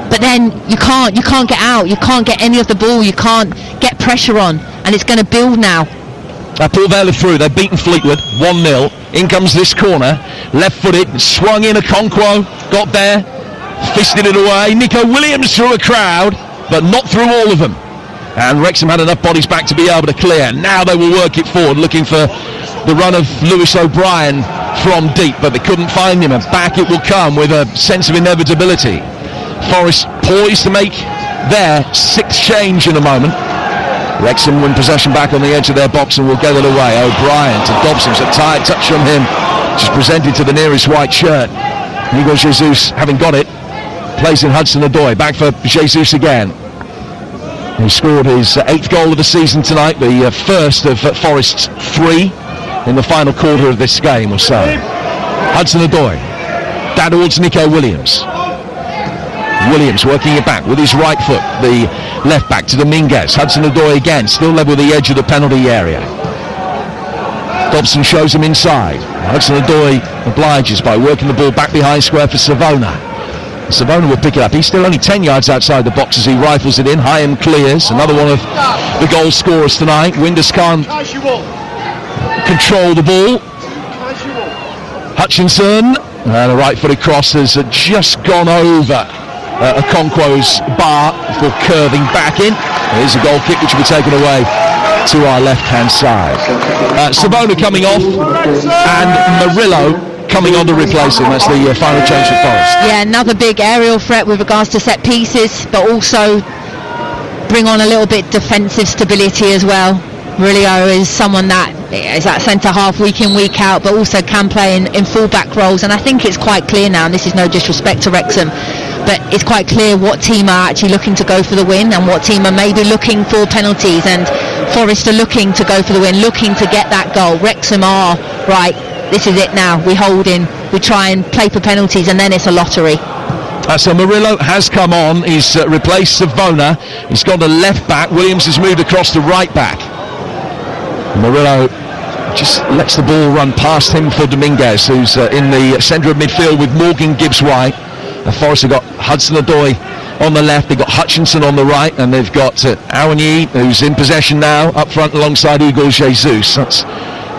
Speaker 2: But then you can't get out, you can't get any of the ball, you can't get pressure on, and it's going to build now.
Speaker 1: Port Vale through, they've beaten Fleetwood 1-0. In comes this corner, left-footed, swung in Okonkwo, got there, fisted it away. Nico Williams through a crowd, but not through all of them. And Wrexham had enough bodies back to be able to clear. Now they will work it forward, looking for the run of Lewis O'Brien from deep, but they couldn't find him, and back it will come with a sense of inevitability. Forest poised to make their 6th change in a moment. Wrexham win possession back on the edge of their box and will get it away. O'Brien to Dobson, a tired touch from him, just presented to the nearest white shirt. Igor Jesus, having got it, plays in Hudson-Odoi, back for Jesus again. He scored his 8th goal of the season tonight, the first of Forest's 3 in the final quarter of this game or so. Hudson-Odoi, down towards Nico Williams. Williams working it back with his right foot, the left back to Dominguez. Hudson-Odoi again, still level with the edge of the penalty area. Dobson shows him inside. Hudson-Odoi obliges by working the ball back behind square for Savona. Savona will pick it up. He's still only 10 yards outside the box as he rifles it in. Hyam clears. Another one of the goal scorers tonight. Windus can't control the ball. Hutchinson, and a right-footed cross has just gone over Okonkwo's bar before curving back in. Here's a goal kick which will be taken away to our left-hand side. Savona coming off, and Murillo coming on to replace him. That's the final change for Forest.
Speaker 2: Yeah, another big aerial threat with regards to set pieces, but also bring on a little bit defensive stability as well. Murillo is someone that is at centre half week in, week out, but also can play in full back roles, and I think it's quite clear now, and this is no disrespect to Wrexham, but it's quite clear what team are actually looking to go for the win and what team are maybe looking for penalties, and Forest are looking to go for the win, looking to get that goal. Wrexham are, right, this is it now, we hold in, we try and play for penalties, and then it's a lottery.
Speaker 1: So Murillo has come on, he's replaced Savona, he's gone to left back, Williams has moved across to right back. Murillo just lets the ball run past him for Dominguez, who's in the centre of midfield with Morgan Gibbs-White. Forest have got Hudson-Odoi on the left, they've got Hutchinson on the right, and they've got Awoniyi, who's in possession now, up front alongside Hugo Jesus. That's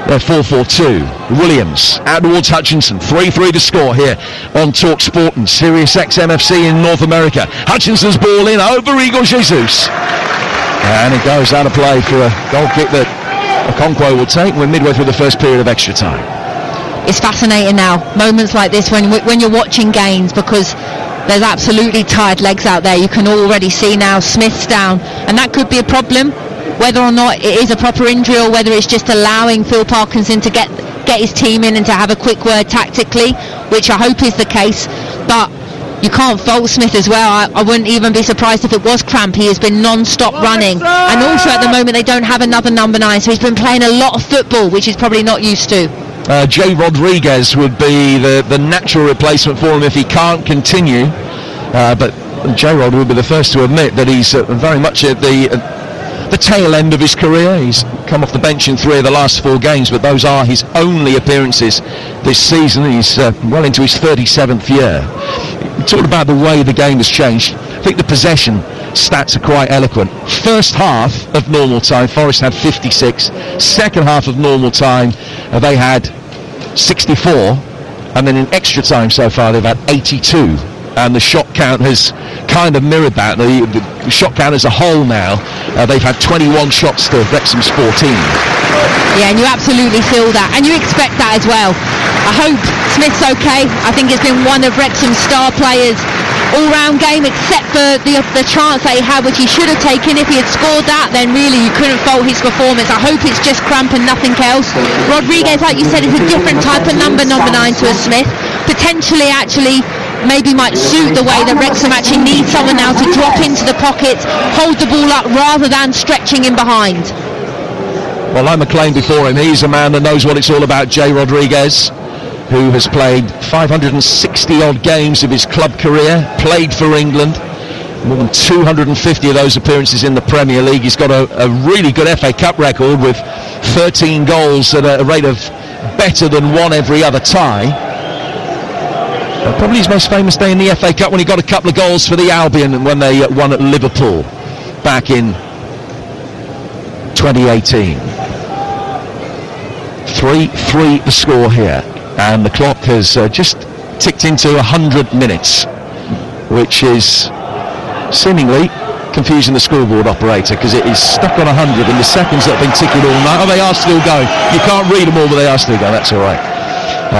Speaker 1: their 4-4-2. Williams out towards Hutchinson, 3-3 to score here on Talk Sport and Sirius XMFC in North America. Hutchinson's ball in over Hugo Jesus, and it goes out of play for a goal kick that Okonkwo will take. We're midway through the first period of extra time.
Speaker 2: It's fascinating now, moments like this when you're watching games, because there's absolutely tired legs out there. You can already see now Smith's down, and that could be a problem, whether or not it is a proper injury or whether it's just allowing Phil Parkinson to get his team in and to have a quick word tactically, which I hope is the case. But you can't fault Smith as well. I wouldn't even be surprised if it was cramp. He has been non-stop running, and also at the moment they don't have another number 9, so he's been playing a lot of football, which he's probably not used to.
Speaker 1: Jay Rodriguez would be the natural replacement for him if he can't continue, but Jay Rod would be the first to admit that he's very much at the tail end of his career. He's come off the bench in 3 of the last 4 games, but those are his only appearances this season. He's well into his 37th year. We talked about the way the game has changed. I think the possession stats are quite eloquent. First half of normal time, Forest had 56. Second half of normal time, they had 64. And then in extra time so far, they've had 82. And the shot count has kind of mirrored that. The shot count as a whole now, they've had 21 shots to Wrexham's 14.
Speaker 2: Yeah, and you absolutely feel that, and you expect that as well. I hope Smith's okay. I think it's been one of Wrexham's star players all-round game, except for the chance that he had, which he should have taken. If he had scored that, then really you couldn't fault his performance. I hope it's just cramp and nothing else. Rodriguez, like you said, is a different type of number 9 to a Smith. Potentially, actually, maybe might suit the way that Wrexham actually needs someone now to drop into the pocket, hold the ball up rather than stretching in behind.
Speaker 1: Well, like McLean before him, he's a man that knows what it's all about, Jay Rodriguez, who has played 560 odd games of his club career, played for England, more than 250 of those appearances in the Premier League. He's got a really good FA Cup record with 13 goals at a rate of better than 1 every other tie. Probably his most famous day in the FA Cup when he got a couple of goals for the Albion when they won at Liverpool back in 2018. 3-3 the score here, and the clock has just ticked into 100 minutes, which is seemingly confusing the scoreboard operator, because it is stuck on 100 and the seconds that have been ticking all night. Oh, they are still going. You can't read them all, but they are still going. That's all right.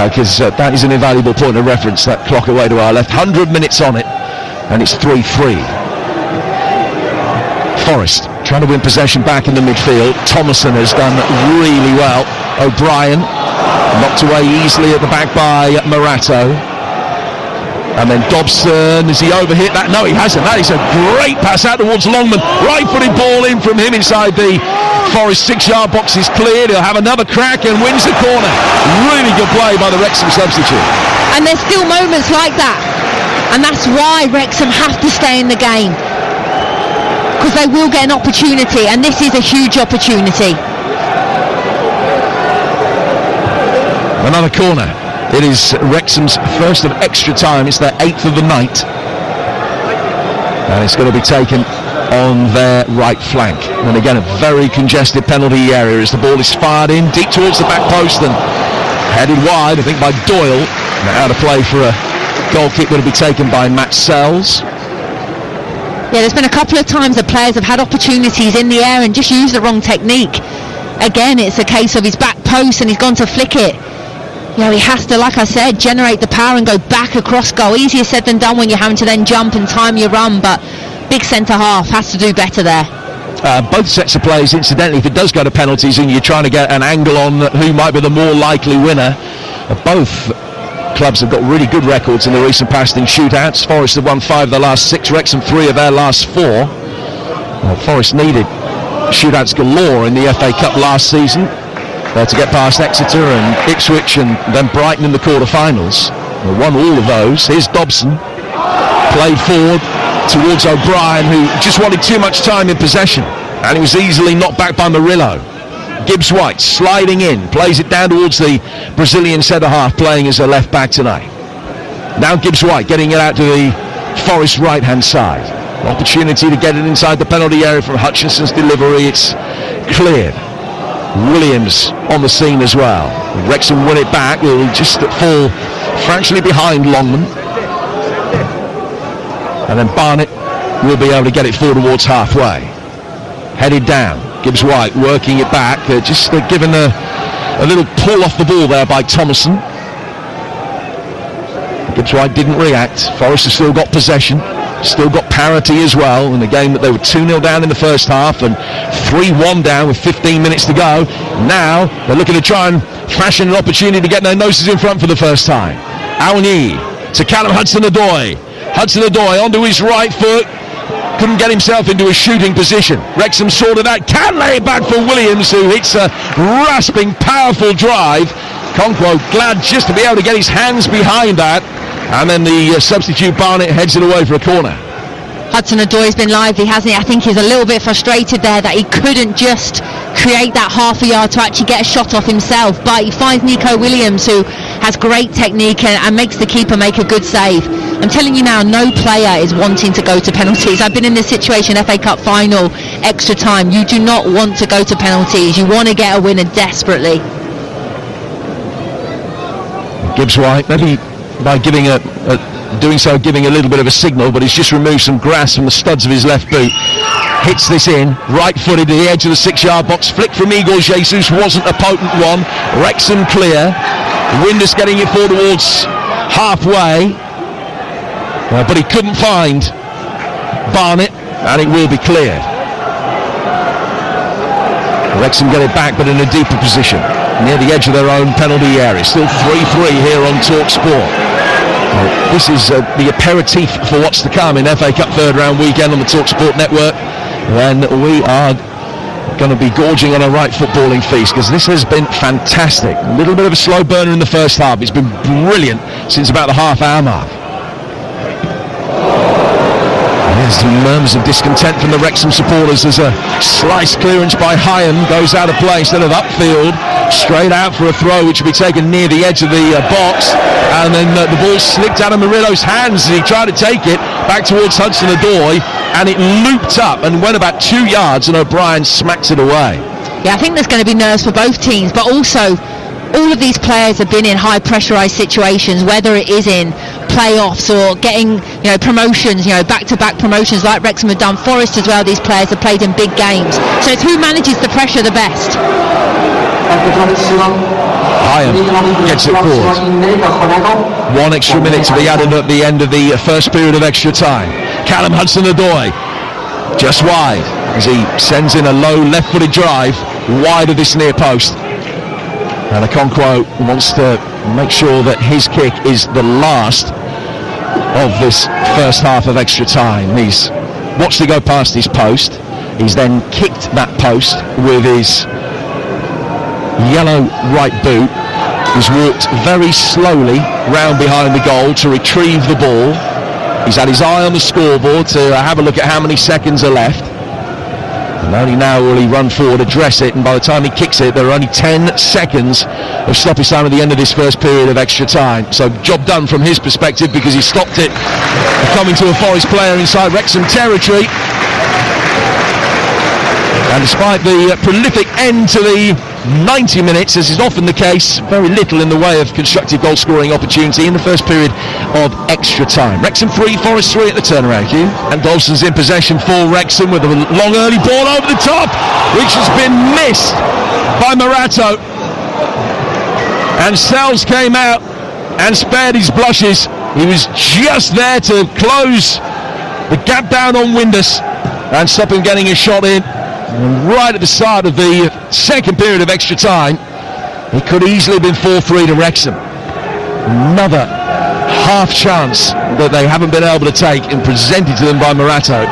Speaker 1: Because that is an invaluable point of reference, that clock away to our left. 100 minutes on it, and it's 3-3. Forest trying to win possession back in the midfield. Thomason has done really well. O'Brien knocked away easily at the back by Morato. And then Dobson, has he overhit that? No, he hasn't. That is a great pass out towards Longman. Right-footed ball in from him inside the Forest 6-yard box is cleared. He'll have another crack and wins the corner. Really good play by the Wrexham substitute.
Speaker 2: And there's still moments like that. And that's why Wrexham have to stay in the game. Because they will get an opportunity, and this is a huge opportunity.
Speaker 1: Another corner. It is Wrexham's first of extra time. It's their 8th of the night. And it's going to be taken on their right flank. And again, a very congested penalty area as the ball is fired in deep towards the back post and headed wide, I think, by Doyle. Now out of play for a goal kick that will be taken by Matt Sells.
Speaker 2: Yeah, there's been a couple of times that players have had opportunities in the air and just used the wrong technique. Again, it's a case of his back post and he's gone to flick it. You know, he has to, like I said, generate the power and go back across goal. Easier said than done when you're having to then jump and time your run, but big centre half has to do better there.
Speaker 1: Both sets of plays, incidentally, if it does go to penalties and you're trying to get an angle on who might be the more likely winner, both clubs have got really good records in the recent past in shootouts. Forest have won 5 of their last 6, Wrexham 3 of their last 4. Well, Forest needed shootouts galore in the FA Cup last season to get past Exeter and Ipswich and then Brighton in the quarter-finals. They won all of those. Here's Dobson, played forward towards O'Brien, who just wanted too much time in possession, and he was easily knocked back by Murillo. Gibbs-White sliding in, plays it down towards the Brazilian centre-half, playing as a left-back tonight. Now Gibbs-White getting it out to the Forest right-hand side. Opportunity to get it inside the penalty area from Hutchinson's delivery. It's cleared. Williams on the scene as well. Wrexham win it back. They'll just fall fractionally behind Longman. And then Barnett will be able to get it forward towards halfway. Headed down. Gibbs-White working it back. Just given a little pull off the ball there by Thomason. Gibbs-White didn't react. Forest have still got possession. Still got parity as well in the game that they were 2-0 down in the first half and 3-1 down with 15 minutes to go. Now they're looking to try and fashion an opportunity to get their noses in front for the first time. Aouni to Callum Hudson-Odoi. Hudson-Odoi onto his right foot. Couldn't get himself into a shooting position. Wrexham sorted out. Can lay it back for Williams, who hits a rasping, powerful drive. Conquo glad just to be able to get his hands behind that. And then the substitute Barnett heads it away for a corner.
Speaker 2: Hudson-Odoi's been lively, hasn't he? I think he's a little bit frustrated there that he couldn't just create that half a yard to actually get a shot off himself. But he finds Nico Williams, who has great technique and makes the keeper make a good save. I'm telling you now, no player is wanting to go to penalties. I've been in this situation, FA Cup final, extra time. You do not want to go to penalties. You want to get a winner desperately.
Speaker 1: Gibbs-White, maybe by giving doing so, giving a little bit of a signal, but he's just removed some grass from the studs of his left boot. Hits this in, right-footed to the edge of the 6-yard box. Flick from Igor Jesus wasn't a potent one. Wrexham clear. Windus getting it forward towards halfway, but he couldn't find Barnett, and it will be cleared. Wrexham get it back, but in a deeper position, near the edge of their own penalty area. Still 3-3 here on Talk Sport. This is the aperitif for what's to come in FA Cup third round weekend on the Talk Sport network. Then we are going to be gorging on a right footballing feast, because this has been fantastic. A little bit of a slow burner in the first half. It's been brilliant since about the half-hour mark. There's some murmurs of discontent from the Wrexham supporters as a slice clearance by Hyam goes out of play instead of upfield, straight out for a throw which will be taken near the edge of the box, and then the ball slipped out of Murillo's hands as he tried to take it back towards Hudson-Odoi, and it looped up and went about 2 yards, and O'Brien smacked it away.
Speaker 2: Yeah, I think there's going to be nerves for both teams, but also all of these players have been in high pressurised situations, whether it is in playoffs or getting promotions, back-to-back promotions like Wrexham have done. Forest as well, these players have played in big games, so it's who manages the pressure the best.
Speaker 1: Hyam gets it forward. 1 extra minute to be added at the end of the first period of extra time. Callum Hudson-Odoi just wide as he sends in a low left-footed drive wide of this near post. And Okonkwo wants to make sure that his kick is the last of this first half of extra time. He's watched it go past his post. He's then kicked that post with his yellow right boot. He's walked very slowly round behind the goal to retrieve the ball. He's had his eye on the scoreboard to have a look at how many seconds are left. And only now will he run forward, address it, and by the time he kicks it, there are only 10 seconds of stoppage time at the end of this first period of extra time. So job done from his perspective, because he stopped it coming to a Forest player inside Wrexham territory. And despite the prolific end to the 90 minutes, as is often the case, very little in the way of constructive goal scoring opportunity in the first period of extra time. Wrexham 3, Forest 3 at the turnaround cue. And Dawson's in possession for Wrexham with a long early ball over the top, which has been missed by Morato. And Sells came out and spared his blushes. He was just there to close the gap down on Windus and stop him getting a shot in. And right at the start of the second period of extra time, it could easily have been 4-3 to Wrexham. Another half chance that they haven't been able to take and presented to them by Morato.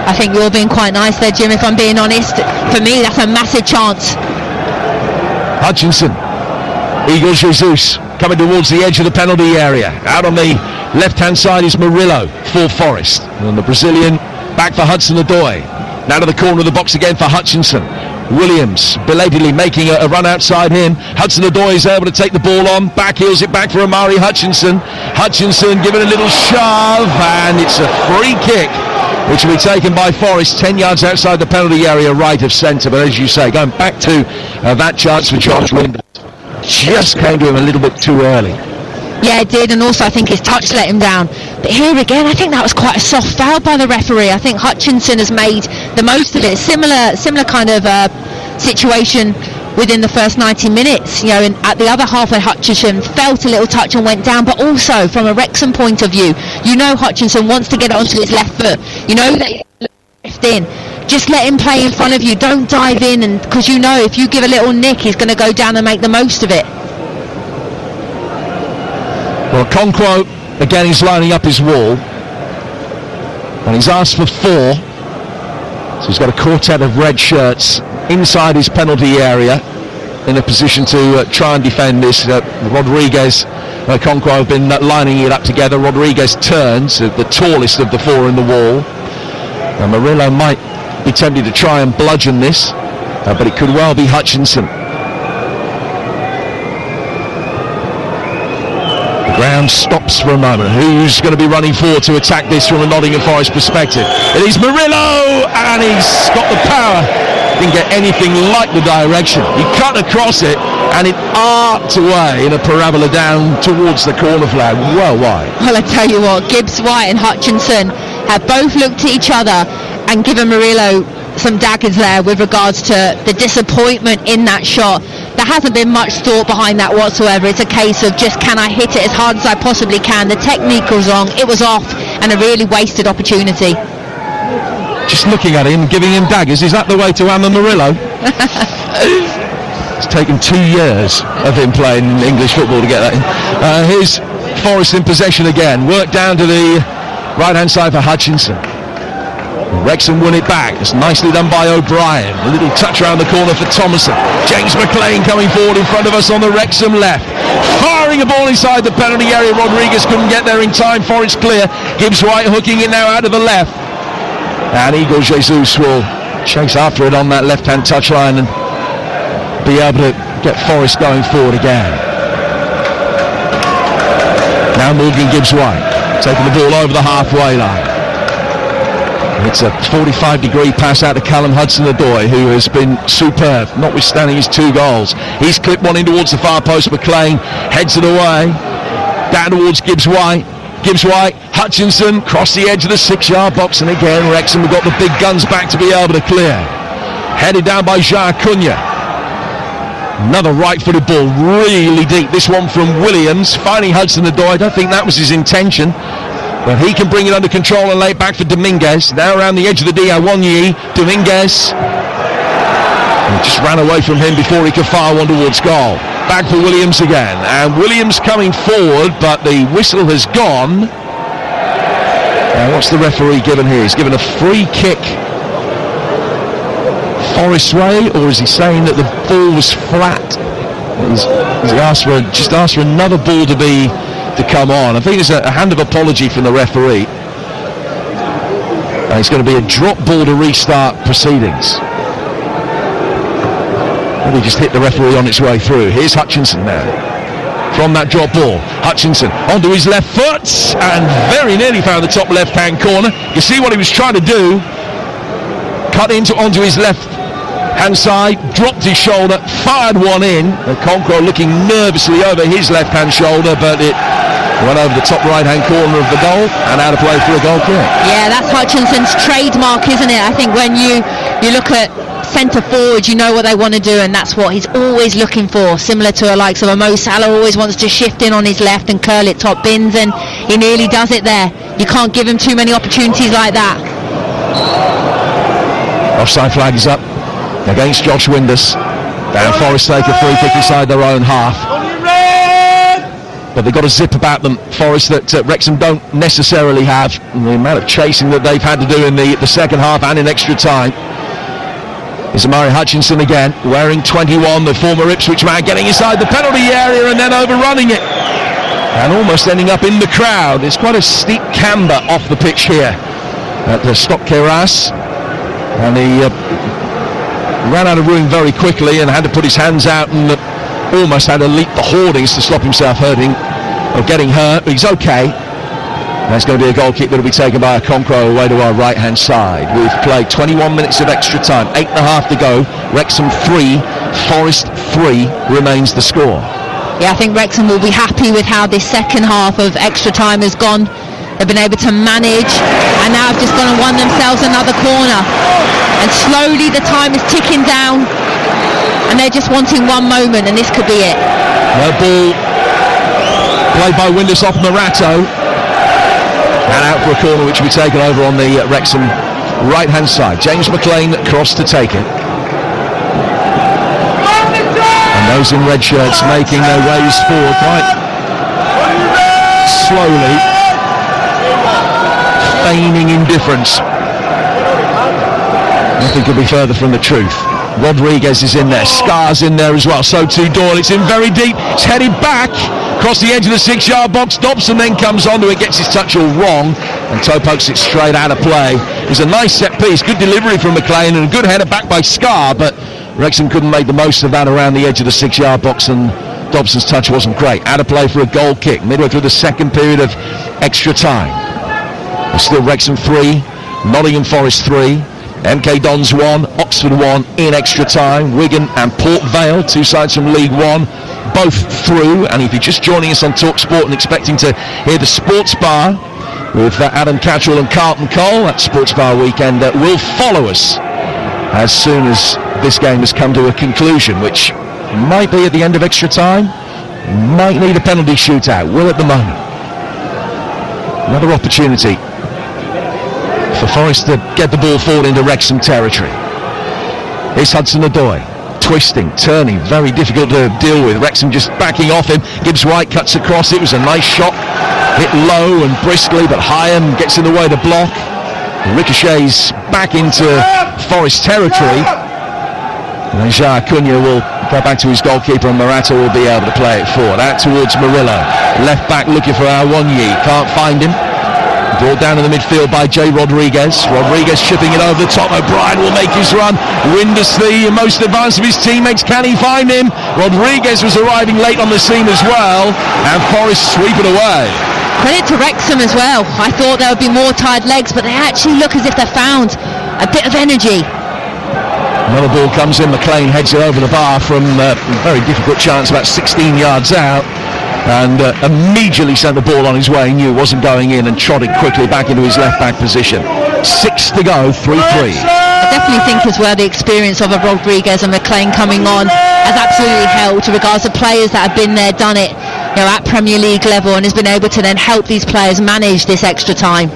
Speaker 2: I think you're being quite nice there, Jim, if I'm being honest. For me, that's a massive chance.
Speaker 1: Hutchinson, Igor Jesus coming towards the edge of the penalty area. Out on the left-hand side is Murillo for Forest. And the Brazilian back for Hudson-Odoi. Now to the corner of the box again for Hutchinson. Williams belatedly making a run outside him. Hudson-Odoi is able to take the ball on. Backheels it back for Amari Hutchinson. Hutchinson giving a little shove, and it's a free kick which will be taken by Forest 10 yards outside the penalty area, right of centre. But as you say, going back to that chance for Josh Winders, just came to him a little bit too early.
Speaker 2: Yeah, it did, and also I think his touch let him down. But here again, I think that was quite a soft foul by the referee. I think Hutchinson has made the most of it. Similar kind of situation within the first 90 minutes. You know, at the other half where Hutchinson felt a little touch and went down, but also from a Wrexham point of view, you know Hutchinson wants to get it onto his left foot. You know that he's left in. Just let him play in front of you. Don't dive in, and because you know if you give a little nick, he's going to go down and make the most of it.
Speaker 1: Well, Conquo, again, he's lining up his wall. And he's asked for 4. So he's got a quartet of red shirts inside his penalty area in a position to try and defend this. Rodriguez, Conquo have been lining it up together. Rodriguez turns, the tallest of the 4 in the wall. And Murillo might be tempted to try and bludgeon this, but it could well be Hutchinson. Ground stops for a moment. Who's going to be running forward to attack this from a Nottingham Forest perspective? It is Murillo, and he's got the power. Didn't get anything like the direction. He cut across it, and it arced away in a parabola down towards the corner flag, well wide.
Speaker 2: Well, I tell you what, Gibbs White and Hutchinson have both looked at each other and given Murillo some daggers there with regards to the disappointment in that shot. There hasn't been much thought behind that whatsoever. It's a case of just, can I hit it as hard as I possibly can? The technique was wrong, it was off, and a really wasted opportunity.
Speaker 1: Just looking at him, giving him daggers, is that the way to hammer Murillo? It's taken 2 years of him playing English football to get that in. Here's Forest in possession again, work down to the right hand side for Hutchinson. Wrexham won it back. It's nicely done by O'Brien. A little touch around the corner for Thomason. James McLean coming forward in front of us on the Wrexham left. Firing a ball inside the penalty area. Rodriguez couldn't get there in time. Forest clear. Gibbs White hooking it now out of the left. And Igor Jesus will chase after it on that left-hand touchline and be able to get Forest going forward again. Now Morgan Gibbs White taking the ball over the halfway line. It's a 45-degree pass out to Callum Hudson-Odoi, who has been superb, notwithstanding his 2 goals. He's clipped one in towards the far post. McLean heads it away. Down towards Gibbs White. Gibbs White, Hutchinson, cross the edge of the 6-yard box. And again, Wrexham have got the big guns back to be able to clear. Headed down by Jean Cunha. Another right-footed ball, really deep. This one from Williams, finding Hudson-Odoi. I don't think that was his intention. But he can bring it under control and lay it back for Dominguez. Now around the edge of the Diawonyi. Dominguez. And just ran away from him before he could fire one towards goal. Back for Williams again. And Williams coming forward, but the whistle has gone. Now what's the referee given here? He's given a free kick Forest way, or is he saying that the ball was flat? He's asked for another ball to come on. I think it's a hand of apology from the referee. And it's going to be a drop ball to restart proceedings. Maybe just hit the referee on its way through. Here's Hutchinson now. From that drop ball, Hutchinson onto his left foot and very nearly found the top left-hand corner. You see what he was trying to do. Cut onto his left-hand side, dropped his shoulder, fired one in. Conquo looking nervously over his left-hand shoulder, but it went over the top right-hand corner of the goal and out of play for a goal kick. Yeah,
Speaker 2: that's Hutchinson's trademark, isn't it? I think when you look at centre forward, you know what they want to do, and that's what he's always looking for. Similar to the likes of a Mo Salah, always wants to shift in on his left and curl it top bins, and he nearly does it there. You can't give him too many opportunities like that.
Speaker 1: Offside flag is up against Josh Winders. Down Forest take a free kick inside their own half. but they've got a zip about them, Forest, that Wrexham don't necessarily have. And the amount of chasing that they've had to do in the second half and in extra time. Is Amari Hutchinson again, wearing 21, the former Ipswich man, getting inside the penalty area and then overrunning it. And almost ending up in the crowd. It's quite a steep camber off the pitch here at the Stock Keras. And he ran out of room very quickly and had to put his hands out and almost had to leap the hoardings to stop himself getting hurt. But he's okay. That's going to be a goal kick that will be taken by Okonkwo away to our right-hand side. We've played 21 minutes of extra time, 8.5 to go. Wrexham 3, Forest 3 remains the score.
Speaker 2: Yeah, I think Wrexham will be happy with how this second half of extra time has gone. They've been able to manage, and now have just gone and won themselves another corner. And slowly the time is ticking down, and they're just wanting one moment, and this could be it.
Speaker 1: The ball played by Windus off Morato. And out for a corner which will be taken over on the Wrexham right-hand side. James McLean crossed to take it. And those in red shirts making their ways forward quite slowly, feigning indifference. Nothing could be further from the truth. Rodriguez is in there, Scar's in there as well, so too Doyle. It's in very deep, it's headed back across the edge of the 6-yard box. Dobson then comes onto it, gets his touch all wrong, and Toe pokes it straight out of play. It was a nice set piece, good delivery from McLean and a good header back by Scar, but Wrexham couldn't make the most of that around the edge of the 6-yard box, and Dobson's touch wasn't great. Out of play for a goal kick midway through the second period of extra time. It's still Wrexham 3, Nottingham Forest 3. MK Dons 1, Oxford 1 in extra time. Wigan and Port Vale, two sides from League One, both through. And if you're just joining us on TalkSport and expecting to hear the Sports Bar with Adam Cattrall and Carlton Cole, that Sports Bar weekend will follow us as soon as this game has come to a conclusion, which might be at the end of extra time, might need a penalty shootout, will at the moment. Another opportunity for Forest to get the ball forward into Wrexham territory. Here's Hudson-Odoi, twisting, turning, very difficult to deal with. Wrexham just backing off him. Gibbs-White cuts across. It was a nice shot, hit low and briskly, but Hyam gets in the way to block. Ricochets back into Forest territory. And then Jacques Cunha will go back to his goalkeeper, and Morato will be able to play it forward. Out towards Murillo. Left back looking for Awoniyi. Can't find him. Brought down in the midfield by Jay Rodriguez. Rodriguez chipping it over the top. O'Brien will make his run. Windus, the most advanced of his teammates. Can he find him? Rodriguez was arriving late on the scene as well. And Forest sweep it away.
Speaker 2: Credit to Wrexham as well. I thought there would be more tired legs, but they actually look as if they found a bit of energy.
Speaker 1: Another ball comes in. McLean heads it over the bar from a very difficult chance about 16 yards out. And immediately sent the ball on his way. He knew it wasn't going in and trotted quickly back into his left back position. 6 to go, 3-3.
Speaker 2: I definitely think as well the experience of a Rodriguez and McLean coming on has absolutely helped, regards to players that have been there, done it, at Premier League level, and has been able to then help these players manage this extra time.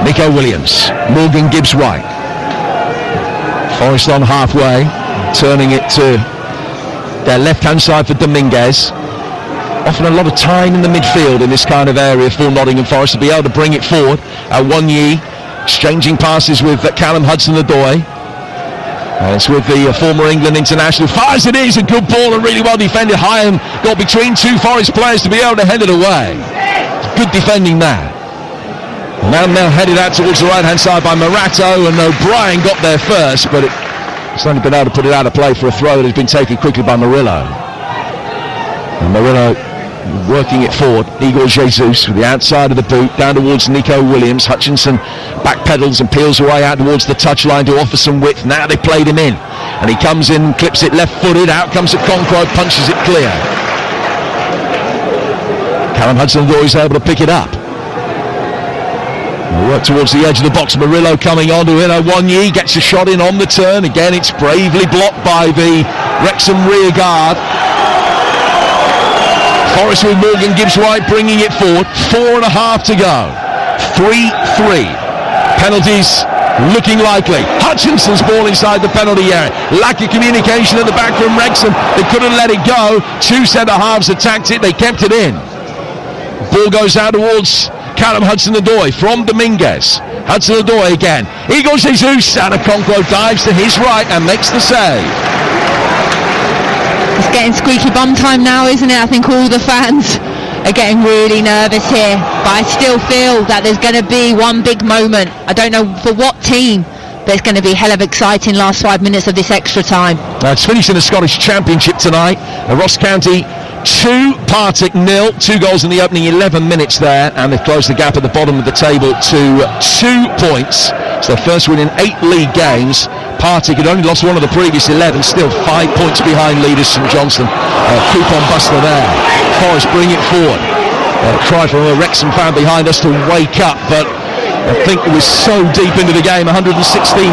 Speaker 1: Nico Williams, Morgan Gibbs-White. Forest on halfway. Turning it to their left-hand side for Dominguez. Often a lot of time in the midfield in this kind of area for Nottingham Forest to be able to bring it forward. Awoniyi exchanging passes with Callum Hudson-Odoi. And it's with the former England international. Fires it is, a good ball and really well defended. Hyam got between two Forest players to be able to head it away. Good defending there. Now headed out towards the right-hand side by Morato, and O'Brien got there first, but it's only been able to put it out of play for a throw that has been taken quickly by Murillo. And Murillo working it forward. Igor Jesus with the outside of the boot down towards Nico Williams. Hutchinson backpedals and peels away out towards the touchline to offer some width. Now they played him in, and he comes in, clips it left-footed. Out comes Okonkwo, punches it clear. Callum Hudson-Odoi is able to pick it up. Work towards the edge of the box. Murillo coming onto it. Awoniyi gets a shot in on the turn. Again, it's bravely blocked by the Wrexham rear guard. Forest with Morgan Gibbs-White bringing it forward. 4.5 to go. 3-3. Penalties looking likely. Hutchinson's ball inside the penalty area. Lack of communication at the back from Wrexham. They couldn't let it go. Two centre-halves attacked it. They kept it in. Ball goes out towards Callum Hudson-Odoi from Dominguez. Hudson-Odoi again. Igor Jesus, and Okonkwo dives to his right and makes the save.
Speaker 2: It's getting squeaky bum time now, isn't it? I think all the fans are getting really nervous here, but I still feel that there's going to be one big moment. I don't know for what team, but it's going to be a hell of exciting last 5 minutes of this extra time.
Speaker 1: It's finishing the Scottish Championship tonight. Ross County 2, Partick 0. 2 goals in the opening 11 minutes there, and they've closed the gap at the bottom of the table to 2 points. It's their first win in 8 league games. Partick had only lost one of the previous 11, still 5 points behind leaders St Johnstone. Coupon buster there. Forest bring it forward. Cry from a Wrexham fan behind us to wake up, but I think it was so deep into the game, 116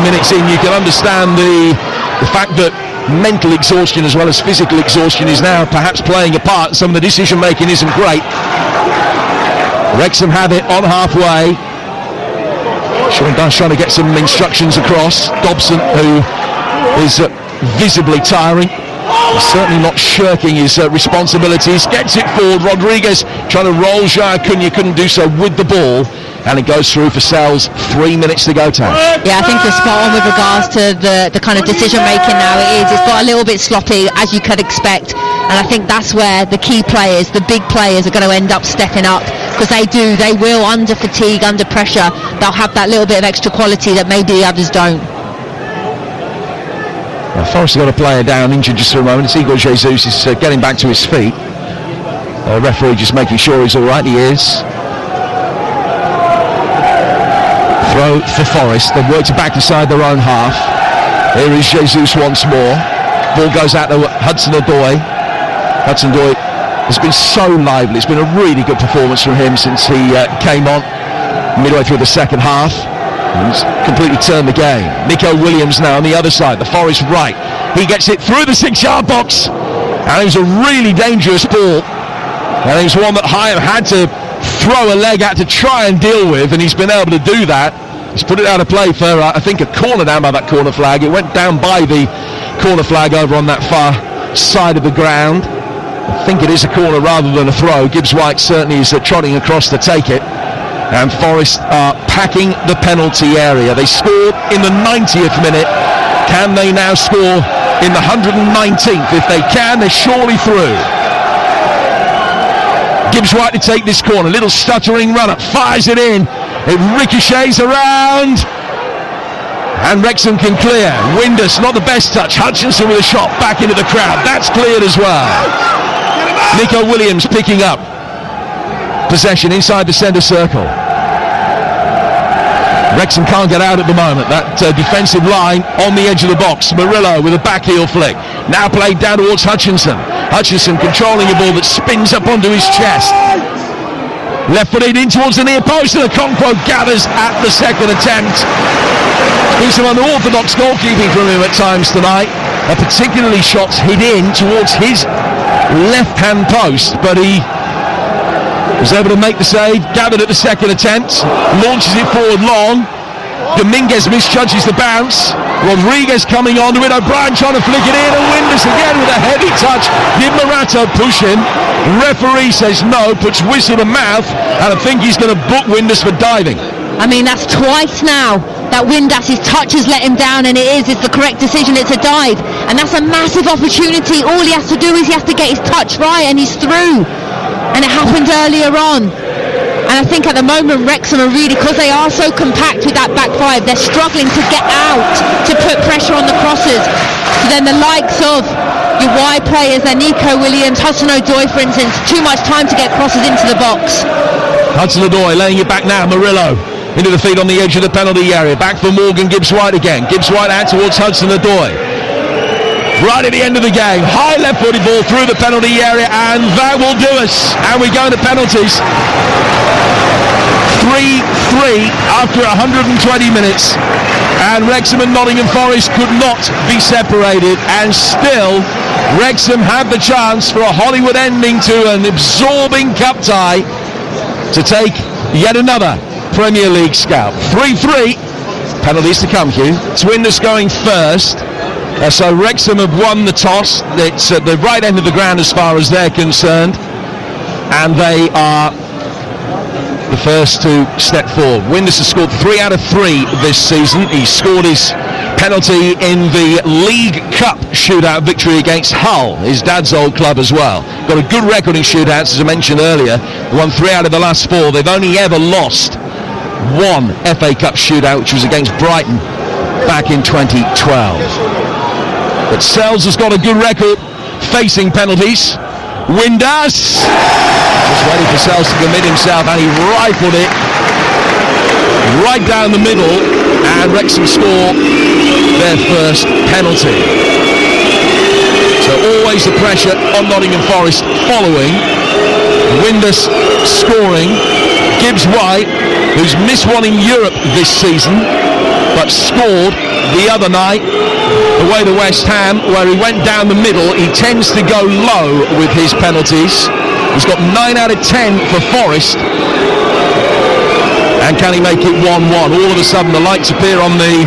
Speaker 1: minutes in, you can understand the fact that mental exhaustion as well as physical exhaustion is now perhaps playing a part. Some of the decision making isn't great. Wrexham have it on halfway. Sean Dunn trying to get some instructions across. Dobson, who is visibly tiring, he's certainly not shirking his responsibilities, gets it forward. Rodriguez trying to roll Jaya Cunha, couldn't do so with the ball, and it goes through for Sells. 3 minutes to go, Tam.
Speaker 2: Yeah, I think you're spot on with regards to the kind of decision making now. It's got a little bit sloppy, as you could expect, and I think that's where the key players, the big players, are going to end up stepping up, because they will, under fatigue, under pressure, they'll have that little bit of extra quality that maybe the others don't.
Speaker 1: Forest have got a player down, injured just for a moment. It's Igor Jesus is getting back to his feet. Referee just making sure he's all right. He is. Throw for Forest. They've worked it back inside their own half. Here is Jesus once more. Ball goes out to Hudson-Odoi. Hudson-Odoi has been so lively. It's been a really good performance from him since he came on midway through the second half. He's completely turned the game. Nico Williams now on the other side, the Forest right. He gets it through the 6-yard box, and it was a really dangerous ball. And it was one that Hyam had to throw a leg at to try and deal with, and he's been able to do that. He's put it out of play for, I think, a corner down by that corner flag. It went down by the corner flag over on that far side of the ground. I think it is a corner rather than a throw. Gibbs White certainly is trotting across to take it. And Forest are packing the penalty area. They scored in the 90th minute. Can they now score in the 119th? If they can, they're surely through. Gibbs White to take this corner. Little stuttering run-up. Fires it in. It ricochets around. And Wrexham can clear. Windus, not the best touch. Hutchinson with a shot back into the crowd. That's cleared as well. Nico Williams picking up possession inside the centre circle. Wrexham can't get out at the moment. That defensive line on the edge of the box. Murillo with a back heel flick. Now played down towards Hutchinson. Hutchinson controlling a ball that spins up onto his chest. Left footed in towards the near post, and Okonkwo gathers at the second attempt. Been some unorthodox goalkeeping from him at times tonight. Particularly shots hit in towards his left-hand post, but he was able to make the save, gathered at the second attempt, launches it forward long. Dominguez misjudges the bounce. Rodriguez coming onto it. O'Brien trying to flick it in, and Windus again with a heavy touch. Did Marato push him? Referee says no, puts whistle to mouth, and I think he's going to book Windus for diving.
Speaker 2: I mean, that's twice now that Windus's touch has let him down, and it's the correct decision. It's a dive, and that's a massive opportunity. All he has to do is he has to get his touch right, and he's through. And it happened earlier on. And I think at the moment Wrexham are really, because they are so compact with that back five, they're struggling to get out to put pressure on the crosses. So then the likes of your wide players, their Nico Williams, Hudson-Odoi for instance, too much time to get crosses into the box.
Speaker 1: Hudson-Odoi laying it back now. Murillo into the feet on the edge of the penalty area. Back for Morgan. Gibbs White again. Gibbs White out towards Hudson-Odoi. Right at the end of the game, high left-footed ball through the penalty area, and that will do us. And we go to penalties. 3-3 after 120 minutes, and Wrexham and Nottingham Forest could not be separated, and still Wrexham have the chance for a Hollywood ending to an absorbing cup tie to take yet another Premier League scalp. 3-3. Penalties to come, Hugh. Swindus going first. So Wrexham have won the toss. It's at the right end of the ground as far as they're concerned. And they are the first to step forward. Windus has scored 3 out of 3 this season. He scored his penalty in the League Cup shootout victory against Hull, his dad's old club as well. Got a good record in shootouts, as I mentioned earlier. Won 3 out of the last 4. They've only ever lost one FA Cup shootout, which was against Brighton back in 2012. But Sells has got a good record facing penalties. Windus just ready for Sells to commit himself, and he rifled it right down the middle, and Wrexham score their first penalty. So always the pressure on Nottingham Forest following. Windus scoring. Gibbs White, who's missed one in Europe this season, but scored the other night away to West Ham, where he went down the middle. He tends to go low with his penalties. He's got 9 out of 10 for Forest. And can he make it 1-1? All of a sudden the lights appear on the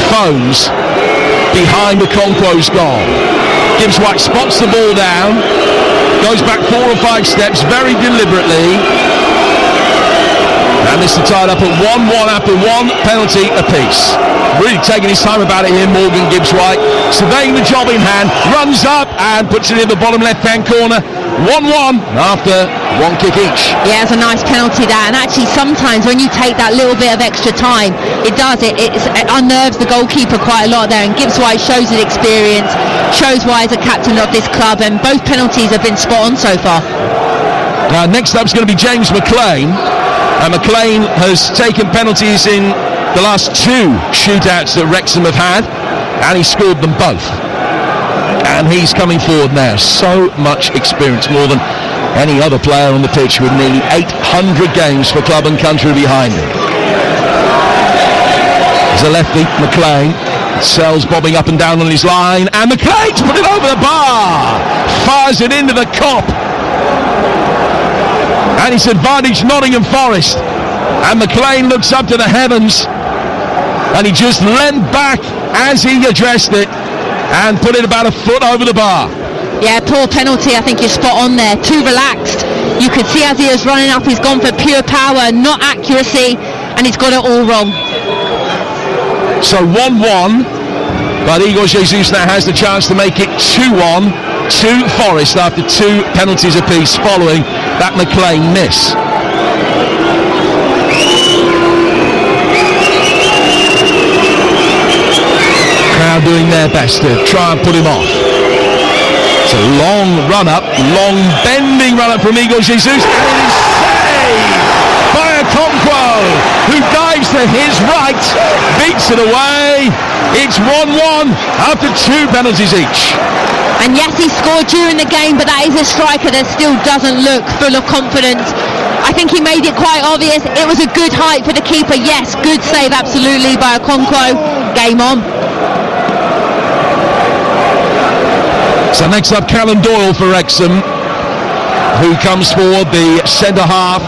Speaker 1: phones behind Okonkwo's goal. Gibbs White spots the ball down, goes back 4 or 5 steps very deliberately, and this is tied up at 1-1 after 1 penalty apiece. Really taking his time about it here, Morgan Gibbs White, surveying the job in hand, runs up and puts it in the bottom left hand corner. 1-1 after 1 kick each.
Speaker 2: Yeah, it's a nice penalty that, and actually sometimes when you take that little bit of extra time, it unnerves the goalkeeper quite a lot there, and Gibbs White shows his experience, shows why he's a captain of this club, and both penalties have been spot on so far.
Speaker 1: Next up is going to be James McLean. McLean has taken penalties in the last 2 shootouts that Wrexham have had, and he scored them both. And he's coming forward now. So much experience, more than any other player on the pitch, with nearly 800 games for club and country behind him. There's a lefty, McLean. Sells bobbing up and down on his line, and McLean's put it over the bar. Fires it into the cop. And it's advantage Nottingham Forest. And McLean looks up to the heavens, and he just leant back as he addressed it and put it about a foot over the bar.
Speaker 2: Yeah, poor penalty. I think you're spot on there. Too relaxed. You could see as he was running up, he's gone for pure power, not accuracy, and he's got it all wrong.
Speaker 1: So 1-1, but Igor Jesus now has the chance to make it 2-1 to Forest after 2 penalties apiece following that McLean miss. Crowd doing their best to try and put him off. It's a long run-up, long bending run-up from Igor Jesus, and it is saved by Okonkwo, who dives to his right, beats it away. It's 1-1 after 2 penalties each.
Speaker 2: And yes, he scored during the game, but that is a striker that still doesn't look full of confidence. I think he made it quite obvious. It was a good height for the keeper. Yes, good save absolutely by Okonkwo. Game on.
Speaker 1: So next up, Callum Doyle for Wrexham, who comes forward, the centre half,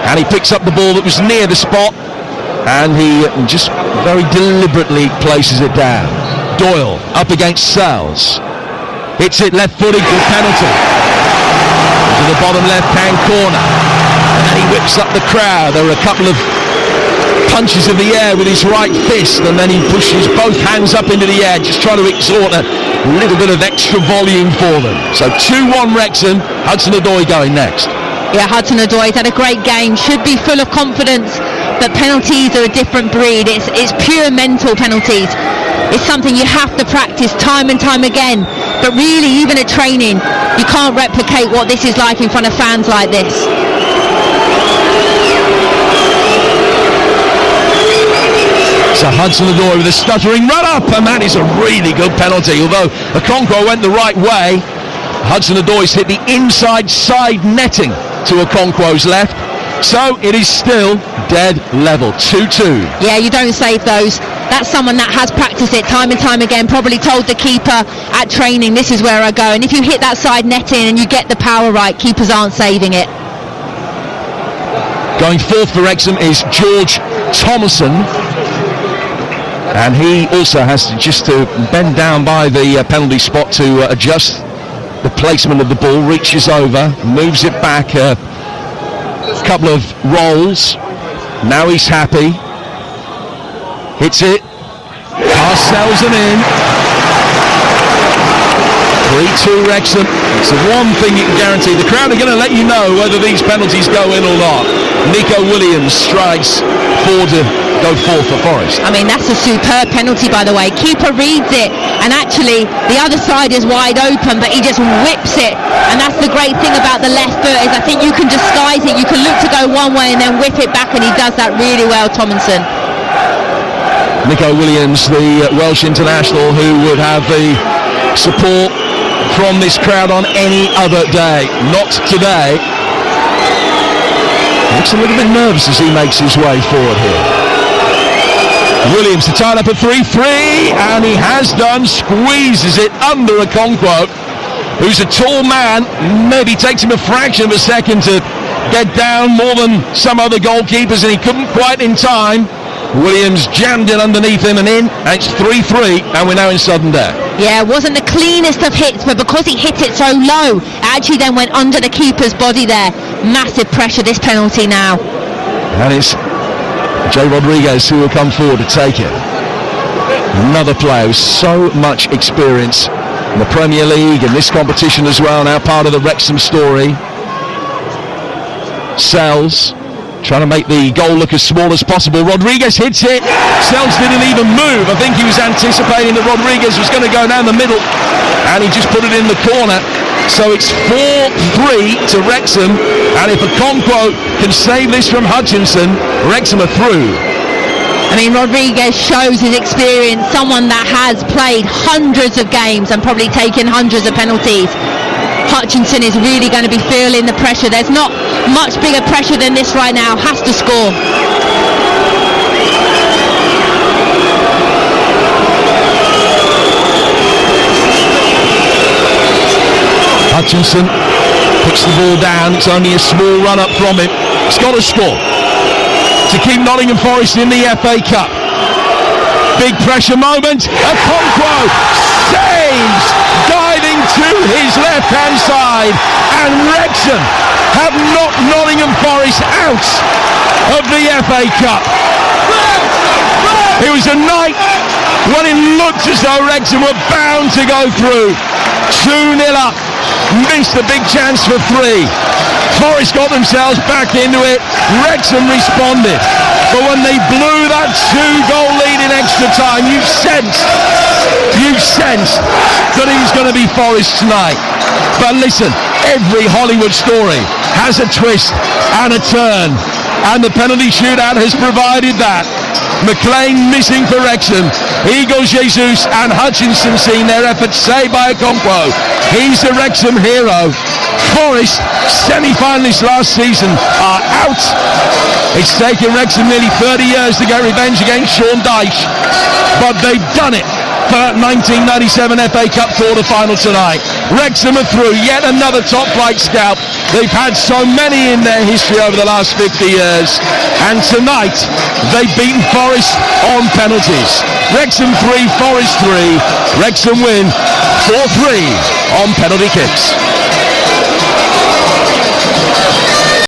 Speaker 1: and he picks up the ball that was near the spot, and he just very deliberately places it down. Doyle up against Sells. Hits it left-footed, good penalty. To the bottom left-hand corner. And then he whips up the crowd. There are a couple of punches in the air with his right fist, and then he pushes both hands up into the air, just trying to exhort a little bit of extra volume for them. So 2-1 Wrexham, Hudson-Odoi going next.
Speaker 2: Yeah, Hudson-Odoi's had a great game, should be full of confidence, but penalties are a different breed. It's pure mental penalties. It's something you have to practice time and time again, but really even at training you can't replicate what this is like in front of fans like this.
Speaker 1: So Hudson-Odoi with a stuttering run up, and that is a really good penalty. Although Okonkwo went the right way, Hudson-Odoi's hit the inside side netting to Okonkwo's left. So it is still dead level, 2-2.
Speaker 2: Yeah, you don't save those. That's someone that has practiced it time and time again, probably told the keeper at training, this is where I go. And if you hit that side netting and you get the power right, keepers aren't saving it.
Speaker 1: Going forth for Wrexham is George Thomason. And he also has to just to bend down by the penalty spot to adjust the placement of the ball, reaches over, moves it back a couple of rolls. Now he's happy. Hits it. Pass sells and in. 3-2 Wrexham. It's the one thing you can guarantee. The crowd are going to let you know whether these penalties go in or not. Nico Williams strikes forward to go forth for Forest.
Speaker 2: I mean, that's a superb penalty, by the way. Keeper reads it, and actually the other side is wide open, but he just whips it. And that's the great thing about the left foot, is I think you can disguise it. You can look to go one way and then whip it back, and he does that really well, Tomlinson.
Speaker 1: Nico Williams, the Welsh international, who would have the support from this crowd on any other day. Not today. Looks a little bit nervous as he makes his way forward here. Williams to tie up a 3-3, and he has done. Squeezes it under a Okonkwo, who's a tall man. Maybe takes him a fraction of a second to get down, more than some other goalkeepers, and he couldn't quite in time. Williams jammed it underneath him and in, and it's 3-3, and we're now in sudden death.
Speaker 2: Yeah, it wasn't the cleanest of hits, but because he hit it so low, it actually then went under the keeper's body there. Massive pressure, this penalty now.
Speaker 1: And it's Jay Rodriguez who will come forward to take it. Another player with so much experience in the Premier League and this competition as well, now part of the Wrexham story. Sells, trying to make the goal look as small as possible. Rodriguez hits it. Sells didn't even move. I think he was anticipating that Rodriguez was going to go down the middle, and he just put it in the corner. So it's 4-3 to Wrexham, and if Okonkwo can save this from Hutchinson, Wrexham are through.
Speaker 2: I mean, Rodriguez shows his experience, someone that has played hundreds of games and probably taken hundreds of penalties. Hutchinson is really going to be feeling the pressure. There's not much bigger pressure than this right now. Has to score.
Speaker 1: Hutchinson puts the ball down. It's only a small run up from him. He's got to score to keep Nottingham Forest in the FA Cup. Big pressure moment. Okonkwo saves, diving to his left hand side, and Wrexham have knocked Nottingham Forest out of the FA Cup. It was a night when it looked as though Wrexham were bound to go through. 2-0 up. Missed a big chance for 3. Forest got themselves back into it. Wrexham responded. But when they blew that 2-goal lead in extra time, you sensed that it was going to be Forest tonight. But listen, every Hollywood story has a twist and a turn, and the penalty shootout has provided that. McLean missing for Wrexham. Igor Jesus and Hutchinson seeing their efforts saved by Okonkwo. He's the Wrexham hero. Forest, semi-finalists last season, are out. It's taken Wrexham nearly 30 years to get revenge against Sean Dyche, but they've done it for that 1997 FA Cup quarter-final tonight. Wrexham are through. Yet another top-flight scalp. They've had so many in their history over the last 50 years, and tonight they've beaten Forest on penalties. Wrexham 3, Forest 3. Wrexham win 4-3 on penalty kicks.